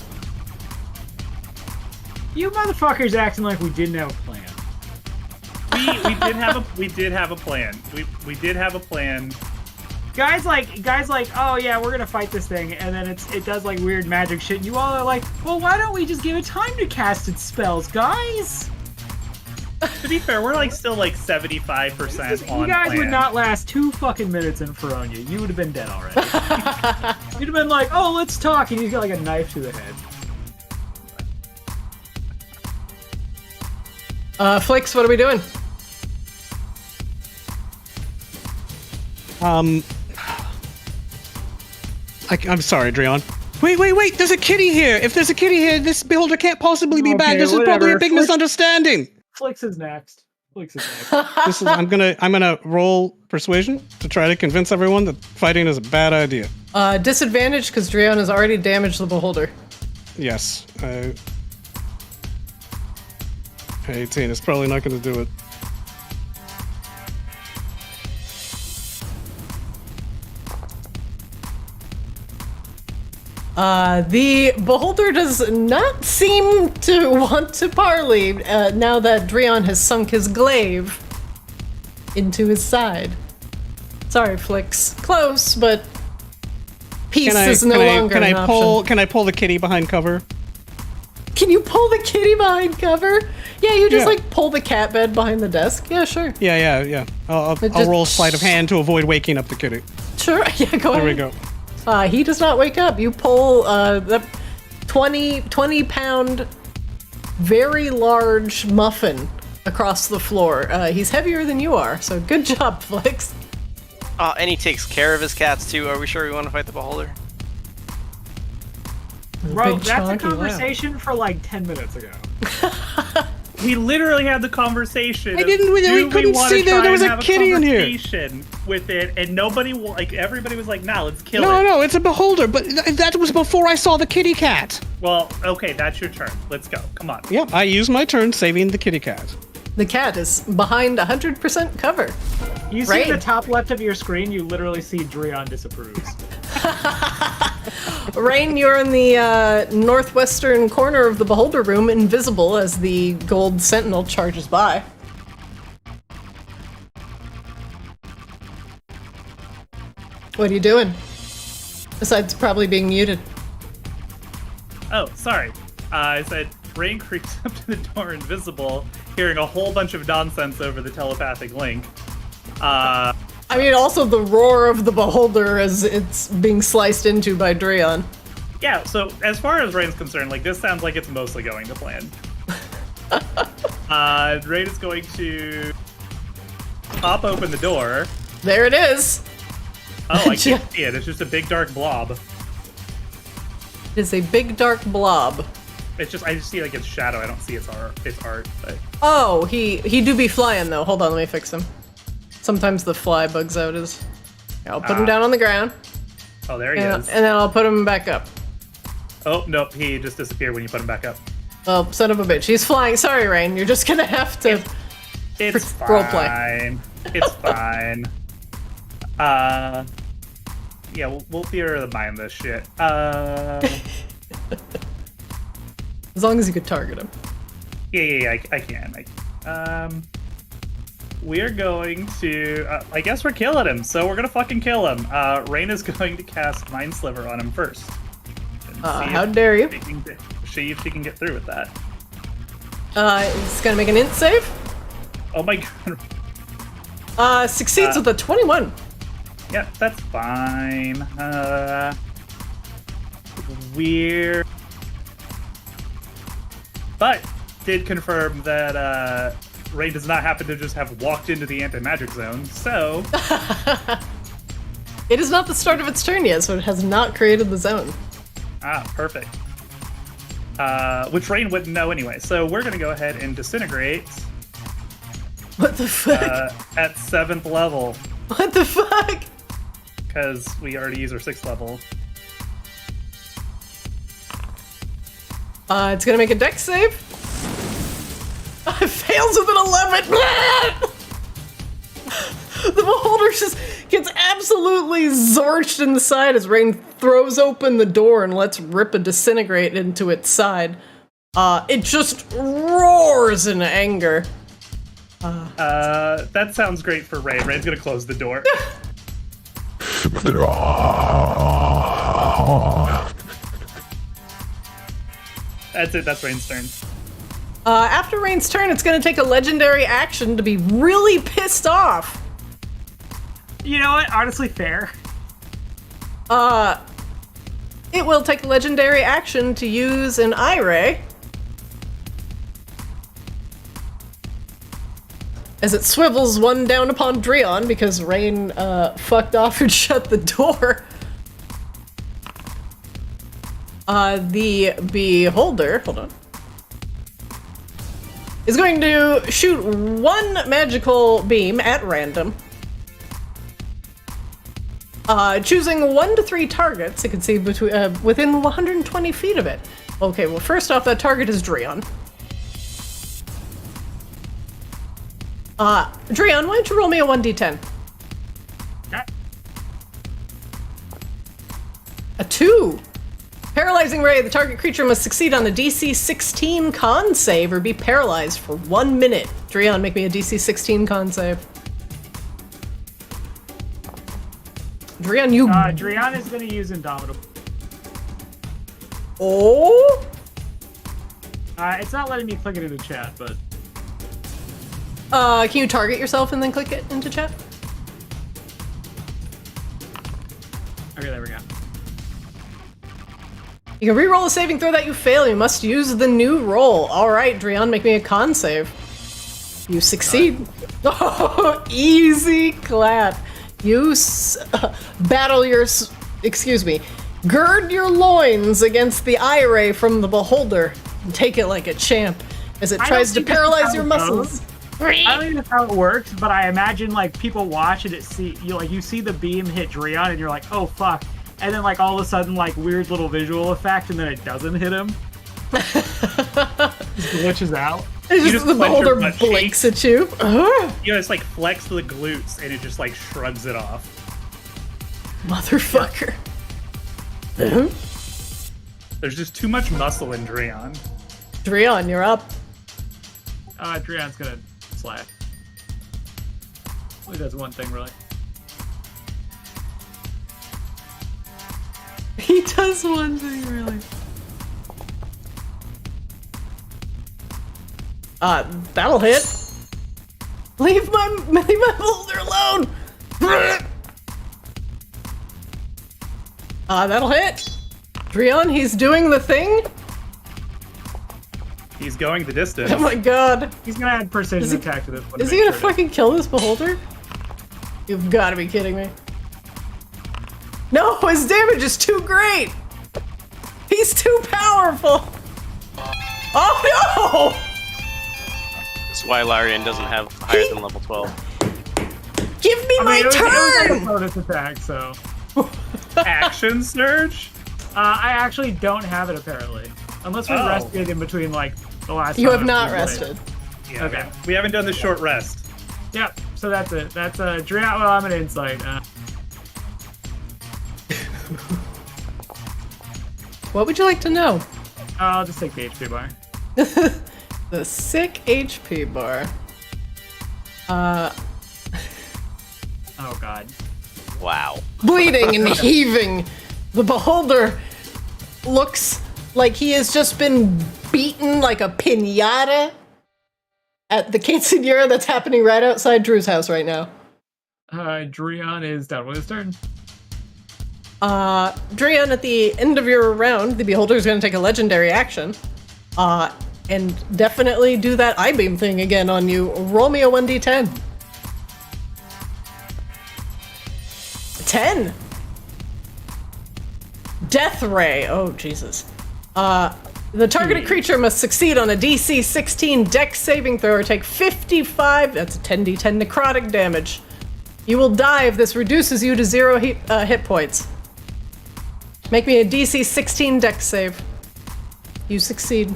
You motherfuckers acting like we didn't have a plan. We did have a plan. We did have a plan. Guys like, oh yeah, we're gonna fight this thing, and then it does like weird magic shit, and you all are like, well, why don't we just give it time to cast its spells, guys? To be fair, we're like still like 75% on You guys plan. would not last 2 fucking minutes in Feronia. You would have been dead already. You'd have been like, oh, let's talk, and you got like a knife to the head. Flix, what are we doing? I'm sorry, Dreon. Wait, there's a kitty here! If there's a kitty here, this beholder can't possibly be bad. This is probably a big misunderstanding! Flix is next. I'm gonna roll persuasion to try to convince everyone that fighting is a bad idea. Disadvantage because Dreon has already damaged the beholder. Yes. 18 is probably not gonna do it. The beholder does not seem to want to parley now that Dreon has sunk his glaive into his side. Sorry, Flix. Close, but peace is no longer an option. Can I pull the kitty behind cover? Can you pull the kitty behind cover? Yeah, you just like pull the cat bed behind the desk. Yeah, sure. Yeah. I'll roll sleight of hand to avoid waking up the kitty. Sure. Yeah, go ahead. There we go. He does not wake up. You pull the 20-pound, very large muffin across the floor. He's heavier than you are, so good job, Flix. And he takes care of his cats too. Are we sure we want to fight the beholder? Bro, Big that's a chonky laugh. conversation for like 10 minutes ago. We literally had the conversation. I didn't- we do couldn't wanna see there try was and a have kitty in here. conversation with it, and nobody, everybody was like, "Nah, let's kill No, it." no, it's a beholder, but that was before I saw the kitty cat. Well, okay, that's your turn. Let's go. Come on. Yep, I used my turn saving the kitty cat. The cat is behind 100% cover. You see Right. the top left of your screen, you literally see Dreon disapproves. Rain, you're in the northwestern corner of the beholder room, invisible as the gold sentinel charges by. What are you doing? Besides probably being muted. Oh, sorry. I said Rain creeps up to the door invisible, hearing a whole bunch of nonsense over the telepathic link. I mean, also the roar of the beholder as it's being sliced into by Dreon. Yeah, so as far as Rain's concerned, like, this sounds like it's mostly going to plan. Rain is going to pop open the door. There it is. Oh, I can't see it. It's just a big dark blob. It is a big dark blob. It's just, I just see like its shadow. I don't see its art. But Oh, he do be flying though. Hold on, let me fix him. Sometimes the fly bugs out his. I'll put him down on the ground, oh, there he and is. then I'll put him back up. Oh nope, he just disappeared when you put him back up. Oh, son of a bitch, he's flying. Sorry, Rain. You're just gonna have to. It's Roleplay. fine. It's fine. Yeah, we'll theater of the mind this shit. As long as you could target him. Yeah, I can. We're going to, I guess we're killing him, so we're gonna fucking kill him. Rain is going to cast Mind Sliver on him first. And see How if dare you? see if she can get through with that. It's gonna make an int save. Oh my god. Succeeds with a 21. Yeah, that's fine. Weird. But did confirm that Rain does not happen to just have walked into the anti-magic zone, so It is not the start of its turn yet, so it has not created the zone. perfect. Which Rain wouldn't know anyway. So we're gonna go ahead and disintegrate What the fuck? at 7th level What the fuck? because we already used our 6th level. It's gonna make a dex save. It fails with an 11. The beholder just gets absolutely zorched in the side as Rain throws open the door and lets rip a disintegrate into its side. It just roars in anger. That sounds great for Rain. Rain's gonna close the door. That's it. That's Rain's turn. After Rain's turn, it's gonna take a legendary action to be really pissed off. You know what? Honestly, fair. It will take a legendary action to use an eye ray. As it swivels one down upon Dreon because Rain fucked off and shut the door. The beholder, hold on, is going to shoot one magical beam at random. Choosing 1 to 3 targets, you can see between within 120 feet of it. Okay, well first off, that target is Dreon. Dreon, why don't you roll me a 1d10? Okay. A 2. Paralyzing ray. The target creature must succeed on a DC 16 con save or be paralyzed for 1 minute. Dreon, make me a DC 16 con save. Dreon, you. Dreon is going to use Indomitable. Oh. It's not letting me click it into chat, but Can you target yourself and then click it into chat? okay, there we go. You can re-roll a saving throw that you fail. You must use the new roll. All right, Dreon, make me a con save. You succeed. Oh, easy clap. battle your, gird your loins against the eye ray from the beholder and take it like a champ as it tries to paralyze your muscles. I don't think that's how it works, but I imagine like people watch it, you see the beam hit Dreon and you're like, oh fuck, and then like all of a sudden like weird little visual effect and then it doesn't hit him. Just glitches out. It's just the beholder blinks at you. You know, it's like flex the glutes and it just like shrugs it off. Motherfucker. There's just too much muscle in Dreon. Dreon, you're up. Dreon's gonna slash. Only does one thing really. He does one thing really. That'll hit. Leave my beholder alone. That'll hit. Dreon, he's doing the thing. He's going the distance. Oh my god. He's gonna add precision attack to this one. Is he gonna fucking kill this beholder? You've gotta be kidding me. No, his damage is too great. He's too powerful. Oh no! That's why Larian doesn't have higher than level 12. Give me my turn! It was a bonus attack, so. Action surge? I actually don't have it apparently. Unless we rested in between like the last You time have not rested. Yeah, okay. We haven't done the short rest. Yep, so that's it. That's Dreon. Well, I'm an insight. What would you like to know? I'll just take the HP bar. The sick HP bar. Oh god. Wow. Bleeding and heaving. The beholder looks like he has just been beaten like a piñata at the quinceañera that's happening right outside Drew's house right now. Dreon is done with his turn. Dreon, at the end of your round, the beholder is going to take a legendary action. And definitely do that I-beam thing again on you. Roll me a 1d10. 10! Death Ray. Oh, Jesus. The targeted creature must succeed on a DC 16 Dex saving throw or take 55, that's a 10d10 necrotic damage. You will die if this reduces you to 0 hit points. Make me a DC 16 Dex save. You succeed.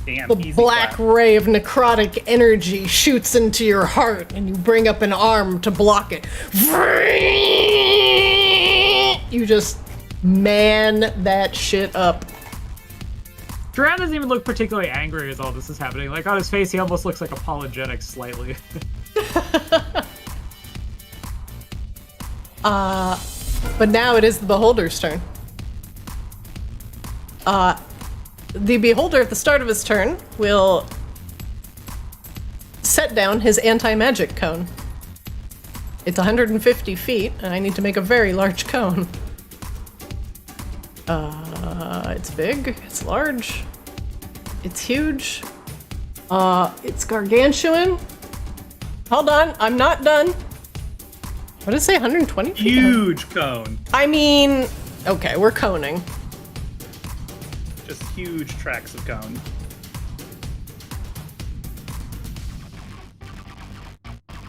Damn, The black ray of necrotic energy shoots into your heart, and you bring up an arm to block it. You just man that shit up. Dreon doesn't even look particularly angry as all this is happening. Like, on his face, he almost looks like apologetic slightly. But now it is the beholder's turn. The beholder at the start of his turn will set down his anti-magic cone. It's 150 feet, and I need to make a very large cone. It's big, it's large, it's huge, it's gargantuan. Hold on, I'm not done. What did it say, 120 feet? Huge cone. I mean, okay, we're coning. Just huge tracks of cone.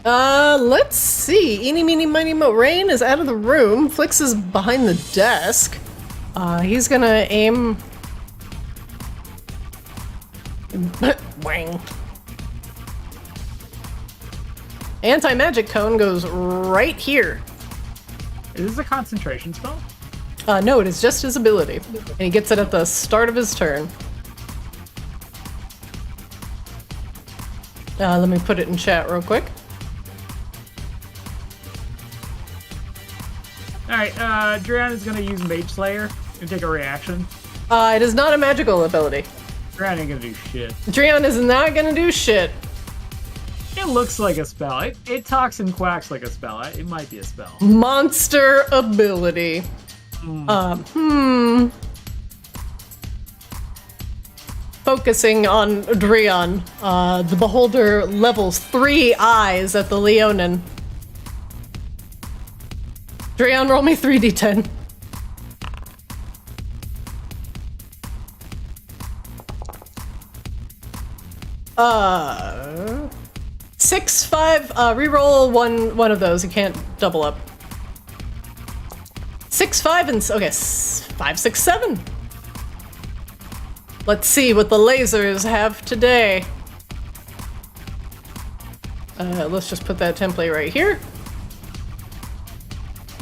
Let's see. Eeny, meeny, miny, mo. Rain is out of the room. Flix is behind the desk. He's gonna aim. Wang. Anti-magic cone goes right here. Is this a concentration spell? No, it is just his ability. And he gets it at the start of his turn. Let me put it in chat real quick. Alright, Dreon is gonna use Mage Slayer and take a reaction. It is not a magical ability. Dreon ain't gonna do shit. Dreon is not gonna do shit. It looks like a spell. It talks and quacks like a spell. It might be a spell. Monster ability. Focusing on Dreon, the beholder levels 3 eyes at the Leonin. Dreon, roll me 3d10. Uh, 6, 5. Reroll one of those. You can't double up. 6, 5, and okay, 5, 6, 7. Let's see what the lasers have today. Let's just put that template right here.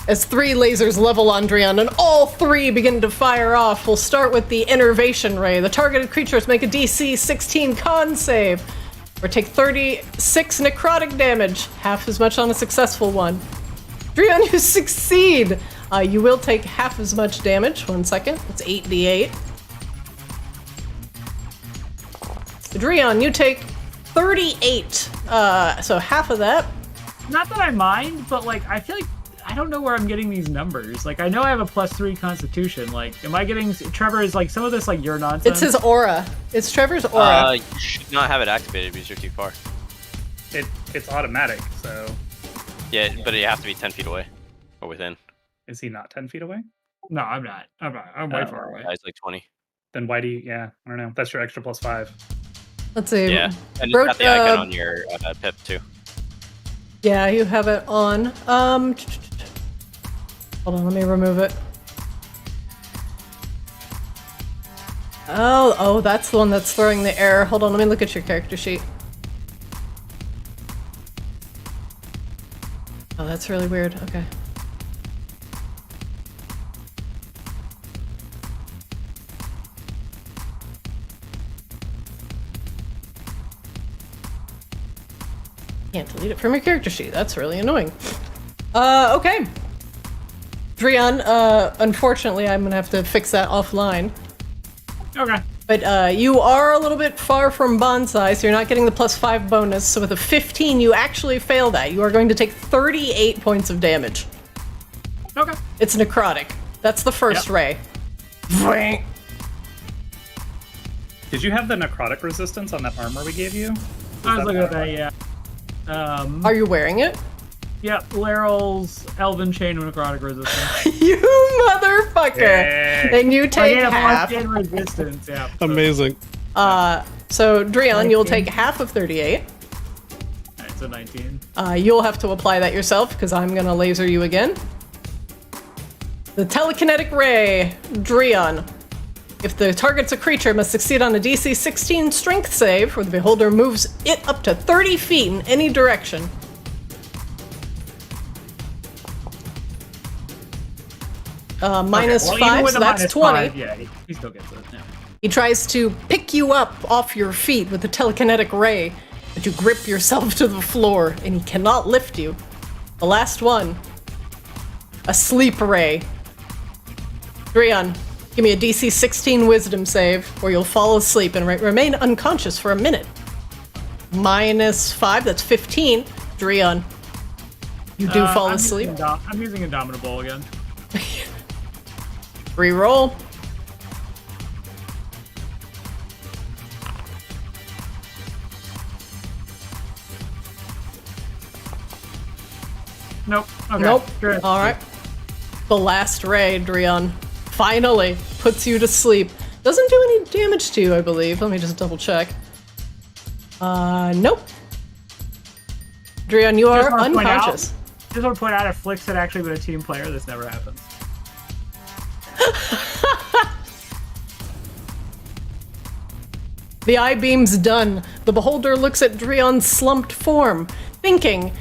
As 3 lasers level on Dreon, and all 3 begin to fire off. We'll start with the Innervation Ray. The targeted creatures make a DC 16 con save, or take 36 necrotic damage, half as much on a successful one. Dreon, you succeed! You will take half as much damage. 1 second. It's 8d8. Dreon, you take 38. So half of that. Not that I mind, but like I feel like I don't know where I'm getting these numbers. Like I know I have a +3 Constitution. Like, am I getting Trevor? Is like some of this like your nonsense? It's his aura. It's Trevor's aura. You should not have it activated because you're too far. It's automatic, so. Yeah, but you have to be 10 feet away or within. Is he not 10 feet away? No, I'm not. I'm way far away. He's like 20. Then why do you? Yeah, I don't know. That's your extra +5. Let's see. Yeah, and it's got the icon on your pip too. Yeah, you have it on. Hold on, let me remove it. Oh, that's the one that's throwing the error. Hold on, let me look at your character sheet. Oh, that's really weird. Okay. Can't delete it from your character sheet. That's really annoying. Okay. Dreon, unfortunately, I'm gonna have to fix that offline. Okay. But you are a little bit far from Bonsai, so you're not getting the +5 bonus. So with a 15, you actually fail that. You are going to take 38 points of damage. Okay. It's necrotic. That's the first ray. Did you have the necrotic resistance on that armor we gave you? I was looking at that. Yeah. Are you wearing it? Yeah, Laryl's Elven Chain of Necrotic Resistance. You motherfucker! Yeah. And you take I half. have resistance, yeah. Amazing. So Dreon, you'll take half of 38. Alright, so 19. You'll have to apply that yourself, because I'm gonna laser you again. The telekinetic ray, Dreon. If the target's a creature, must succeed on a DC 16 strength save, where the beholder moves it up to 30 feet in any direction. -5, so that's 20. Yeah, he still gets it. Yeah. He tries to pick you up off your feet with the telekinetic ray, but you grip yourself to the floor, and he cannot lift you. The last one. A sleep ray. Dreon, give me a DC 16 wisdom save, or you'll fall asleep and remain unconscious for a minute. -5, that's 15. Dreon, you do fall asleep. I'm using Indomitable again. Reroll. Nope. Okay. Nope. Sure. All right. The last ray, Dreon, finally puts you to sleep. Doesn't do any damage to you, I believe. Let me just double check. Nope. Dreon, you are unconscious. Just want to point out, if Flix had actually been a team player, this never happens. The eye beam's done. The beholder looks at Dreon's slumped form, thinking,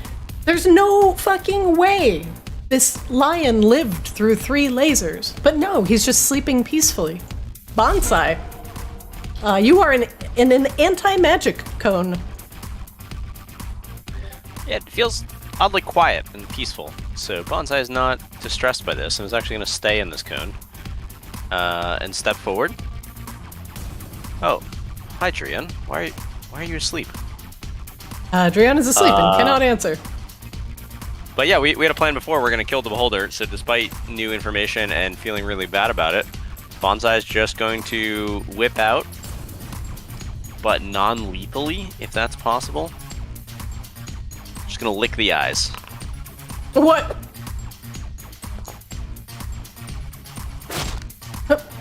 there's no fucking way this lion lived through 3 lasers. But no, he's just sleeping peacefully. Bonsai, you are in an anti-magic cone. Yeah, it feels oddly quiet and peaceful. So Bonsai is not distressed by this and is actually going to stay in this cone and step forward. Oh, hi, Dreon. Why are you asleep? Dreon is asleep and cannot answer. But yeah, we had a plan before. We're going to kill the beholder. So despite new information and feeling really bad about it, Bonsai is just going to whip out, but non-lethally, if that's possible. Just going to lick the eyes. What?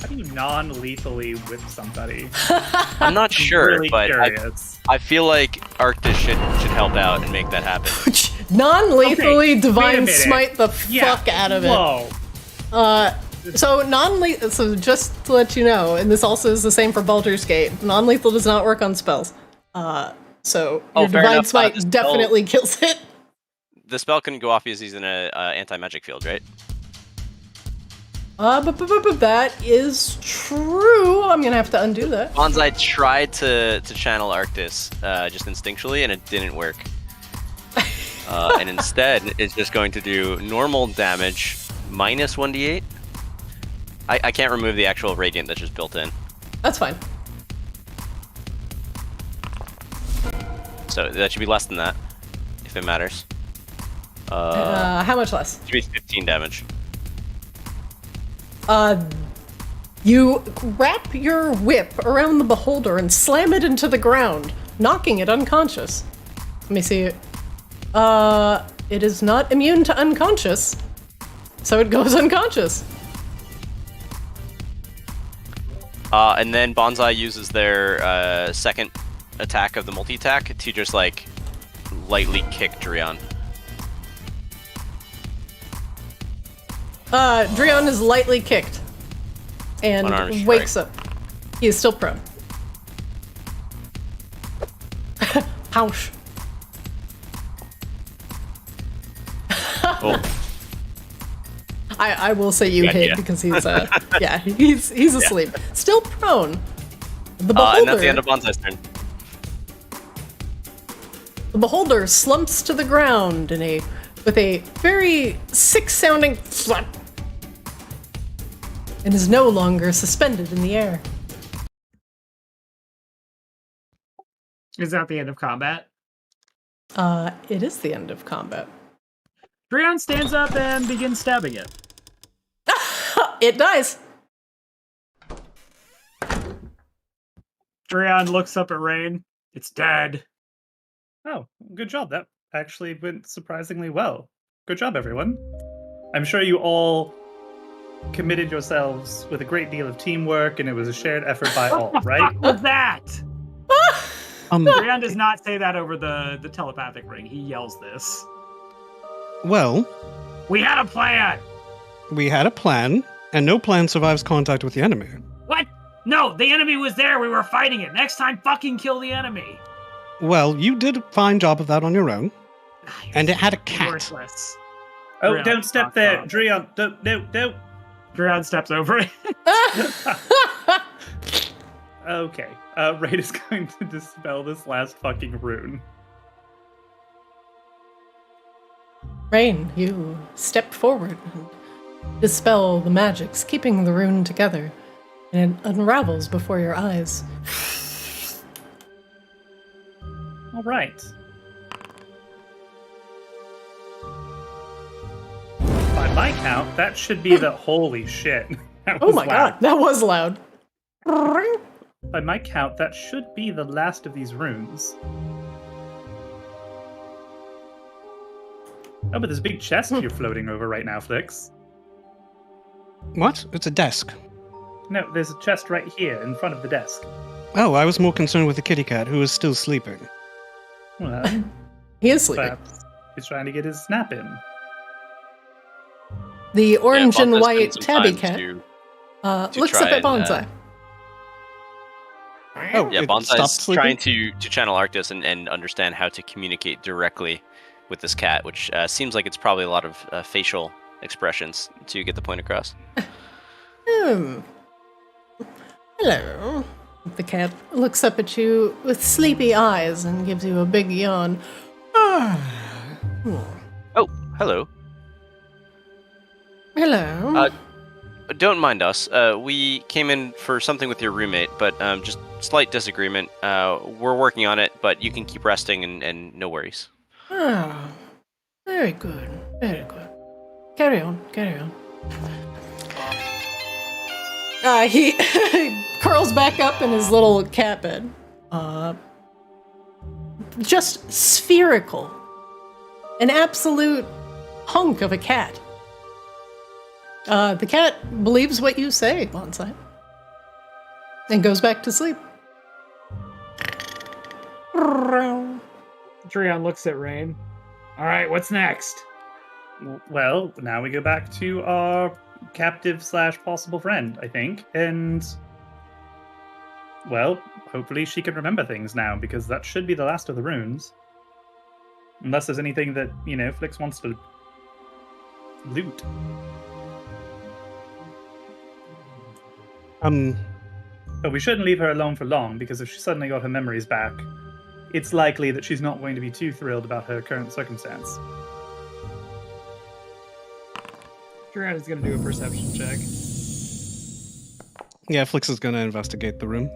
do you non-lethally whip somebody? I'm not sure, really but curious. I feel like Arctis should help out and make that happen. Non-lethally Okay, divine wait a minute. smite the fuck out of it. Whoa. So just to let you know, and this also is the same for Baldur's Gate, non-lethal does not work on spells. So Oh, your fair divine enough. smite The spell- definitely kills it. The spell can go off as he's in a anti-magic field, right? But that is true. I'm gonna have to undo that. Bonsai tried to channel Arctis just instinctually, and it didn't work. And instead, it's just going to do normal damage minus 1d8. I can't remove the actual radiant that's just built in. That's fine. So that should be less than that, if it matters. How much less? Should be 15 damage. You wrap your whip around the beholder and slam it into the ground, knocking it unconscious. Let me see. It is not immune to unconscious, so it goes unconscious. And then Bonsai uses their second attack of the multi-attack to just like lightly kick Drion. Drion is lightly kicked Unarmed and strike. wakes up. He is still prone. Ouch. Oh, I will say you Good hit idea. because he's yeah, he's asleep. Still prone. The and that's the beholder, end of Bonsai's turn. the beholder slumps to the ground with a very sick-sounding flap and is no longer suspended in the air. Is that the end of combat? It is the end of combat. Drion stands up and begins stabbing it. It dies. Drion looks up at Rain. It's dead. Oh, good job. That actually went surprisingly well. Good job, everyone. I'm sure you all committed yourselves with a great deal of teamwork, and it was a shared effort by all, right? What was that? Um, Drion does not say that over the telepathic ring. He yells this. well, We had a plan! we had a plan, and no plan survives contact with the enemy. What? No, the enemy was there. We were fighting it. Next time, fucking kill the enemy. Well, you did a fine job of that on your own, and it had a cat. Worthless. Oh, Drion, don't step fuck there. off. Drion, don't. Drion steps over it. Okay. Raid is going to dispel this last fucking rune. Rain, you step forward and dispel the magics, keeping the rune together, and it unravels before your eyes. All right. By my count, that should be the holy shit. That Oh was my loud. god, that was loud. By my count, that should be the last of these runes. Oh, but there's a big chest you're floating over right now, Flix. What? It's a desk. No, there's a chest right here in front of the desk. Oh, I was more concerned with the kitty cat, who is still sleeping. Well, He is sleeping. perhaps he's trying to get his snap in. The orange Yeah, and Bonsai white spends some tabby time cat to looks try up at and, Bonsai. Oh, Yeah, it Bonsai's stopped sleeping? trying to channel Arctis and understand how to communicate directly with this cat, which seems like it's probably a lot of facial expressions to get the point across. Hello. The cat looks up at you with sleepy eyes and gives you a big yawn. Oh, hello. Hello. Don't mind us. We came in for something with your roommate, but just slight disagreement. We're working on it, but you can keep resting and no worries. Very good. Very good. Carry on. Carry on. He curls back up in his little cat bed. Just spherical. An absolute hunk of a cat. The cat believes what you say, Bonsai. and goes back to sleep. Treon looks at Rain. All right, what's next? Well, now we go back to our captive / possible friend, I think. And, well, hopefully she can remember things now, because that should be the last of the runes. Unless there's anything that, Flix wants to loot. But we shouldn't leave her alone for long, because if she suddenly got her memories back, it's likely that she's not going to be too thrilled about her current circumstance. Treon is going to do a perception check. Yeah, Flix is going to investigate the room.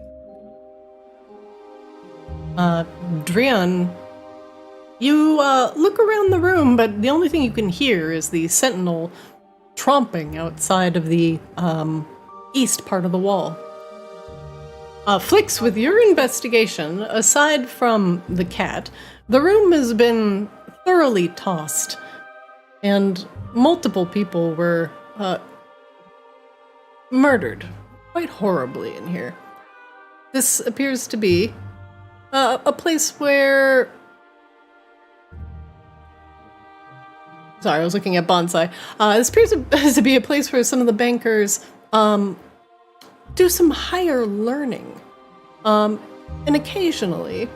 Drian, you look around the room, but the only thing you can hear is the sentinel tromping outside of the east part of the wall. Flix, with your investigation, aside from the cat, the room has been thoroughly tossed, and multiple people were murdered quite horribly in here. This appears to be a place where... Sorry, I was looking at Bonsai. This appears to be a place where some of the bankers do some higher learning, and occasionally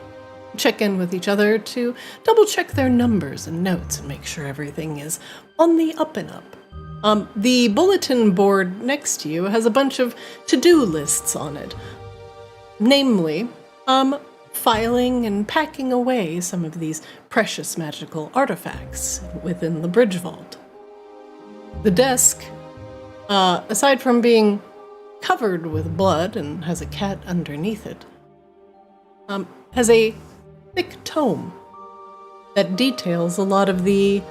check in with each other to double check their numbers and notes and make sure everything is on the up and up. The bulletin board next to you has a bunch of to-do lists on it, namely, filing and packing away some of these precious magical artifacts within the Bridgevault. The desk, aside from being covered with blood and has a cat underneath it, has a thick tome that details a lot of the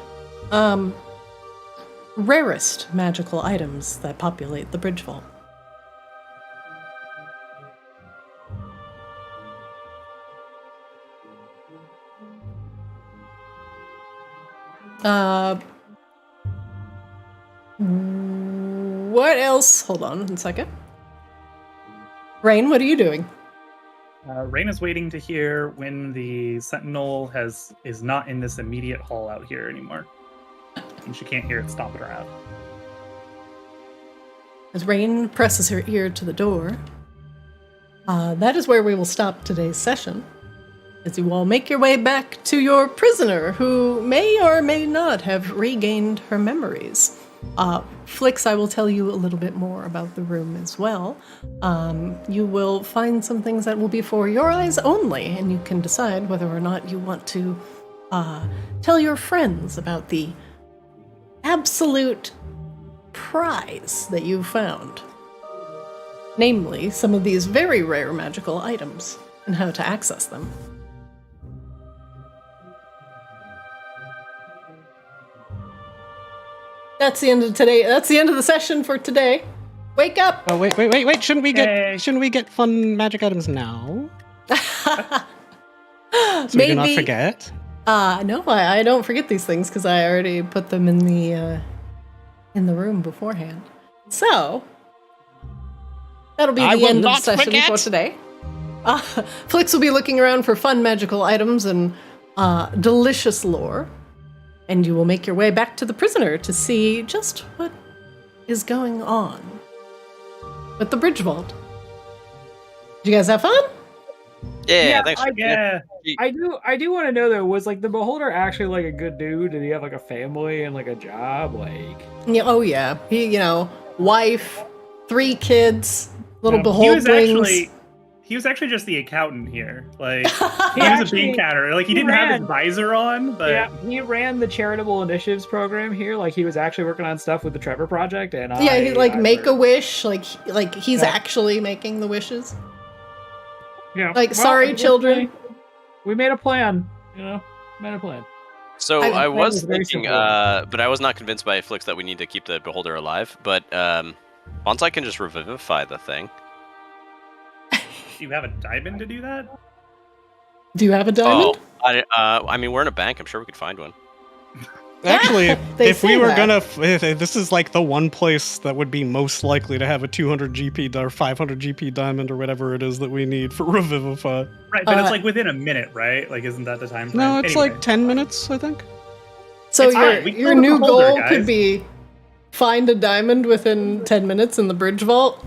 rarest magical items that populate the Bridgevault. What else? Hold on 1 second. Rain, what are you doing? Rain is waiting to hear when the sentinel is not in this immediate hall out here anymore. And she can't hear it stomping her out. As Rain presses her ear to the door, that is where we will stop today's session, as you all make your way back to your prisoner, who may or may not have regained her memories. Flix, I will tell you a little bit more about the room as well. You will find some things that will be for your eyes only, and you can decide whether or not you want to tell your friends about the absolute prize that you found. Namely, some of these very rare magical items, and how to access them. That's the end of today. That's the end of the session for today. Wake up! Oh wait! Shouldn't we get fun magic items now? So we do not forget. No, I don't forget these things because I already put them in the room beforehand. So that'll be the end of the session for today. Flix will be looking around for fun magical items and delicious lore. And you will make your way back to the prisoner to see just what is going on with the Bridgevault. Did you guys have fun? Yeah, thanks. I do want to know though, was like the Beholder actually like a good dude? Did he have like a family and like a job? Like, yeah, oh yeah, he wife, 3 kids, little beholdings. He was actually just the accountant here. Like, he was a bean counter. Like, he didn't have his visor on, but... Yeah, he ran the charitable initiatives program here. Like, he was actually working on stuff with the Trevor Project, and he make-a-wish. Like he's actually making the wishes. Yeah. Like, sorry, children. We made a plan, So I was thinking, but I was not convinced by Flix that we need to keep the Beholder alive, but Bonsai can just revivify the thing. Do you have a diamond to do that? Do you have a diamond? I mean, we're in a bank. I'm sure we could find one. Actually, They if we say were that. gonna, this is like the one place that would be most likely to have a 200 GP or 500 GP diamond or whatever it is that we need for Revivify. Right, but it's like within a minute, right? Like, isn't that the time frame? No, it's Anyway. like 10 minutes, I think. So It's fine. We your killed new the Beholder, goal could guys. be find a diamond within 10 minutes in the Bridgevault.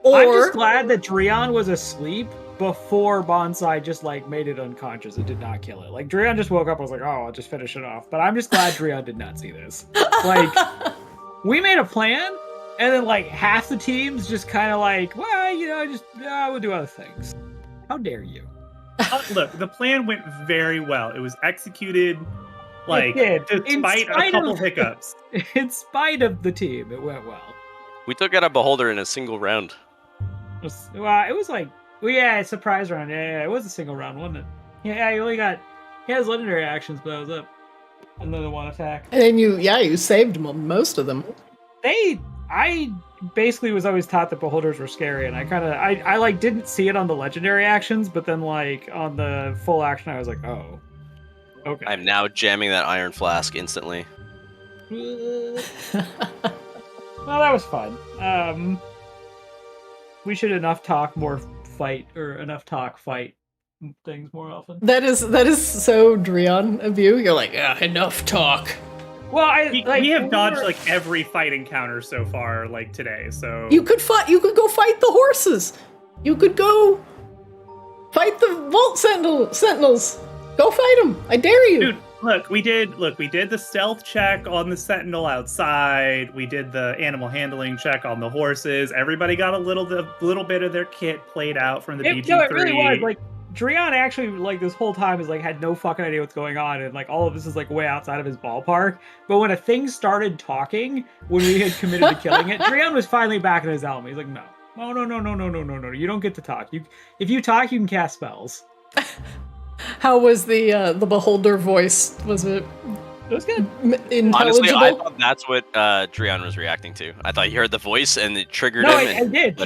I'm Or just glad that Drian was asleep before Bonsai just like made it unconscious and did not kill it. Like Drian just woke up and was like, "Oh, I'll just finish it off." But I'm just glad Drian did not see this. Like, we made a plan, and then like half the team's just kind of like, "Well, we'll do other things." How dare you? Look, the plan went very well. It was executed, like, It did. despite a couple hiccups. In spite of the team, it went well. We took out a beholder in a single round. It was like, a surprise round. Yeah, it was a single round, wasn't it? Yeah, he has legendary actions, but that was up. Another one attack. and then you saved most of them. I basically was always taught that beholders were scary, and I like didn't see it on the legendary actions, but then like on the full action, I was like, oh, okay. I'm now jamming that iron flask instantly. Well, that was fun. We should enough talk fight things more often. That is so Drian of you. You're like, enough talk. Well, We have dodged like every fight encounter so far, like today. So You could go fight the horses. You could go fight the vault sentinels. Go fight them. I dare you. dude, look, we did the stealth check on the sentinel outside. We did the animal handling check on the horses. Everybody got a little bit of their kit played out from the BG3. No, it really was. Like, Drian actually, like, this whole time is like had no fucking idea what's going on, and like all of this is like way outside of his ballpark. But when a thing started talking, when we had committed to killing it, Drian was finally back in his element. He's like, no, you don't get to talk. If you talk, you can cast spells. How was the beholder voice? Was it It was good. intelligible? Honestly, I thought that's what Drian was reacting to. I thought he heard the voice and it triggered No, him. I did.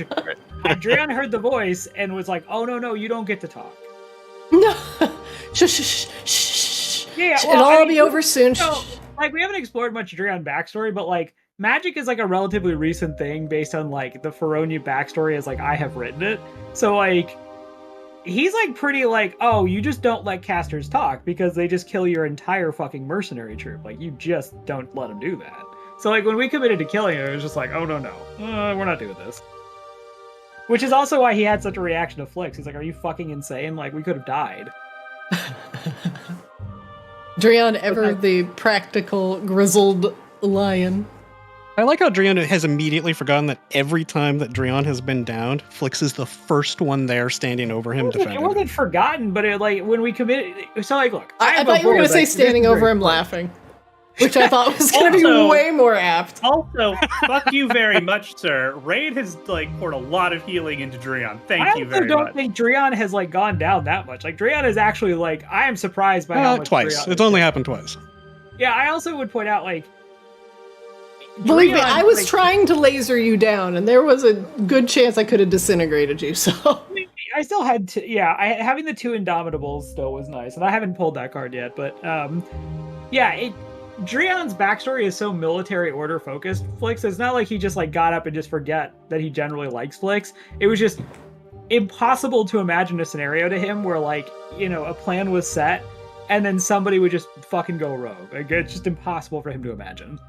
Drian heard the voice and was like, "Oh no, you don't get to talk." No. Shh. Yeah, It'll all be over soon. So, like, we haven't explored much Drian backstory, but like, magic is like a relatively recent thing based on like the Feronia backstory as like I have written it. So like, he's like pretty like, oh, you just don't let casters talk because they just kill your entire fucking mercenary troop. Like, you just don't let them do that. So like, when we committed to killing it, it was just like, oh no, we're not doing this. Which is also why he had such a reaction to Flix. He's like, are you fucking insane? Like, we could have died. Drian, ever the practical grizzled lion. I like how Drian has immediately forgotten that every time that Drian has been downed, Flix is the first one there standing over him defending It him. wasn't forgotten, but it, like, when we committed... So, like, look. I thought you were going to say standing over him laughing, which I thought was going to be Also- way more apt. Also, fuck you very much, sir. Raid has like poured a lot of healing into Drian. Thank you I very also don't much. think Drian has, like, gone down that much. Like, Drian is actually, like... I am surprised by how much Twice. Drian It's only happened twice. Yeah, I also would point out, like... Believe me, Drian, I was like, trying to laser you down, and there was a good chance I could have disintegrated you, so... I still had to... Yeah, having the two Indomitables still was nice, and I haven't pulled that card yet, but, yeah, Drian's backstory is so military order focused, Flix. It's not like he just like got up and just forget that he generally likes Flix. It was just impossible to imagine a scenario to him where, like, you know, a plan was set and then somebody would just fucking go rogue. Like, it's just impossible for him to imagine.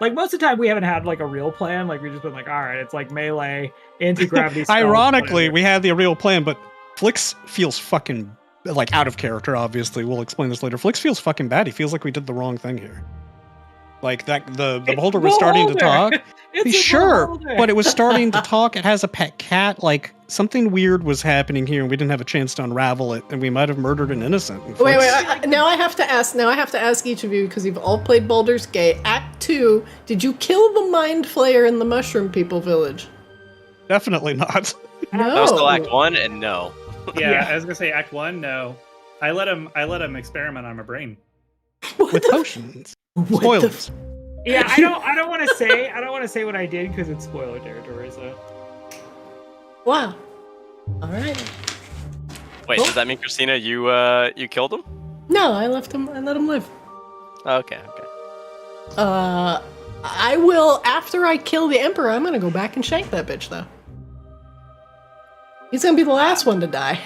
Like, most of the time we haven't had like a real plan. Like, we've just been like, all right, it's like melee, anti-gravity spells, Ironically, whatever. we had the real plan, but Flix feels fucking like out of character, obviously. We'll explain this later. Flix feels fucking bad. He feels like we did the wrong thing here. Like that the beholder was starting to talk. It's a Sure, beholder. but it was starting to talk. It has a pet cat. Like, something weird was happening here, and we didn't have a chance to unravel it, and we might have murdered an innocent. And Wait, Flix- now I have to ask each of you, because you've all played Baldur's Gate. Act 2, did you kill the Mind Flayer in the Mushroom People Village? Definitely not. No. That was still Act 1, and no. Yeah, Yeah. I was gonna say Act 1. No, I let him experiment on my brain. With potions. What the Spoilers. Yeah, I don't want to say what I did because it's spoiler territory. So Wow. All right. Wait, Oh. does that mean, Christina, you killed him? No, I let him live. Okay. I will, after I kill the Emperor, I'm gonna go back and shank that bitch, though. He's gonna be the last one to die.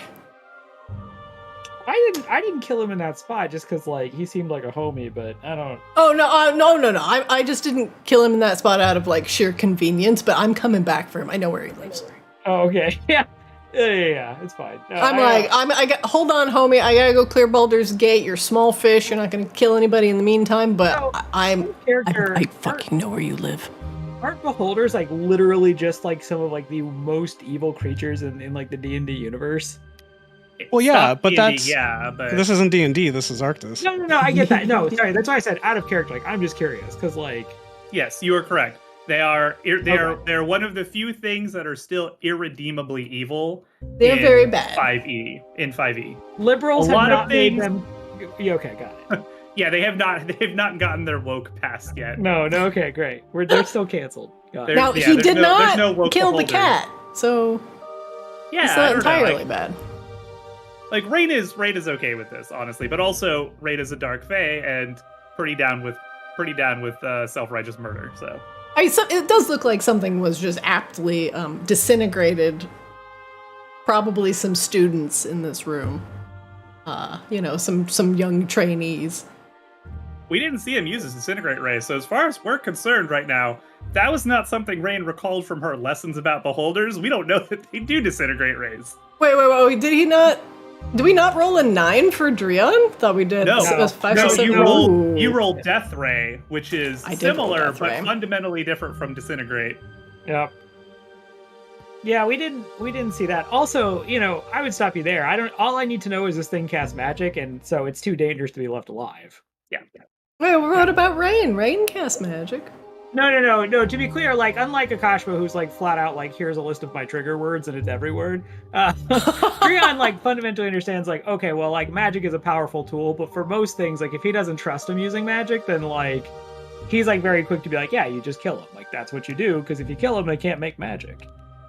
I didn't kill him in that spot just because like he seemed like a homie, but I don't. Oh no! I just didn't kill him in that spot out of like sheer convenience. But I'm coming back for him. I know where he lives. Oh, okay. Yeah. It's fine. No, hold on, homie. I gotta go clear Baldur's Gate. You're small fish. You're not gonna kill anybody in the meantime. But I fucking know where you live. Aren't beholders like literally just like some of like the most evil creatures in like the D&D universe? Well, yeah, but but this isn't D&D. This is Arctis. No, I get that. No, sorry, that's why I said out of character. Like, I'm just curious because, like, yes, you are correct. They're one of the few things that are still irredeemably evil. They're very bad. 5e in 5e. Liberals have not made them. Yeah, okay, got it. Yeah, they have not gotten their woke passed yet. No, okay, great. They're still canceled. Now he did not kill the cat, so it's not entirely bad. Like Rain is okay with this, honestly, but also Rain is a dark fae and pretty down with self-righteous murder. So it does look like something was just aptly disintegrated. Probably some students in this room. Some young trainees. We didn't see him use his disintegrate ray, so as far as we're concerned right now, that was not something Rain recalled from her lessons about beholders. We don't know that they do disintegrate rays. Wait, did he not? Did we not roll a 9 for Drion? Thought we did. No, it was 5 or 7. You rolled Death Ray, which is similar but fundamentally different from Disintegrate. Yep. Yeah, we didn't see that. Also, I would stop you there. All I need to know is this thing casts magic, and so it's too dangerous to be left alive. Yeah. Wait, what about Rain? Rain casts magic. No. To be clear, like, unlike Akashma, who's like flat out like, here's a list of my trigger words and it's every word. Drion like fundamentally understands like, okay, well, like magic is a powerful tool, but for most things, like if he doesn't trust him using magic, then like he's like very quick to be like, yeah, you just kill him. Like that's what you do, because if you kill him, they can't make magic.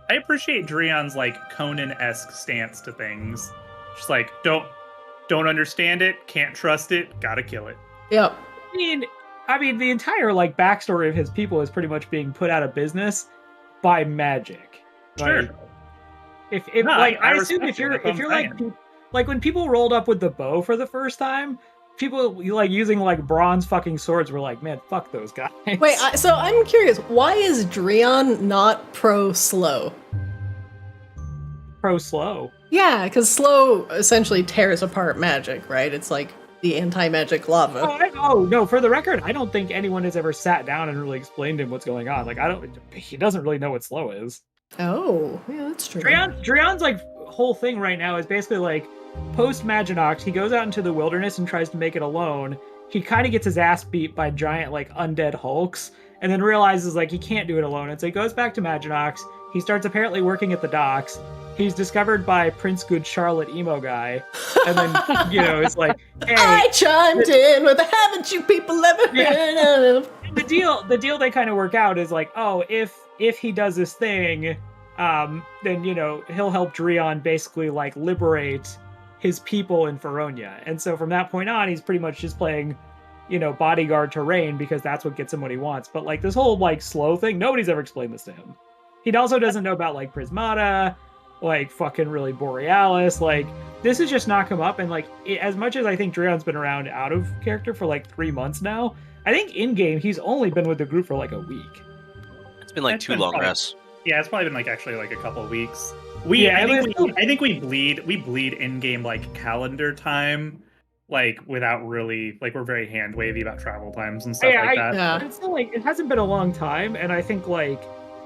I appreciate Drion's like Conan-esque stance to things. Just like don't understand it, can't trust it, gotta kill it. Yep. I mean, the entire like backstory of his people is pretty much being put out of business by magic. Sure. I assume if you're like when people rolled up with the bow for the first time, people like using like bronze fucking swords were like, man, fuck those guys. Wait, so I'm curious, why is Drion not pro slow? Pro slow? Yeah, because slow essentially tears apart magic, right? It's like the anti-magic lava. No, for the record, I don't think anyone has ever sat down and really explained to him what's going on. Like, he doesn't really know what slow is. Oh, yeah, that's true. Drion's like whole thing right now is basically like post Maginox, he goes out into the wilderness and tries to make it alone. He kind of gets his ass beat by giant like undead hulks, and then realizes like he can't do it alone. And so he goes back to Maginox. He starts apparently working at the docks. He's discovered by Prince Good Charlotte emo guy, and then it's like, hey, I chimed in with, haven't you people ever heard of? The deal they kind of work out is like, oh, if he does this thing, then he'll help Drion basically like liberate his people in Feronia. And so from that point on, he's pretty much just playing bodyguard to Rain because that's what gets him what he wants. But like this whole like slow thing, nobody's ever explained this to him. He also doesn't know about like Prismata, like fucking really Borealis. Like this has just not come up. And like as much as I think Drion's been around out of character for like 3 months now, I think in game he's only been with the group for like a week. It's been like 2 long rests. Yeah, it's probably been like actually like a couple of weeks. I think we bleed in game like calendar time, like without really like we're very hand wavy about travel times and stuff like that. Yeah. It's still like it hasn't been a long time, and I think like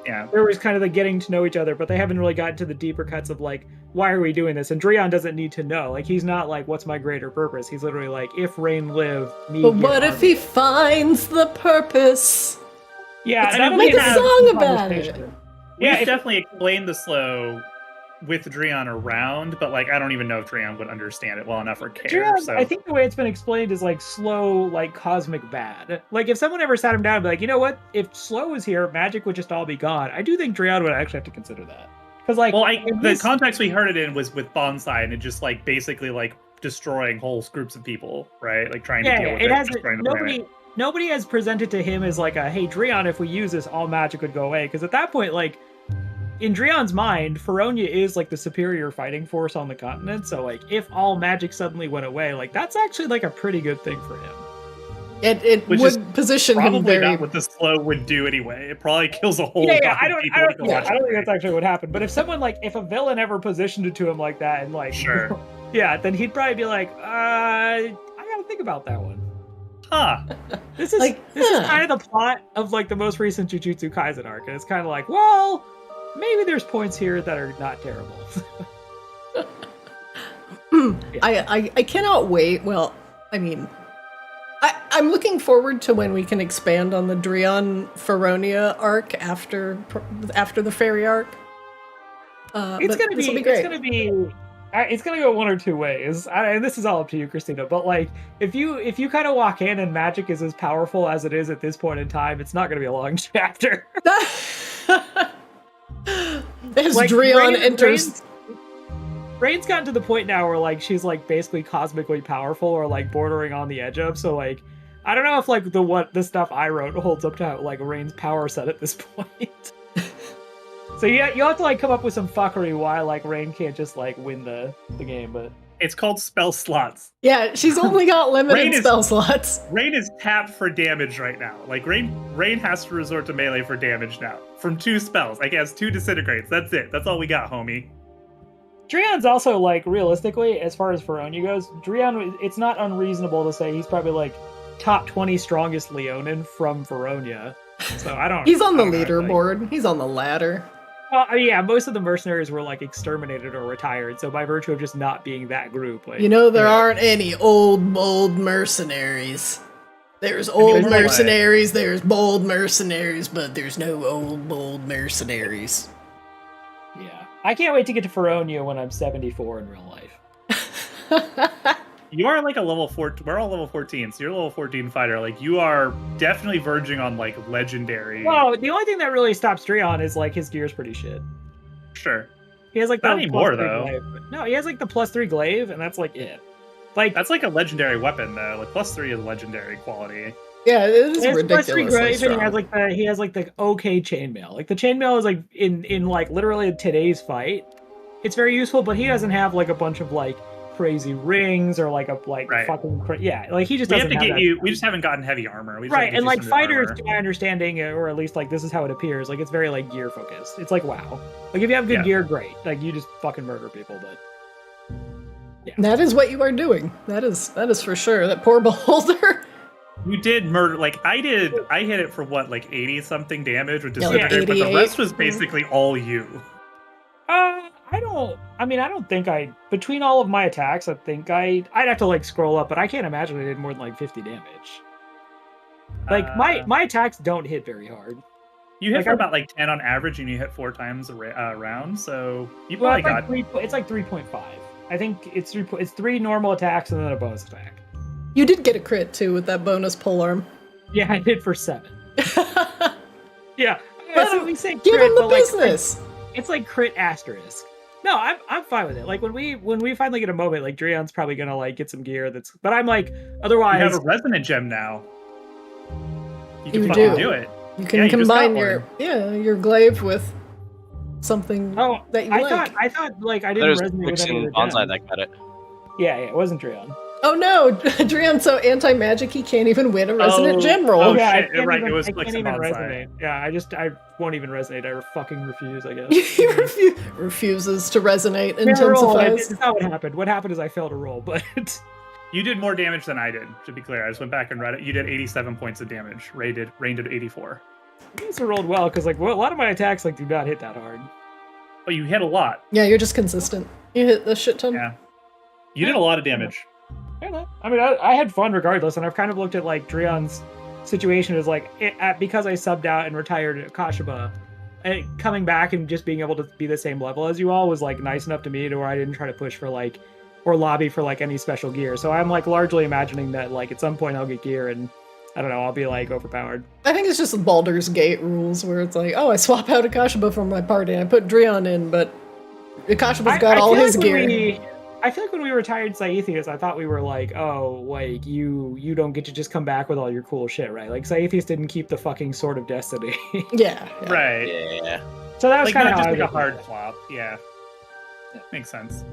there was kind of the getting to know each other, but they haven't really gotten to the deeper cuts of like, why are we doing this? And Drion doesn't need to know. Like he's not like, what's my greater purpose? He's literally like, if Rain live, but what if he finds the purpose? Yeah, let's make a song about it. We've definitely explained the slow with Drion around, but like I don't even know if Drion would understand it well enough or care. Drion, so I think the way it's been explained is like slow, like cosmic bad. Like if someone ever sat him down and be like, you know what? If slow was here, magic would just all be gone. I do think Drion would actually have to consider that. Because like, the context we heard it in was with bonsai, and it just like basically like destroying whole groups of people, right? Like trying to deal with it has destroying the planet. nobody has presented to him as like a, hey, Dreon, if we use this, all magic would go away. Because at that point, like, in Dreon's mind, Feronia is like the superior fighting force on the continent. So like, if all magic suddenly went away, like that's actually like a pretty good thing for him. It would position him Probably very. not what the slow would do anyway. It probably kills a whole. I don't think that's actually what happened. But if someone like, if a villain ever positioned it to him like that, and like, Sure. yeah, then he'd probably be like, I gotta think about that one. Huh. This is kind of the plot of like the most recent Jujutsu Kaisen arc, and it's kind of like, well, maybe there's points here that are not terrible. I cannot wait. Well, I mean, I'm looking forward to when we can expand on the Dreon Feronia arc after the fairy arc. It's gonna be it's gonna go one or two ways. And this is all up to you, Christina. But like, if you kind of walk in and magic is as powerful as it is at this point in time, it's not gonna be a long chapter. As like, Dreon enters. Rain's gotten to the point now where like she's like basically cosmically powerful or like bordering on the edge of. So like, I don't know if like the stuff I wrote holds up to like Rain's power set at this point. So yeah, you'll have to like come up with some fuckery why like Rain can't just like win the game, but it's called spell slots. Yeah, she's only got limited spell slots. Rain is tapped for damage right now. Like Rain has to resort to melee for damage now from 2 spells. Like, he has 2 disintegrates. That's it. That's all we got, homie. Dreon's also like, realistically, as far as Feronia goes, Dreon, it's not unreasonable to say he's probably like top 20 strongest Leonin from Veronia. So I don't. He's on the leaderboard. He's on the ladder. Well, yeah, most of the mercenaries were like exterminated or retired. So by virtue of just not being that group, like, there aren't any old mercenaries. There's old mercenaries. There's bold mercenaries, but there's no old bold mercenaries. Yeah, I can't wait to get to Feronia when I'm 74 in real life. You are like a level 4. We're all level 14, so you're a level 14 fighter. Like, you are definitely verging on like legendary. Well, the only thing that really stops Dreon is like his gear's pretty shit. Sure. He has like not anymore though. Glaive. No, he has like the +3 glaive, and that's like it. Like, that's like a legendary weapon though. Like +3 is legendary quality. Yeah, it is ridiculously glaive, strong. And he has like the okay chainmail. Like the chainmail is like in like literally today's fight, it's very useful, but he doesn't have like a bunch of like crazy rings or like fucking like he just doesn't we just haven't gotten heavy armor. And like fighters, to my understanding, or at least like this is how it appears, like it's very like gear focused. It's like WoW. Like if you have good gear, great. Like you just fucking murder people, but yeah. That is what you are doing. That is for sure. That poor beholder. You did murder, like I hit it for what, like 80 something damage with disintegrate, but the rest was basically all you. I don't think between all of my attacks, I think I'd have to like scroll up, but I can't imagine I did more than like 50 damage. Like my attacks don't hit very hard. You hit for about like 10 on average, and you hit 4 times a round, so you probably got. It's like 3.5. I think it's 3 normal attacks and then a bonus attack. You did get a crit too with that bonus polearm. Yeah, I did for 7. Yeah, so we say give crit, him the business. It's like crit asterisk. No, I'm fine with it. Like when we finally get a moment, like Dreon's probably gonna like get some gear but I'm like, otherwise. You have a resonant gem now. You can do it. You can combine your glaive with something that you like. I thought like I didn't resonate with any of the Bonsai that got it. Yeah, it wasn't Dreon. Oh no, Dreon's so anti-magic he can't even win a resonant gem roll. Oh yeah, shit, right, it was I can't even resonate. Yeah, I won't even resonate. I fucking refuse, I guess. He refuses to resonate, intensifies. That's not what happened. What happened is I failed a roll, but... You did more damage than I did, to be clear. I just went back and read it. You did 87 points of damage. Rain did 84. You guys rolled well, because like a lot of my attacks like do not hit that hard. But you hit a lot. Yeah, you're just consistent. You hit a shit ton. Yeah. You did a lot of damage. I mean, I had fun regardless, and I've kind of looked at like Dreon's situation as like because I subbed out and retired at Kashiba, coming back and just being able to be the same level as you all was like nice enough to me to where I didn't try to push for like or lobby for like any special gear. So I'm like largely imagining that like at some point I'll get gear and I don't know, I'll be like overpowered. I think it's just Baldur's Gate rules where it's like, oh, I swap out Akashiba from my party and I put Dreon in, but Akashiba's got all his gear. I feel like when we retired Scythius, I thought we were like, oh, like you don't get to just come back with all your cool shit, right? Like Scythius didn't keep the fucking Sword of Destiny. Yeah. Right. Yeah. So that was Like kind of not just how I like a looked at hard it. flop. Yeah. Makes sense.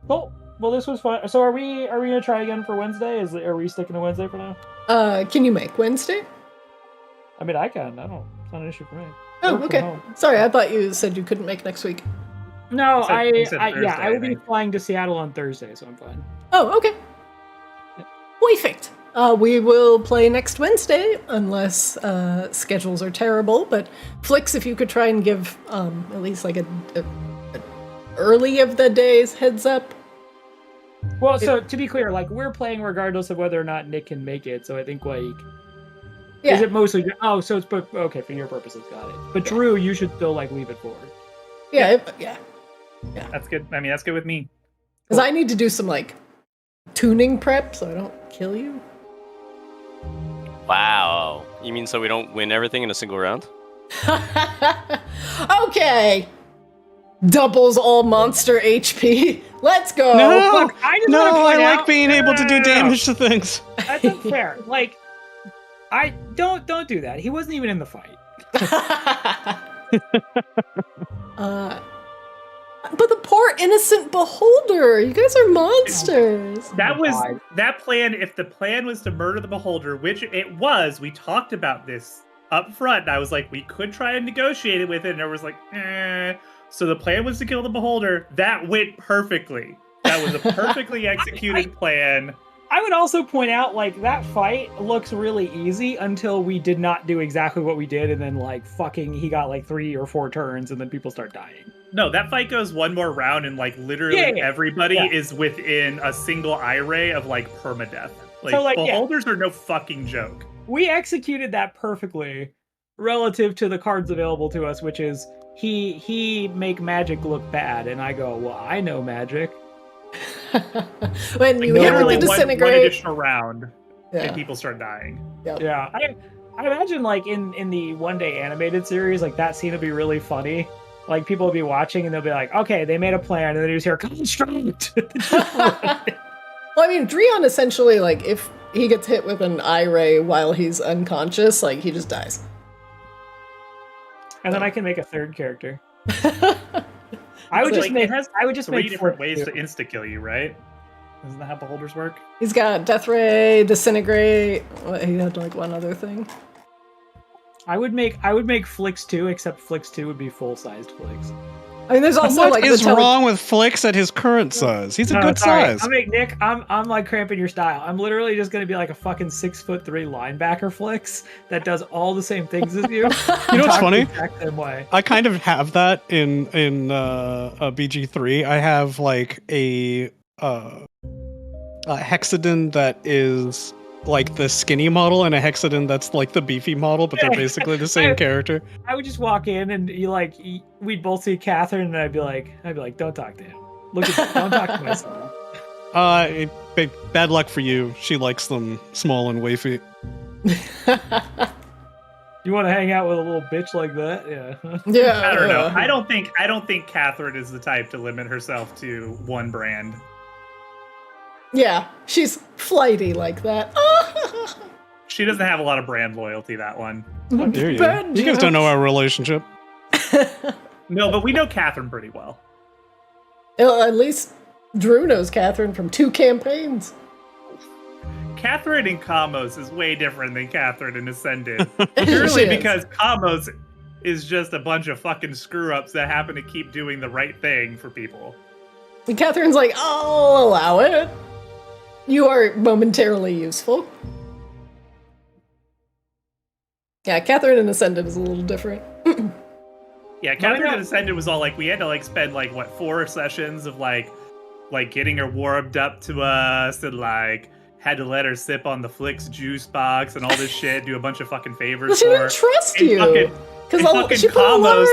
Cool. Well, this was fun. So are we gonna try again for Wednesday? Are we sticking to Wednesday for now? Can you make Wednesday? I mean, I can. It's not an issue for me. Oh, Work from okay. home. Sorry, I thought you said you couldn't make next week. No, You said Thursday, I will I be think. flying to Seattle on Thursday, so I'm fine. Oh, okay. Perfect. We will play next Wednesday, unless schedules are terrible. But Flix, if you could try and give at least like a early of the days heads up. Well, so to be clear, like we're playing regardless of whether or not Nick can make it. So I think like, Yeah. is it mostly? Oh, so it's okay for your purposes, got it. But Drew, you should still like leave it forward. Yeah. Yeah. That's good. I mean, that's good with me. Because I need to do some like tuning prep so I don't kill you. Wow. You mean so we don't win everything in a single round? Okay. Doubles all monster HP. Let's go. No, Look, I just wanna I point like out- being able to do No. damage to things. That's unfair. Like, I don't do that. He wasn't even in the fight. But the poor innocent beholder. You guys are monsters. That plan. If the plan was to murder the beholder, which it was, we talked about this up front. And I was like, we could try and negotiate it with it, and I was like, eh. So the plan was to kill the beholder. That went perfectly. That was a perfectly executed plan. I would also point out, like, that fight looks really easy until we did not do exactly what we did, and then, like, he got, like, 3 or 4 turns, and then people start dying. No, that fight goes one more round, and like literally everybody is within a single eye ray of like permadeath. Like, beholders are no fucking joke. We executed that perfectly relative to the cards available to us, which is he make magic look bad, and I go, well, I know magic. When Like, you hit with literally the one disintegrate. additional round, Yeah. and people start dying. Yeah, I imagine like in the one day animated series, like that scene would be really funny. Like people will be watching and they'll be like, okay, they made a plan, and then you just hear construct. Well, I mean, Dreon essentially, like, if he gets hit with an eye ray while he's unconscious, like, he just dies. And then I can make a third character. I would just make. I would just three make different four- ways to insta kill you, right? Isn't that how beholders work? He's got Death Ray, Disintegrate. He had, like, one other thing. I would make Flix 2, except Flix 2 would be full-sized Flix. I mean, there's also, What like, is the wrong with Flix at his current size? He's a No, good sorry. size. I'll make Nick. I'm like cramping your style. I'm literally just gonna be like a fucking 6'3" linebacker Flix that does all the same things as you. You know what's Talks funny? the exact same way. I kind of have that in BG3. I have like a Hexadon that is like the skinny model, and a Hexadon that's like the beefy model, but they're basically the same character. I would just walk in and we'd both see Catherine, and I'd be like, don't talk to him. Look at don't talk to my son. Bad luck for you. She likes them small and wafy. You want to hang out with a little bitch like that? Yeah. Yeah. I don't know. I don't think Catherine is the type to limit herself to one brand. Yeah, she's flighty like that. She doesn't have a lot of brand loyalty, that one. How dare you? Bad You guys don't know our relationship. No, but we know Catherine pretty well. Well, at least Drew knows Catherine from 2 campaigns. Catherine in Kamos is way different than Catherine in Ascended. She Purely is. because Kamos is just a bunch of fucking screw-ups that happen to keep doing the right thing for people. And Catherine's like, I'll allow it. You are momentarily useful. Yeah, Catherine in Ascended is a little different. Yeah, Catherine in Ascended was all like, we had to like spend like, what, 4 sessions of like getting her warmed up to us, and like had to let her sip on the Flix juice box and all this shit, do a bunch of fucking favors Well, she for didn't her. trust And you. fucking- and Because fucking she put a water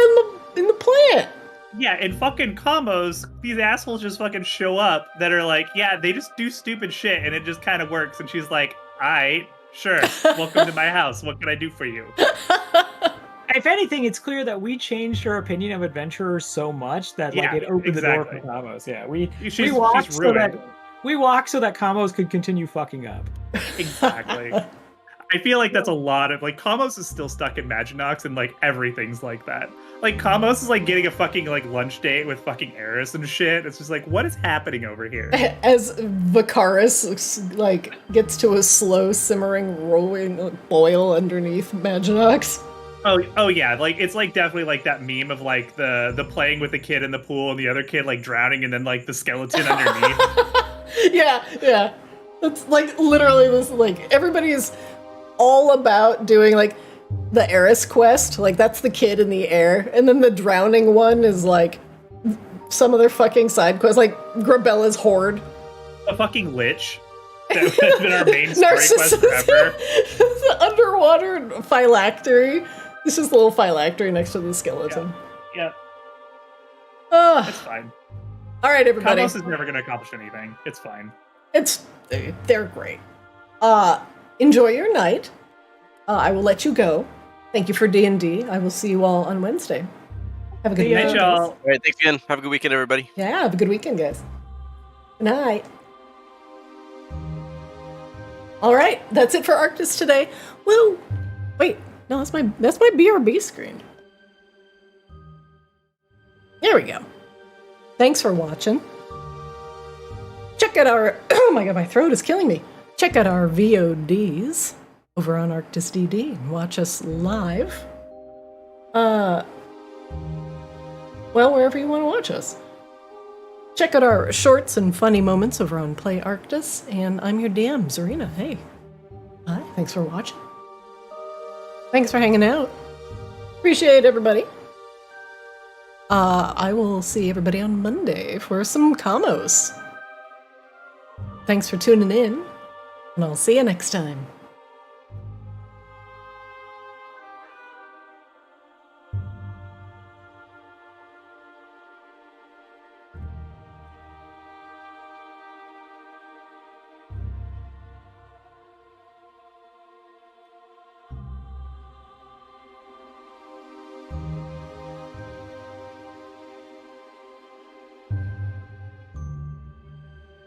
in the plant. Yeah, in fucking combos, these assholes just fucking show up that are like, yeah, they just do stupid shit and it just kind of works. And she's like, alright, sure, welcome to my house. What can I do for you? if anything, it's clear that we changed our opinion of adventurers so much that like Yeah, it opened the door for exactly. combos. Yeah, we She's walked so ruined. that combos could continue fucking up. Exactly. I feel like that's a lot of like Kamos is still stuck in Maginox and like everything's like that. Like Kamos is like getting a fucking like lunch date with fucking Eris and shit. It's just like what is happening over here? As Vicaris like gets to a slow simmering rolling boil underneath Maginox. Oh yeah, like it's like definitely like that meme of like the playing with the kid in the pool and the other kid like drowning and then like the skeleton underneath. Yeah. It's like literally this like everybody's all about doing like the Eris quest, like that's the kid in the air, and then the drowning one is like some other fucking side quest, like Grabella's horde. A fucking lich. That's been our main story quest forever. The underwater phylactery. This is the little phylactery next to the skeleton. Yeah. Ugh. It's fine. All right, everybody. Kamos is never going to accomplish anything. It's fine. They're great. Enjoy your night. I will let you go. Thank you for D&D. I will see you all on Wednesday. Have a good night, y'all. guys. All right, thanks again. Have a good weekend, everybody. Yeah, have a good weekend, guys. Good night. All right, that's it for Arctis today. Well, wait, no, that's my BRB screen. There we go. Thanks for watching. Check out our, oh my god, my throat is killing me. Check out our VODs over on Arctis DD and watch us live. Well, wherever you want to watch us. Check out our shorts and funny moments over on Play Arctis, and I'm your DM, Zarina. Hey. Hi, thanks for watching. Thanks for hanging out. Appreciate everybody. I will see everybody on Monday for some combos. Thanks for tuning in, and I'll see you next time.